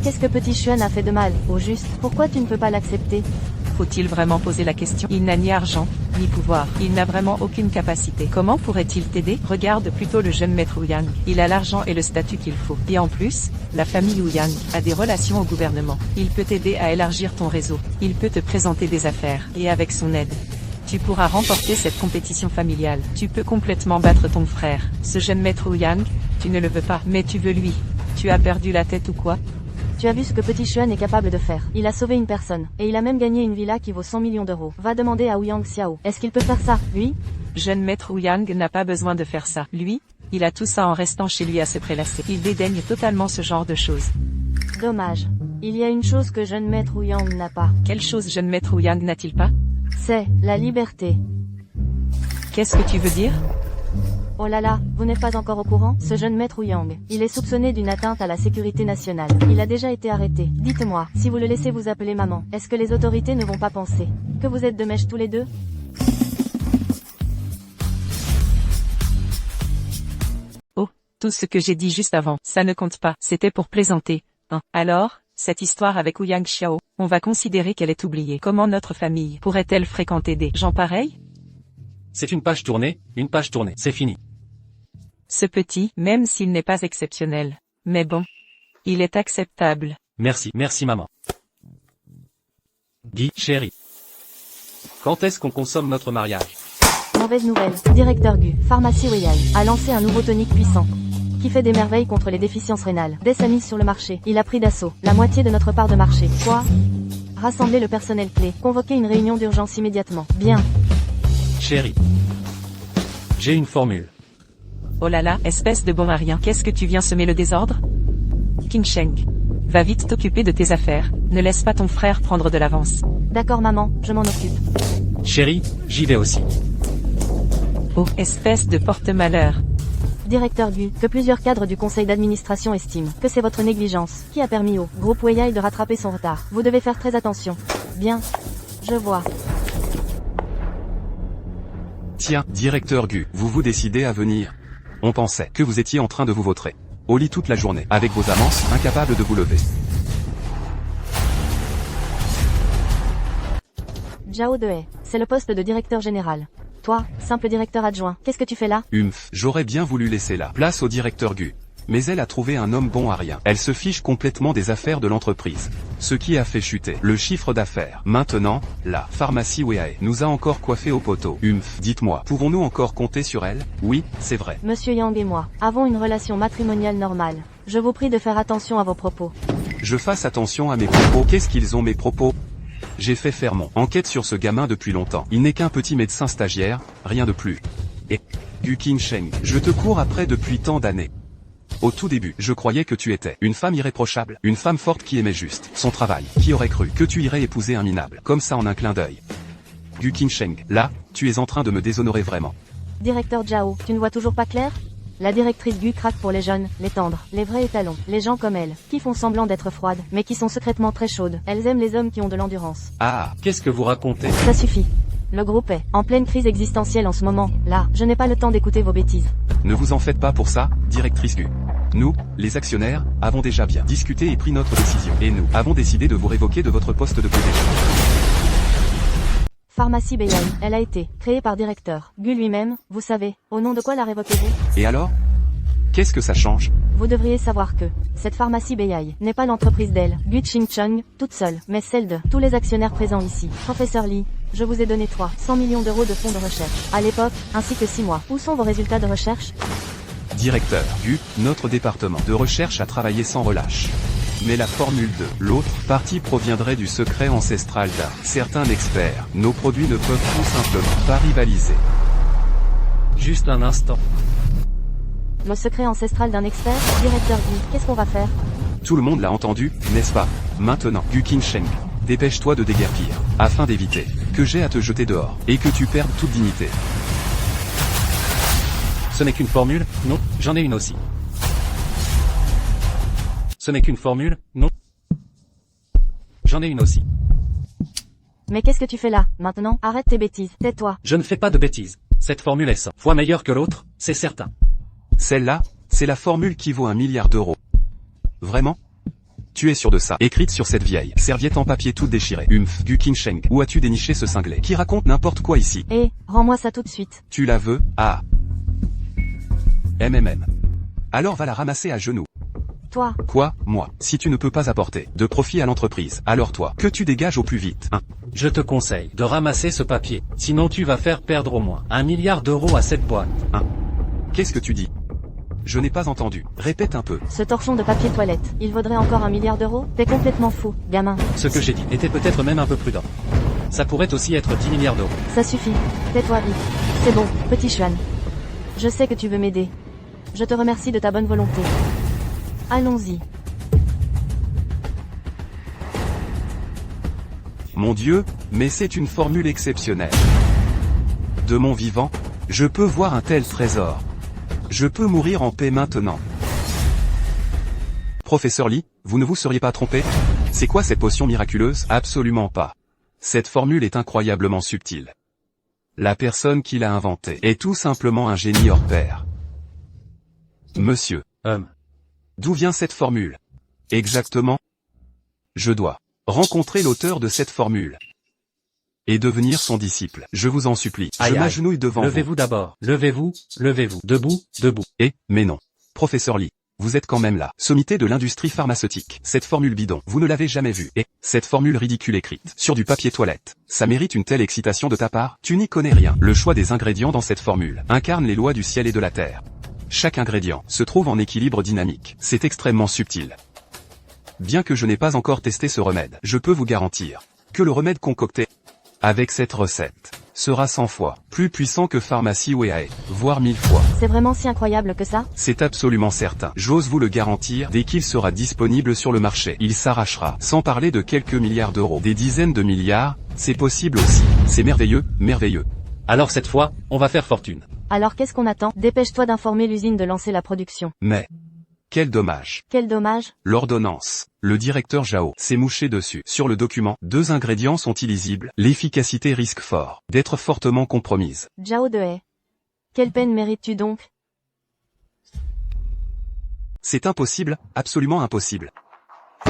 Qu'est-ce que Petit Xuan a fait de mal, au juste? Pourquoi tu ne peux pas l'accepter? Faut-il vraiment poser la question? Il n'a ni argent, ni pouvoir. Il n'a vraiment aucune capacité. Comment pourrait-il t'aider? Regarde plutôt le jeune maître Wu Yang. Il a l'argent et le statut qu'il faut. Et en plus, la famille Wu Yang a des relations au gouvernement. Il peut t'aider à élargir ton réseau. Il peut te présenter des affaires. Et avec son aide, tu pourras remporter cette compétition familiale. Tu peux complètement battre ton frère. Ce jeune maître Wu Yang, tu ne le veux pas, mais tu veux lui. Tu as perdu la tête ou quoi? Tu as vu ce que Petit Xuan est capable de faire. Il a sauvé une personne. Et il a même gagné une villa qui vaut 100 millions d'euros. Va demander à Ouyang Xiao. Est-ce qu'il peut faire ça, lui? Jeune maître Wu Yang n'a pas besoin de faire ça. Lui, il a tout ça en restant chez lui à se prélasser. Il dédaigne totalement ce genre de choses. Dommage. Il y a une chose que jeune maître Ouyang n'a pas. Quelle chose jeune maître Wu Yang n'a-t-il pas? C'est la liberté. Qu'est-ce que tu veux dire? Oh là là, vous n'êtes pas encore au courant? Ce jeune maître Wu Yang, il est soupçonné d'une atteinte à la sécurité nationale. Il a déjà été arrêté. Dites-moi, si vous le laissez vous appeler maman, est-ce que les autorités ne vont pas penser que vous êtes de mèche tous les deux? Oh, tout ce que j'ai dit juste avant, ça ne compte pas. C'était pour plaisanter. Hein. Alors, cette histoire avec Ouyang Xiao, on va considérer qu'elle est oubliée. Comment notre famille pourrait-elle fréquenter des gens pareils? C'est une page tournée, c'est fini. Ce petit, même s'il n'est pas exceptionnel. Mais bon. Il est acceptable. Merci maman. Guy, chérie. Quand est-ce qu'on consomme notre mariage? Mauvaise nouvelle. Directeur Gu, Pharmacie Royale, a lancé un nouveau tonique puissant qui fait des merveilles contre les déficiences rénales. Dès sa mise sur le marché, il a pris d'assaut la moitié de notre part de marché. Quoi? Rassembler le personnel clé. Convoquer une réunion d'urgence immédiatement. Bien. Chérie. J'ai une formule. Oh là là, espèce de bon à rien. Qu'est-ce que tu viens semer le désordre? King Sheng. Va vite t'occuper de tes affaires. Ne laisse pas ton frère prendre de l'avance. D'accord maman, je m'en occupe. Chérie, j'y vais aussi. Oh, espèce de porte-malheur. Directeur Gu, que plusieurs cadres du conseil d'administration estiment que c'est votre négligence qui a permis au groupe Weiyai de rattraper son retard. Vous devez faire très attention. Bien. Je vois. Tiens, directeur Gu, vous vous décidez à venir. On pensait que vous étiez en train de vous vautrer au lit toute la journée, avec vos amants, incapables de vous lever. Zhao Dehe, c'est le poste de directeur général. Toi, simple directeur adjoint, qu'est-ce que tu fais là? J'aurais bien voulu laisser la place au directeur Gu. Mais elle a trouvé un homme bon à rien. Elle se fiche complètement des affaires de l'entreprise. Ce qui a fait chuter le chiffre d'affaires. Maintenant, la pharmacie Weae nous a encore coiffé au poteau. Dites-moi, pouvons-nous encore compter sur elle? Oui, c'est vrai. Monsieur Yang et moi avons une relation matrimoniale normale. Je vous prie de faire attention à vos propos. Je fasse attention à mes propos. Qu'est-ce qu'ils ont mes propos? J'ai fait faire mon enquête sur ce gamin depuis longtemps. Il n'est qu'un petit médecin stagiaire, rien de plus. Et Gu Qingsheng, je te cours après depuis tant d'années. Au tout début, je croyais que tu étais une femme irréprochable, une femme forte qui aimait juste son travail. Qui aurait cru que tu irais épouser un minable, comme ça en un clin d'œil? Gu Qingsheng, là, tu es en train de me déshonorer vraiment. Directeur Zhao, tu ne vois toujours pas clair? La directrice Gu craque pour les jeunes, les tendres, les vrais étalons, les gens comme elle, qui font semblant d'être froides, mais qui sont secrètement très chaudes. Elles aiment les hommes qui ont de l'endurance. Ah, Qu'est-ce que vous racontez? Ça suffit. Le groupe est en pleine crise existentielle en ce moment. Là, je n'ai pas le temps d'écouter vos bêtises. ne vous en faites pas pour ça, directrice Gu. Nous, les actionnaires, avons déjà bien discuté et pris notre décision. Et nous avons décidé de vous révoquer de votre poste de PDG. Pharmacie Beiyai, elle a été créée par directeur Gu lui-même, vous savez. Au nom de quoi la révoquez-vous? Et alors? Qu'est-ce que ça change? Vous devriez savoir que cette pharmacie Beihai n'est pas l'entreprise d'elle, Gu Ching-chung, toute seule, mais celle de tous les actionnaires présents ici. Professeur Lee, je vous ai donné 100 millions d'euros de fonds de recherche à l'époque, ainsi que 6 mois. Où sont vos résultats de recherche? Directeur, Gu, notre département de recherche a travaillé sans relâche. Mais la formule de l'autre partie proviendrait du secret ancestral d'un certain expert. Nos produits ne peuvent tout simplement pas rivaliser. Juste un instant. Le secret ancestral d'un expert? Directeur Gu, qu'est-ce qu'on va faire? Tout le monde l'a entendu, n'est-ce pas? Maintenant, Gu Qingsheng, dépêche-toi de déguerpir, afin d'éviter que j'ai à te jeter dehors, et que tu perdes toute dignité. Ce n'est qu'une formule? Non, j'en ai une aussi. Ce n'est qu'une formule? Non. J'en ai une aussi. Mais qu'est-ce que tu fais là, maintenant? Arrête tes bêtises, tais-toi. Je ne fais pas de bêtises. Cette formule est 100 fois meilleure que l'autre, c'est certain. Celle-là, c'est la formule qui vaut 1 milliard d'euros. Vraiment? Tu es sûr de ça? Écrite sur cette vieille serviette en papier toute déchirée. Gu Qingsheng, où as-tu déniché ce cinglé qui raconte n'importe quoi ici? Rends-moi ça tout de suite. Tu la veux? Ah. Alors va la ramasser à genoux. Toi. Quoi? Moi? Si tu ne peux pas apporter de profit à l'entreprise, alors toi, que tu dégages au plus vite, hein? Je te conseille de ramasser ce papier, sinon tu vas faire perdre au moins 1 milliard d'euros à cette boîte. Hein? Qu'est-ce que tu dis? Je n'ai pas entendu. Répète un peu. Ce torchon de papier toilette, il vaudrait encore 1 milliard d'euros? T'es complètement fou, gamin. Ce que j'ai dit était peut-être même un peu prudent. Ça pourrait aussi être 10 milliards d'euros. Ça suffit. Tais-toi vite. C'est bon, petit Xuan. Je sais que tu veux m'aider. Je te remercie de ta bonne volonté. Allons-y. Mon Dieu, mais c'est une formule exceptionnelle. De mon vivant, je peux voir un tel trésor. Je peux mourir en paix maintenant. Professeur Lee, vous ne vous seriez pas trompé? C'est quoi cette potion miraculeuse? Absolument pas. Cette formule est incroyablement subtile. La personne qui l'a inventée est tout simplement un génie hors pair. Monsieur. D'où vient cette formule? Exactement. Je dois rencontrer l'auteur de cette formule. Et devenir son disciple. Je vous en supplie. Je m'agenouille devant vous. Levez-vous d'abord. Levez-vous, levez-vous. Debout, debout. Mais non. Professeur Lee, vous êtes quand même là. Sommité de l'industrie pharmaceutique. Cette formule bidon, vous ne l'avez jamais vue. Et cette formule ridicule écrite sur du papier toilette. Ça mérite une telle excitation de ta part? Tu n'y connais rien. Le choix des ingrédients dans cette formule incarne les lois du ciel et de la terre. Chaque ingrédient se trouve en équilibre dynamique. C'est extrêmement subtil. Bien que je n'ai pas encore testé ce remède, je peux vous garantir que le remède concocté avec cette recette sera 100 fois plus puissant que Pharmacie Weae, voire 1000 fois. C'est vraiment si incroyable que ça? C'est absolument certain. J'ose vous le garantir, dès qu'il sera disponible sur le marché, il s'arrachera. Sans parler de quelques milliards d'euros, des dizaines de milliards, c'est possible aussi. C'est merveilleux, merveilleux. Alors cette fois, on va faire fortune. Alors qu'est-ce qu'on attend? Dépêche-toi d'informer l'usine de lancer la production. Mais quel dommage. Quel dommage. L'ordonnance. Le directeur Zhao s'est mouché dessus. Sur le document, 2 ingrédients sont illisibles. L'efficacité risque fort d'être fortement compromise. Zhao Dehe. Quelle peine mérites-tu donc? C'est impossible, absolument impossible.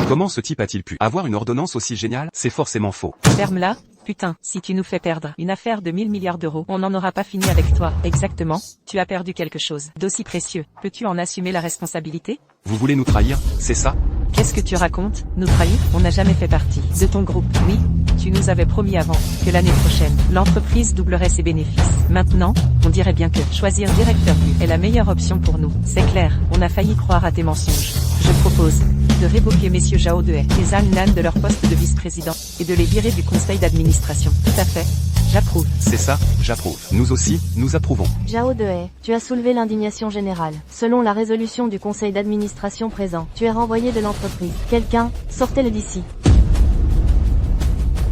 Comment ce type a-t-il pu avoir une ordonnance aussi géniale? C'est forcément faux. Ferme-la. Putain, si tu nous fais perdre une affaire de 1000 milliards d'euros, on n'en aura pas fini avec toi. Exactement, tu as perdu quelque chose d'aussi précieux. Peux-tu en assumer la responsabilité? Vous voulez nous trahir, c'est ça? Qu'est-ce que tu racontes? Nous trahir? On n'a jamais fait partie de ton groupe. Oui, tu nous avais promis avant que l'année prochaine, l'entreprise doublerait ses bénéfices. Maintenant, on dirait bien que choisir directeur Gu est la meilleure option pour nous. C'est clair, on a failli croire à tes mensonges. Je propose de révoquer messieurs Zhao Dehe et Zhang Nan de leur poste de vice-président et de les virer du conseil d'administration. Tout à fait. J'approuve. C'est ça, j'approuve. Nous aussi, nous approuvons. Zhao Dehe, tu as soulevé l'indignation générale. Selon la résolution du conseil d'administration présent, tu es renvoyé de l'entreprise. Quelqu'un, sortez-le d'ici.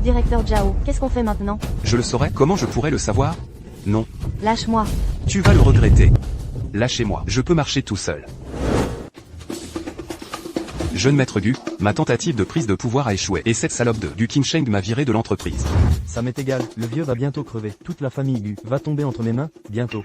Directeur Zhao, qu'est-ce qu'on fait maintenant? Je le saurais? Comment je pourrais le savoir? Non. Lâche-moi. Tu vas le regretter. Lâchez-moi, je peux marcher tout seul. Jeune maître Gu, ma tentative de prise de pouvoir a échoué et cette salope de Gu Qingsheng m'a viré de l'entreprise. Ça m'est égal, le vieux va bientôt crever. Toute la famille Gu va tomber entre mes mains, bientôt.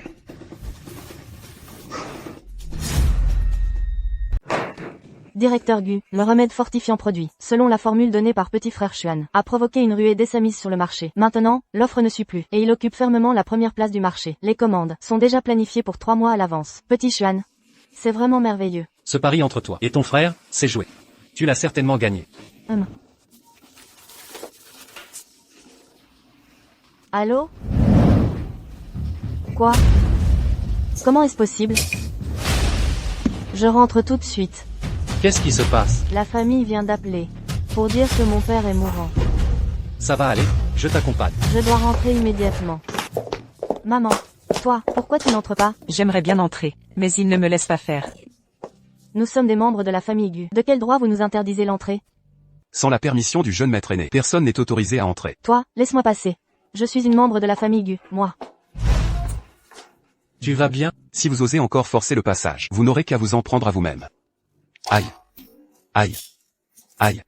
Directeur Gu, le remède fortifiant produit, selon la formule donnée par petit frère Xuan, a provoqué une ruée dès sa mise sur le marché. Maintenant, l'offre ne suit plus, et il occupe fermement la première place du marché. Les commandes sont déjà planifiées pour 3 mois à l'avance. Petit Xuan, c'est vraiment merveilleux. Ce pari entre toi et ton frère, c'est joué. Tu l'as certainement gagné. Allô? Quoi? Comment est-ce possible? Je rentre tout de suite. Qu'est-ce qui se passe? La famille vient d'appeler. Pour dire que mon père est mourant. Ça va aller, je t'accompagne. Je dois rentrer immédiatement. Maman, toi, pourquoi tu n'entres pas? J'aimerais bien entrer, mais il ne me laisse pas faire. Nous sommes des membres de la famille Gu. De quel droit vous nous interdisez l'entrée? Sans la permission du jeune maître aîné, personne n'est autorisé à entrer. Toi, laisse-moi passer. Je suis une membre de la famille Gu, moi. Tu vas bien? Si vous osez encore forcer le passage, vous n'aurez qu'à vous en prendre à vous-même. Aïe. Aïe. Aïe.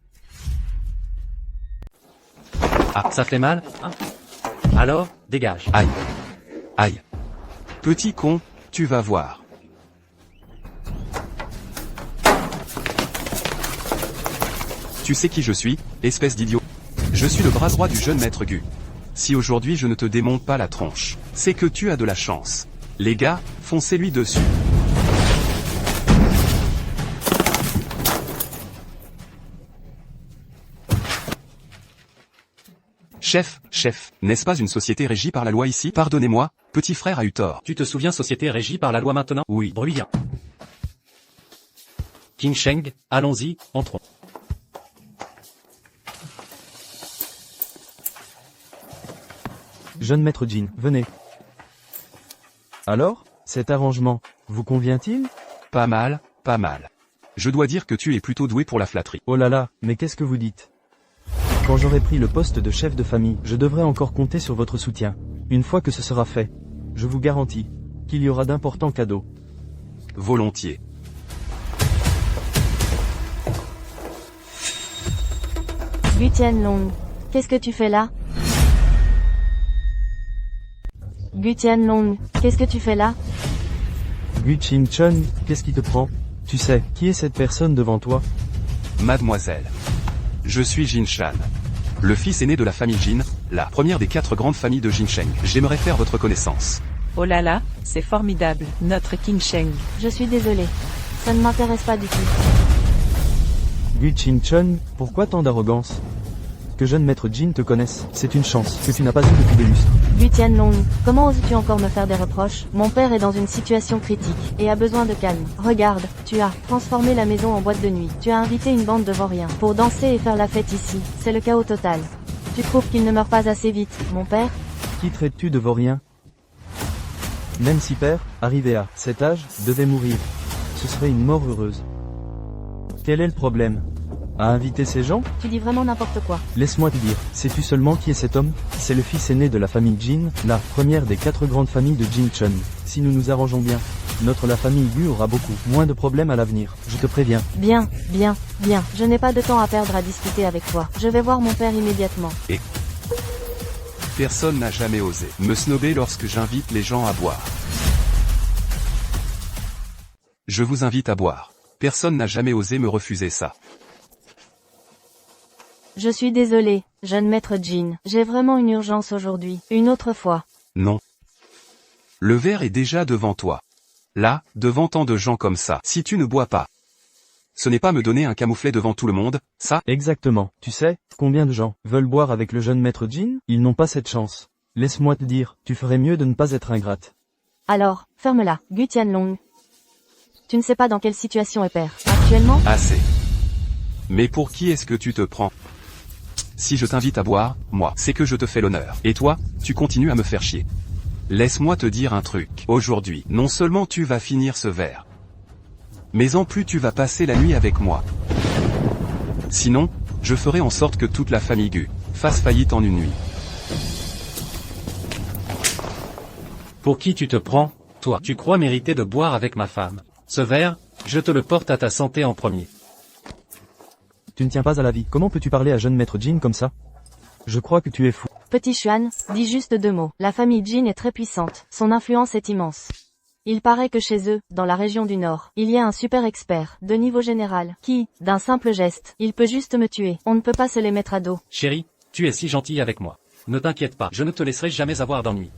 Ah, ça fait mal? Hein? Alors, dégage. Aïe. Aïe. Petit con, tu vas voir. Tu sais qui je suis, espèce d'idiot? Je suis le bras droit du jeune maître Gu. Si aujourd'hui je ne te démonte pas la tronche, c'est que tu as de la chance. Les gars, foncez-lui dessus. Chef, n'est-ce pas une société régie par la loi ici? Pardonnez-moi, petit frère a eu tort. Tu te souviens société régie par la loi maintenant? Oui. Bruyant. King Sheng, allons-y, entrons. Jeune maître Jin, venez. Alors, cet arrangement, vous convient-il? Pas mal, pas mal. Je dois dire que tu es plutôt doué pour la flatterie. Oh là là, mais qu'est-ce que vous dites? Quand j'aurai pris le poste de chef de famille, je devrai encore compter sur votre soutien. Une fois que ce sera fait, je vous garantis qu'il y aura d'importants cadeaux. Volontiers. Gu Tianlong, qu'est-ce que tu fais là? Gu Tianlong, qu'est-ce que tu fais là? Gu Ching-chun, qu'est-ce qui te prend? Tu sais, qui est cette personne devant toi? Mademoiselle. Je suis Jin Shan. Le fils aîné de la famille Jin, la première des 4 grandes familles de Jinsheng. J'aimerais faire votre connaissance. Oh là là, c'est formidable, notre King Sheng. Je suis désolée. Ça ne m'intéresse pas du tout. Gu Ching-chun, pourquoi tant d'arrogance? Que jeune maître Jin te connaisse, c'est une chance que tu n'as pas eu depuis des lustres. Gu Tianlong, comment oses-tu encore me faire des reproches? Mon père est dans une situation critique, et a besoin de calme. Regarde, tu as transformé la maison en boîte de nuit. Tu as invité une bande de vauriens pour danser et faire la fête ici. C'est le chaos total. Tu trouves qu'il ne meurt pas assez vite, mon père? Qui traites-tu de vaurien? Même si père, arrivé à cet âge, devait mourir, ce serait une mort heureuse. Quel est le problème? À inviter ces gens? Tu dis vraiment n'importe quoi. Laisse-moi te dire, sais-tu seulement qui est cet homme? C'est le fils aîné de la famille Jin, la première des 4 grandes familles de Jinchun. Si nous nous arrangeons bien, la famille Gu aura beaucoup moins de problèmes à l'avenir, je te préviens. Bien. Je n'ai pas de temps à perdre à discuter avec toi. Je vais voir mon père immédiatement. Personne n'a jamais osé me snober lorsque j'invite les gens à boire. Je vous invite à boire. Personne n'a jamais osé me refuser ça. Je suis désolé, jeune maître Jin. J'ai vraiment une urgence aujourd'hui. Une autre fois. Non. Le verre est déjà devant toi. Là, devant tant de gens comme ça. Si tu ne bois pas. Ce n'est pas me donner un camouflet devant tout le monde, ça? Exactement. Tu sais, combien de gens veulent boire avec le jeune maître Jin? Ils n'ont pas cette chance. Laisse-moi te dire, tu ferais mieux de ne pas être ingrate. Alors, ferme-la, Gu Tianlong. Tu ne sais pas dans quelle situation est père. Actuellement? Assez. Mais pour qui est-ce que tu te prends? Si je t'invite à boire, moi, c'est que je te fais l'honneur. Et toi, tu continues à me faire chier. Laisse-moi te dire un truc. Aujourd'hui, non seulement tu vas finir ce verre, mais en plus tu vas passer la nuit avec moi. Sinon, je ferai en sorte que toute la famille Gu fasse faillite en une nuit. Pour qui tu te prends, toi? Tu crois mériter de boire avec ma femme? Ce verre, je te le porte à ta santé en premier. Tu ne tiens pas à la vie. Comment peux-tu parler à jeune maître Jin comme ça? Je crois que tu es fou. Petit Xuan, dis juste 2 mots. La famille Jin est très puissante. Son influence est immense. Il paraît que chez eux, dans la région du Nord, il y a un super expert, de niveau général, qui, d'un simple geste, il peut juste me tuer. On ne peut pas se les mettre à dos. Chérie, tu es si gentille avec moi. Ne t'inquiète pas, je ne te laisserai jamais avoir d'ennui.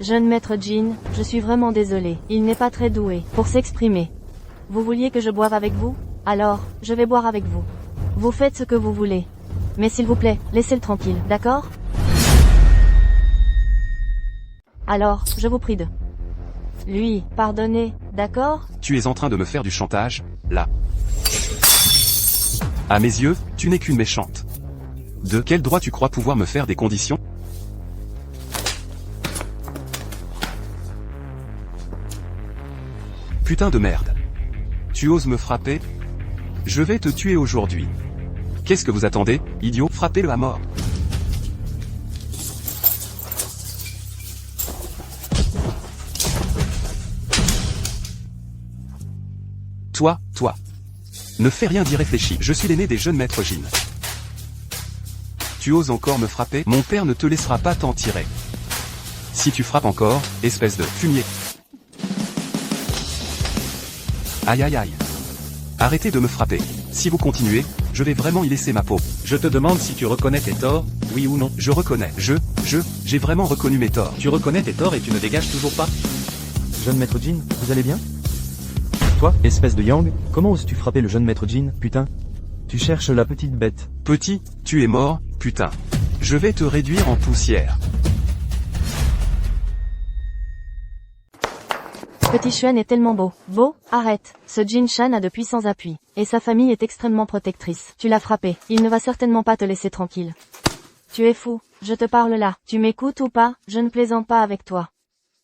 Jeune maître Jin, je suis vraiment désolé. Il n'est pas très doué pour s'exprimer. Vous vouliez que je boive avec vous? Alors, je vais boire avec vous. Vous faites ce que vous voulez. Mais s'il vous plaît, laissez-le tranquille, d'accord? Alors, je vous prie de lui pardonner, d'accord? Tu es en train de me faire du chantage, là. À mes yeux, tu n'es qu'une méchante. De quel droit tu crois pouvoir me faire des conditions? Putain de merde. Tu oses me frapper? Je vais te tuer aujourd'hui. Qu'est-ce que vous attendez, idiot? Frappez-le à mort. Toi. Ne fais rien d'y réfléchir. Je suis l'aîné des jeunes maîtres Jin. Tu oses encore me frapper? Mon père ne te laissera pas t'en tirer. Si tu frappes encore, espèce de fumier. Aïe aïe aïe. Arrêtez de me frapper. Si vous continuez, je vais vraiment y laisser ma peau. Je te demande si tu reconnais tes torts, oui ou non. Je reconnais. J'ai vraiment reconnu mes torts. Tu reconnais tes torts et tu ne dégages toujours pas? Jeune maître Jin, vous allez bien? Toi, espèce de Yang, comment oses-tu frapper le jeune maître Jin, putain? Tu cherches la petite bête. Petit, tu es mort, putain. Je vais te réduire en poussière. Petit Xuan est tellement beau. Beau? Arrête. Ce Jin Shan a de puissants appuis. Et sa famille est extrêmement protectrice. Tu l'as frappé. Il ne va certainement pas te laisser tranquille. Tu es fou. Je te parle là. Tu m'écoutes ou pas? Je ne plaisante pas avec toi.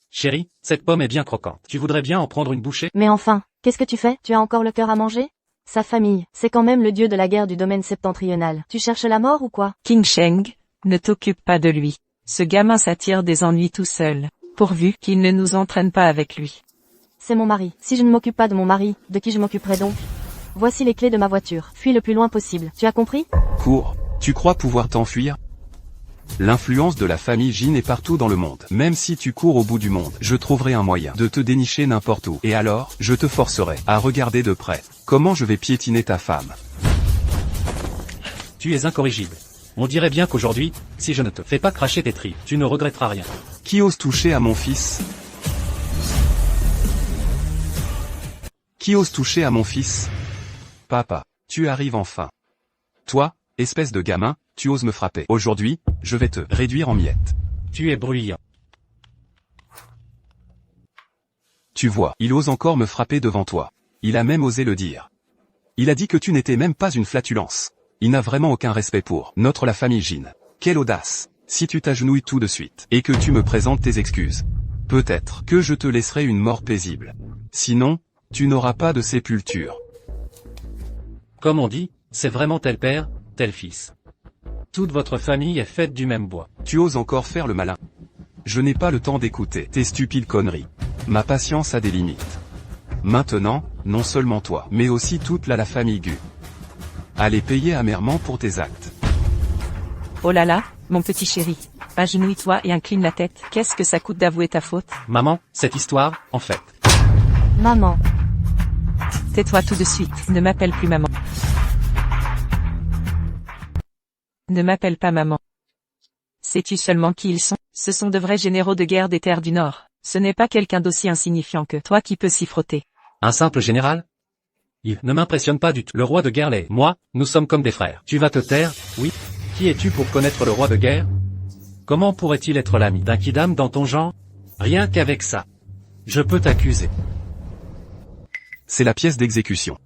Chérie, cette pomme est bien croquante. Tu voudrais bien en prendre une bouchée? Mais enfin, qu'est-ce que tu fais? Tu as encore le cœur à manger? Sa famille, c'est quand même le dieu de la guerre du domaine septentrional. Tu cherches la mort ou quoi? Qin Sheng, ne t'occupe pas de lui. Ce gamin s'attire des ennuis tout seul. Pourvu qu'il ne nous entraîne pas avec lui. C'est mon mari. Si je ne m'occupe pas de mon mari, de qui je m'occuperai donc? Voici les clés de ma voiture. Fuis le plus loin possible. Tu as compris? Cours. Tu crois pouvoir t'enfuir? L'influence de la famille Jin est partout dans le monde. Même si tu cours au bout du monde, je trouverai un moyen de te dénicher n'importe où. Et alors, je te forcerai à regarder de près comment je vais piétiner ta femme. Tu es incorrigible. On dirait bien qu'aujourd'hui, si je ne te fais pas cracher tes tripes, tu ne regretteras rien. Qui ose toucher à mon fils? Qui ose toucher à mon fils? Papa, tu arrives enfin. Toi, espèce de gamin, tu oses me frapper. Aujourd'hui, je vais te réduire en miettes. Tu es bruyant. Tu vois, il ose encore me frapper devant toi. Il a même osé le dire. Il a dit que tu n'étais même pas une flatulence. Il n'a vraiment aucun respect pour la famille Jin. Quelle audace! Si tu t'agenouilles tout de suite, et que tu me présentes tes excuses, peut-être que je te laisserai une mort paisible. Sinon, tu n'auras pas de sépulture. Comme on dit, c'est vraiment tel père, tel fils. Toute votre famille est faite du même bois. Tu oses encore faire le malin. Je n'ai pas le temps d'écouter tes stupides conneries. Ma patience a des limites. Maintenant, non seulement toi, mais aussi toute la famille Gu. Allez payer amèrement pour tes actes. Oh là là, mon petit chéri. Agenouille-toi et incline la tête. Qu'est-ce que ça coûte d'avouer ta faute? Maman, cette histoire, en fait. Maman. Tais-toi tout de suite. Ne m'appelle plus maman. Ne m'appelle pas maman. Sais-tu seulement qui ils sont? Ce sont de vrais généraux de guerre des terres du Nord. Ce n'est pas quelqu'un d'aussi insignifiant que toi qui peut s'y frotter. Un simple général? Il ne m'impressionne pas du tout. Le roi de guerre l'est. Moi, nous sommes comme des frères. Tu vas te taire, oui? Qui es-tu pour connaître le roi de guerre? Comment pourrait-il être l'ami d'un kidam dans ton genre? Rien qu'avec ça, je peux t'accuser. C'est la pièce d'exécution.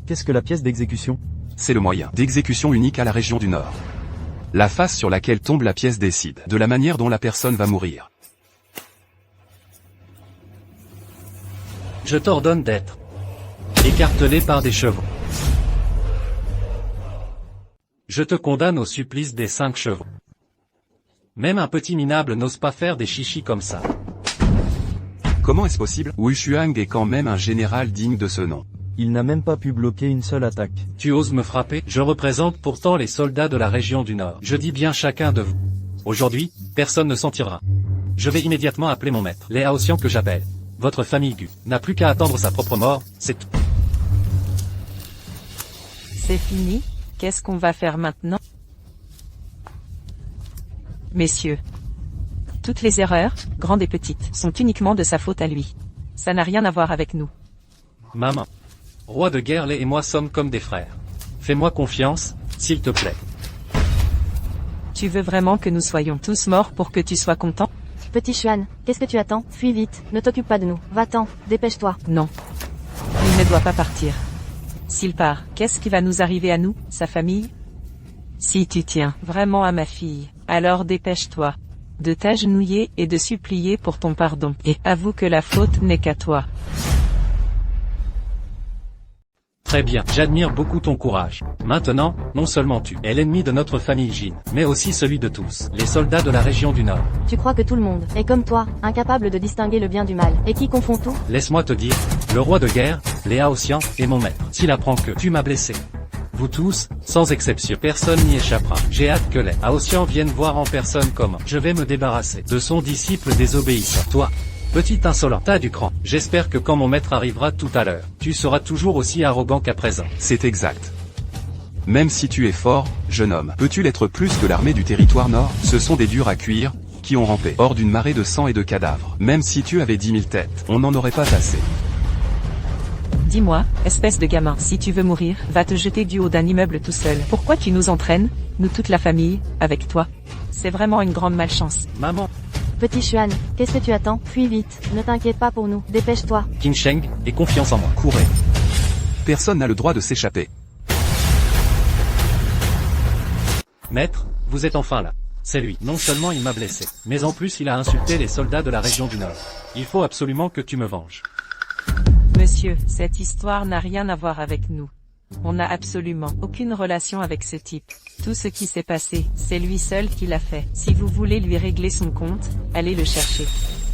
Qu'est-ce que la pièce d'exécution? C'est le moyen d'exécution unique à la région du Nord. La face sur laquelle tombe la pièce décide de la manière dont la personne va mourir. Je t'ordonne d'être écartelé par des chevaux. Je te condamne au supplice des 5 chevaux. Même un petit minable n'ose pas faire des chichis comme ça. Comment est-ce possible? Wu Shuang est quand même un général digne de ce nom. Il n'a même pas pu bloquer une seule attaque. Tu oses me frapper? Je représente pourtant les soldats de la région du Nord. Je dis bien chacun de vous. Aujourd'hui, personne ne s'en tirera. Je vais immédiatement appeler mon maître. Les Haotians que j'appelle. Votre famille Gu n'a plus qu'à attendre sa propre mort, c'est tout. C'est fini? Qu'est-ce qu'on va faire maintenant? Messieurs, Toutes les erreurs, grandes et petites, sont uniquement de sa faute à lui. Ça n'a rien à voir avec nous. Maman. Roi de guerre, Lé et moi sommes comme des frères. Fais-moi confiance, s'il te plaît. Tu veux vraiment que nous soyons tous morts pour que tu sois content? Petit Xuan, qu'est-ce que tu attends? Fuis vite, ne t'occupe pas de nous. Va-t'en, dépêche-toi. Non. Il ne doit pas partir. S'il part, qu'est-ce qui va nous arriver à nous, sa famille? Si tu tiens vraiment à ma fille, alors dépêche-toi de t'agenouiller et de supplier pour ton pardon, et avoue que la faute n'est qu'à toi. Très bien, j'admire beaucoup ton courage. Maintenant, non seulement tu es l'ennemi de notre famille Jin, mais aussi celui de tous, les soldats de la région du Nord. Tu crois que tout le monde est comme toi, incapable de distinguer le bien du mal, et qui confond tout? Laisse-moi te dire, le roi de guerre, Léa Ossian, est mon maître. S'il apprend que tu m'as blessé. Vous tous, sans exception, personne n'y échappera. J'ai hâte que Léa Ossian vienne voir en personne comment je vais me débarrasser de son disciple désobéissant. Toi, petit insolent, t'as du cran. J'espère que quand mon maître arrivera tout à l'heure, tu seras toujours aussi arrogant qu'à présent. C'est exact. Même si tu es fort, jeune homme, peux-tu l'être plus que l'armée du territoire nord? Ce sont des durs à cuire, qui ont rampé hors d'une marée de sang et de cadavres. Même si tu avais 10 000 têtes, on n'en aurait pas assez. Dis-moi, espèce de gamin, si tu veux mourir, va te jeter du haut d'un immeuble tout seul. Pourquoi tu nous entraînes, nous toute la famille, avec toi? C'est vraiment une grande malchance. Maman. Petit Xuan, qu'est-ce que tu attends? Fuis vite, ne t'inquiète pas pour nous, dépêche-toi. Qin Sheng, aie confiance en moi. Courez. Personne n'a le droit de s'échapper. Maître, vous êtes enfin là. C'est lui. Non seulement il m'a blessé, mais en plus il a insulté les soldats de la région du Nord. Il faut absolument que tu me venges. Monsieur, cette histoire n'a rien à voir avec nous. On n'a absolument aucune relation avec ce type. Tout ce qui s'est passé, c'est lui seul qui l'a fait. Si vous voulez lui régler son compte, allez le chercher.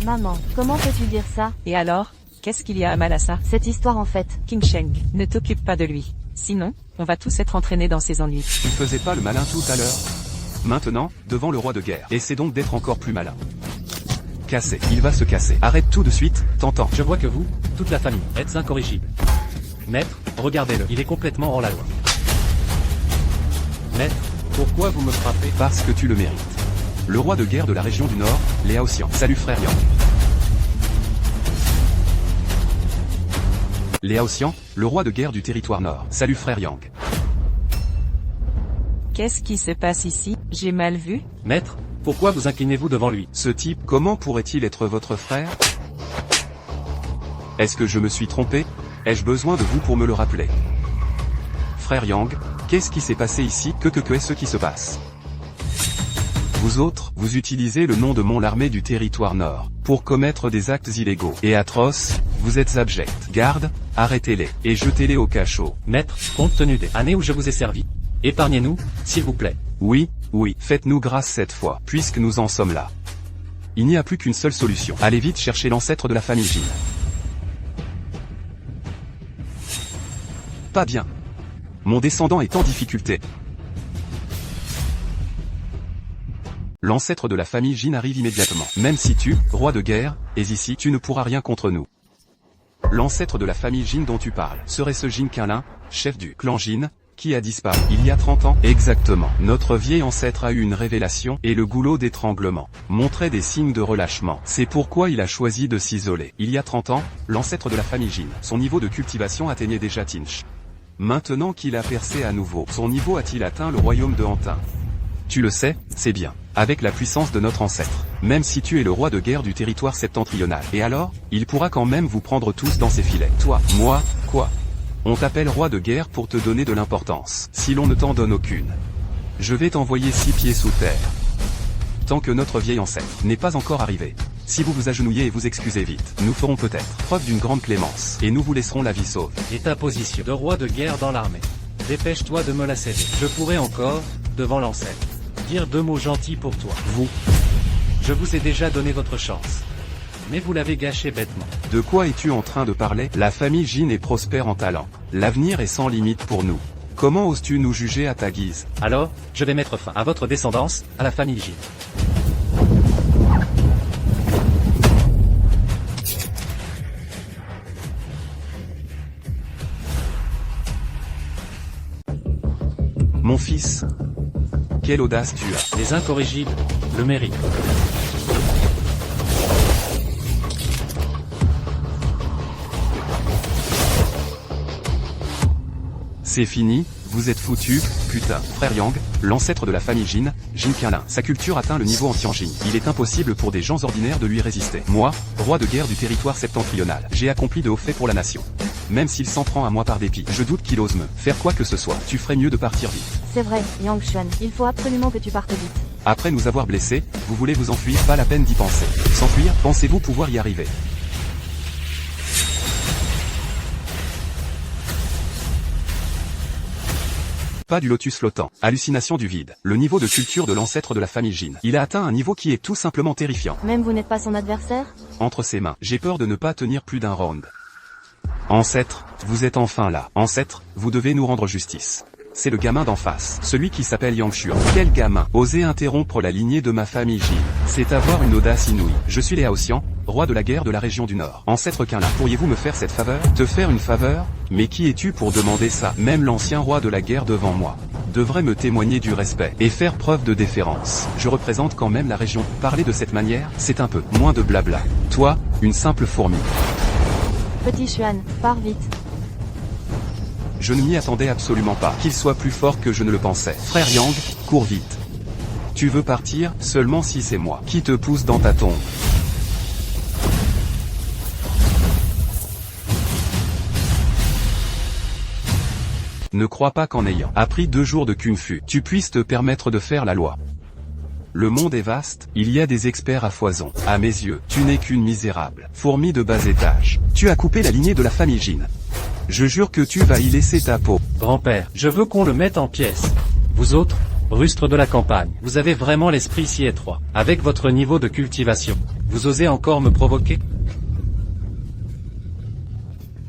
Maman, comment peux-tu dire ça? Et alors, qu'est-ce qu'il y a à mal à ça? Cette histoire en fait. Qin Sheng, ne t'occupe pas de lui. Sinon, on va tous être entraînés dans ses ennuis. Tu faisais pas le malin tout à l'heure. Maintenant, devant le roi de guerre, essaie donc d'être encore plus malin. Casser, il va se casser. Arrête tout de suite, t'entends. Je vois que vous, toute la famille, êtes incorrigibles. Maître, regardez-le, il est complètement hors la loi. Maître, pourquoi vous me frappez? Parce que tu le mérites. Le roi de guerre de la région du Nord, Léa Ossian. Salut frère Yang. Léa Ossian, le roi de guerre du territoire Nord. Salut frère Yang. Qu'est-ce qui se passe ici? J'ai mal vu? Maître, pourquoi vous inclinez-vous devant lui? Ce type, comment pourrait-il être votre frère? Est-ce que je me suis trompé? Ai-je besoin de vous pour me le rappeler? Frère Yang, qu'est-ce qui s'est passé ici? Que est-ce qui se passe? Vous autres, vous utilisez le nom de l'armée du territoire Nord, pour commettre des actes illégaux et atroces, vous êtes abjects. Garde, arrêtez-les, et jetez-les au cachot. Maître, compte tenu des années où je vous ai servi, épargnez-nous, s'il vous plaît. Oui, faites-nous grâce cette fois, puisque nous en sommes là. Il n'y a plus qu'une seule solution. Allez vite chercher l'ancêtre de la famille Jin. Pas bien. Mon descendant est en difficulté. L'ancêtre de la famille Jin arrive immédiatement. Même si tu, roi de guerre, es ici, tu ne pourras rien contre nous. L'ancêtre de la famille Jin dont tu parles, serait ce Jin Qinlin, chef du clan Jin, qui a disparu il y a 30 ans. Exactement. Notre vieil ancêtre a eu une révélation, et le goulot d'étranglement montrait des signes de relâchement. C'est pourquoi il a choisi de s'isoler. Il y a 30 ans, l'ancêtre de la famille Jin, son niveau de cultivation atteignait déjà Tinch. Maintenant qu'il a percé à nouveau, son niveau a-t-il atteint le royaume de Hantin? Tu le sais, c'est bien. Avec la puissance de notre ancêtre. Même si tu es le roi de guerre du territoire septentrional. Et alors, il pourra quand même vous prendre tous dans ses filets. Toi, moi, quoi? On t'appelle roi de guerre pour te donner de l'importance. Si l'on ne t'en donne aucune, je vais t'envoyer 6 pieds sous terre. Tant que notre vieil ancêtre n'est pas encore arrivé. Si vous vous agenouillez et vous excusez vite, nous ferons peut-être preuve d'une grande clémence, et nous vous laisserons la vie sauve. Et ta position de roi de guerre dans l'armée. Dépêche-toi de me la céder. Je pourrais encore, devant l'ancêtre, dire 2 mots gentils pour toi. Vous. Je vous ai déjà donné votre chance. Mais vous l'avez gâché bêtement. De quoi es-tu en train de parler? La famille Jin est prospère en talent. L'avenir est sans limite pour nous. Comment oses-tu nous juger à ta guise? Alors, je vais mettre fin à votre descendance, à la famille Jin. Mon fils, quelle audace tu as. Les incorrigibles le méritent. C'est fini, vous êtes foutu, putain. Frère Yang, l'ancêtre de la famille Jin, Jin Qianlin. Sa culture atteint le niveau ancien Jin. Il est impossible pour des gens ordinaires de lui résister. Moi, roi de guerre du territoire septentrional, j'ai accompli de hauts faits pour la nation. Même s'il s'en prend à moi par dépit, je doute qu'il ose me faire quoi que ce soit. Tu ferais mieux de partir vite. C'est vrai, Yang Xuan, il faut absolument que tu partes vite. Après nous avoir blessés, vous voulez vous enfuir, pas la peine d'y penser. S'enfuir, pensez-vous pouvoir y arriver? Pas du lotus flottant. Hallucination du vide. Le niveau de culture de l'ancêtre de la famille Jin. Il a atteint un niveau qui est tout simplement terrifiant. Même vous n'êtes pas son adversaire? Entre ses mains, j'ai peur de ne pas tenir plus d'un round. Ancêtre, vous êtes enfin là. Ancêtre, vous devez nous rendre justice. C'est le gamin d'en face, celui qui s'appelle Yang Xuan. Quel gamin! Oser interrompre la lignée de ma famille Jin. C'est avoir une audace inouïe. Je suis Léa Ossian, roi de la guerre de la région du Nord. Ancêtre Qianlin, pourriez-vous me faire cette faveur? Te faire une faveur? Mais qui es-tu pour demander ça? Même l'ancien roi de la guerre devant moi devrait me témoigner du respect et faire preuve de déférence. Je représente quand même la région. Parler de cette manière, c'est un peu moins de blabla. Toi, une simple fourmi. Petit Xuan, pars vite. Je ne m'y attendais absolument pas. Qu'il soit plus fort que je ne le pensais. Frère Yang, cours vite. Tu veux partir, seulement si c'est moi qui te pousse dans ta tombe. Ne crois pas qu'en ayant appris 2 jours de Kung Fu, tu puisses te permettre de faire la loi. Le monde est vaste, il y a des experts à foison. À mes yeux, tu n'es qu'une misérable fourmi de bas étage. Tu as coupé la lignée de la famille Jin. Je jure que tu vas y laisser ta peau. Grand-père, je veux qu'on le mette en pièces. Vous autres, rustres de la campagne, vous avez vraiment l'esprit si étroit. Avec votre niveau de cultivation, vous osez encore me provoquer?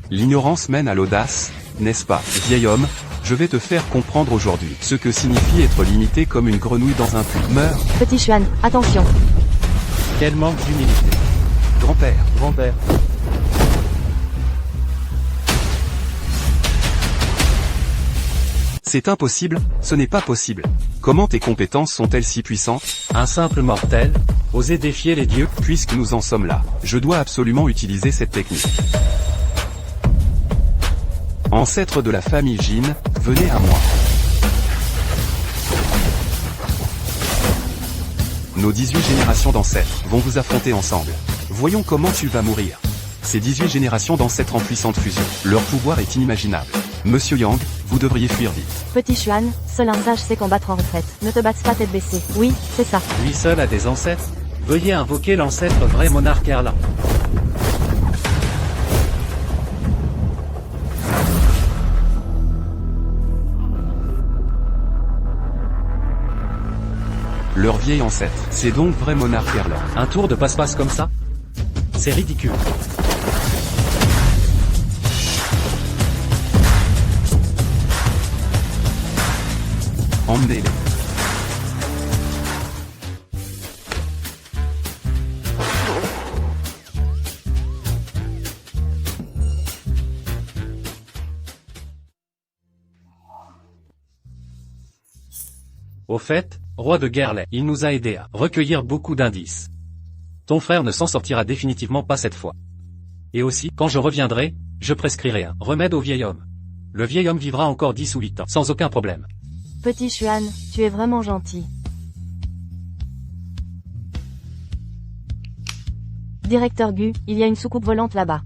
L'ignorance mène à l'audace, n'est-ce pas, vieil homme? Je vais te faire comprendre aujourd'hui ce que signifie être limité comme une grenouille dans un puits. Meurs. Petit Xuan, attention. Quel manque d'humilité. Grand-père. Grand-père. C'est impossible, ce n'est pas possible. Comment tes compétences sont-elles si puissantes? Un simple mortel, oser défier les dieux? Puisque nous en sommes là, je dois absolument utiliser cette technique. Ancêtre de la famille Jin, venez à moi. Nos 18 générations d'ancêtres vont vous affronter ensemble. Voyons comment tu vas mourir. Ces 18 générations d'ancêtres en puissante fusion, leur pouvoir est inimaginable. Monsieur Yang, vous devriez fuir vite. Petit Xuan, seul un sage sait combattre en retraite. Ne te batte pas tête baissée. Oui, c'est ça. Lui seul a des ancêtres? Veuillez invoquer l'ancêtre vrai monarque Erlan. Leur vieil ancêtre, c'est donc vrai monarque Erlan. Un tour de passe-passe comme ça? C'est ridicule. Emmenez-les. Au fait, roi de Guerlet, il nous a aidés à recueillir beaucoup d'indices. Ton frère ne s'en sortira définitivement pas cette fois. Et aussi, quand je reviendrai, je prescrirai un remède au vieil homme. Le vieil homme vivra encore 10 ou 8 ans, sans aucun problème. Petit Xuan, tu es vraiment gentil. Directeur Gu, il y a une soucoupe volante là-bas.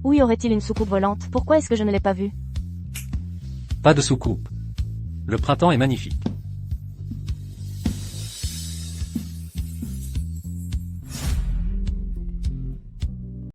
Où y aurait-il une soucoupe volante? Pourquoi est-ce que je ne l'ai pas vue? Pas de soucoupe. Le printemps est magnifique.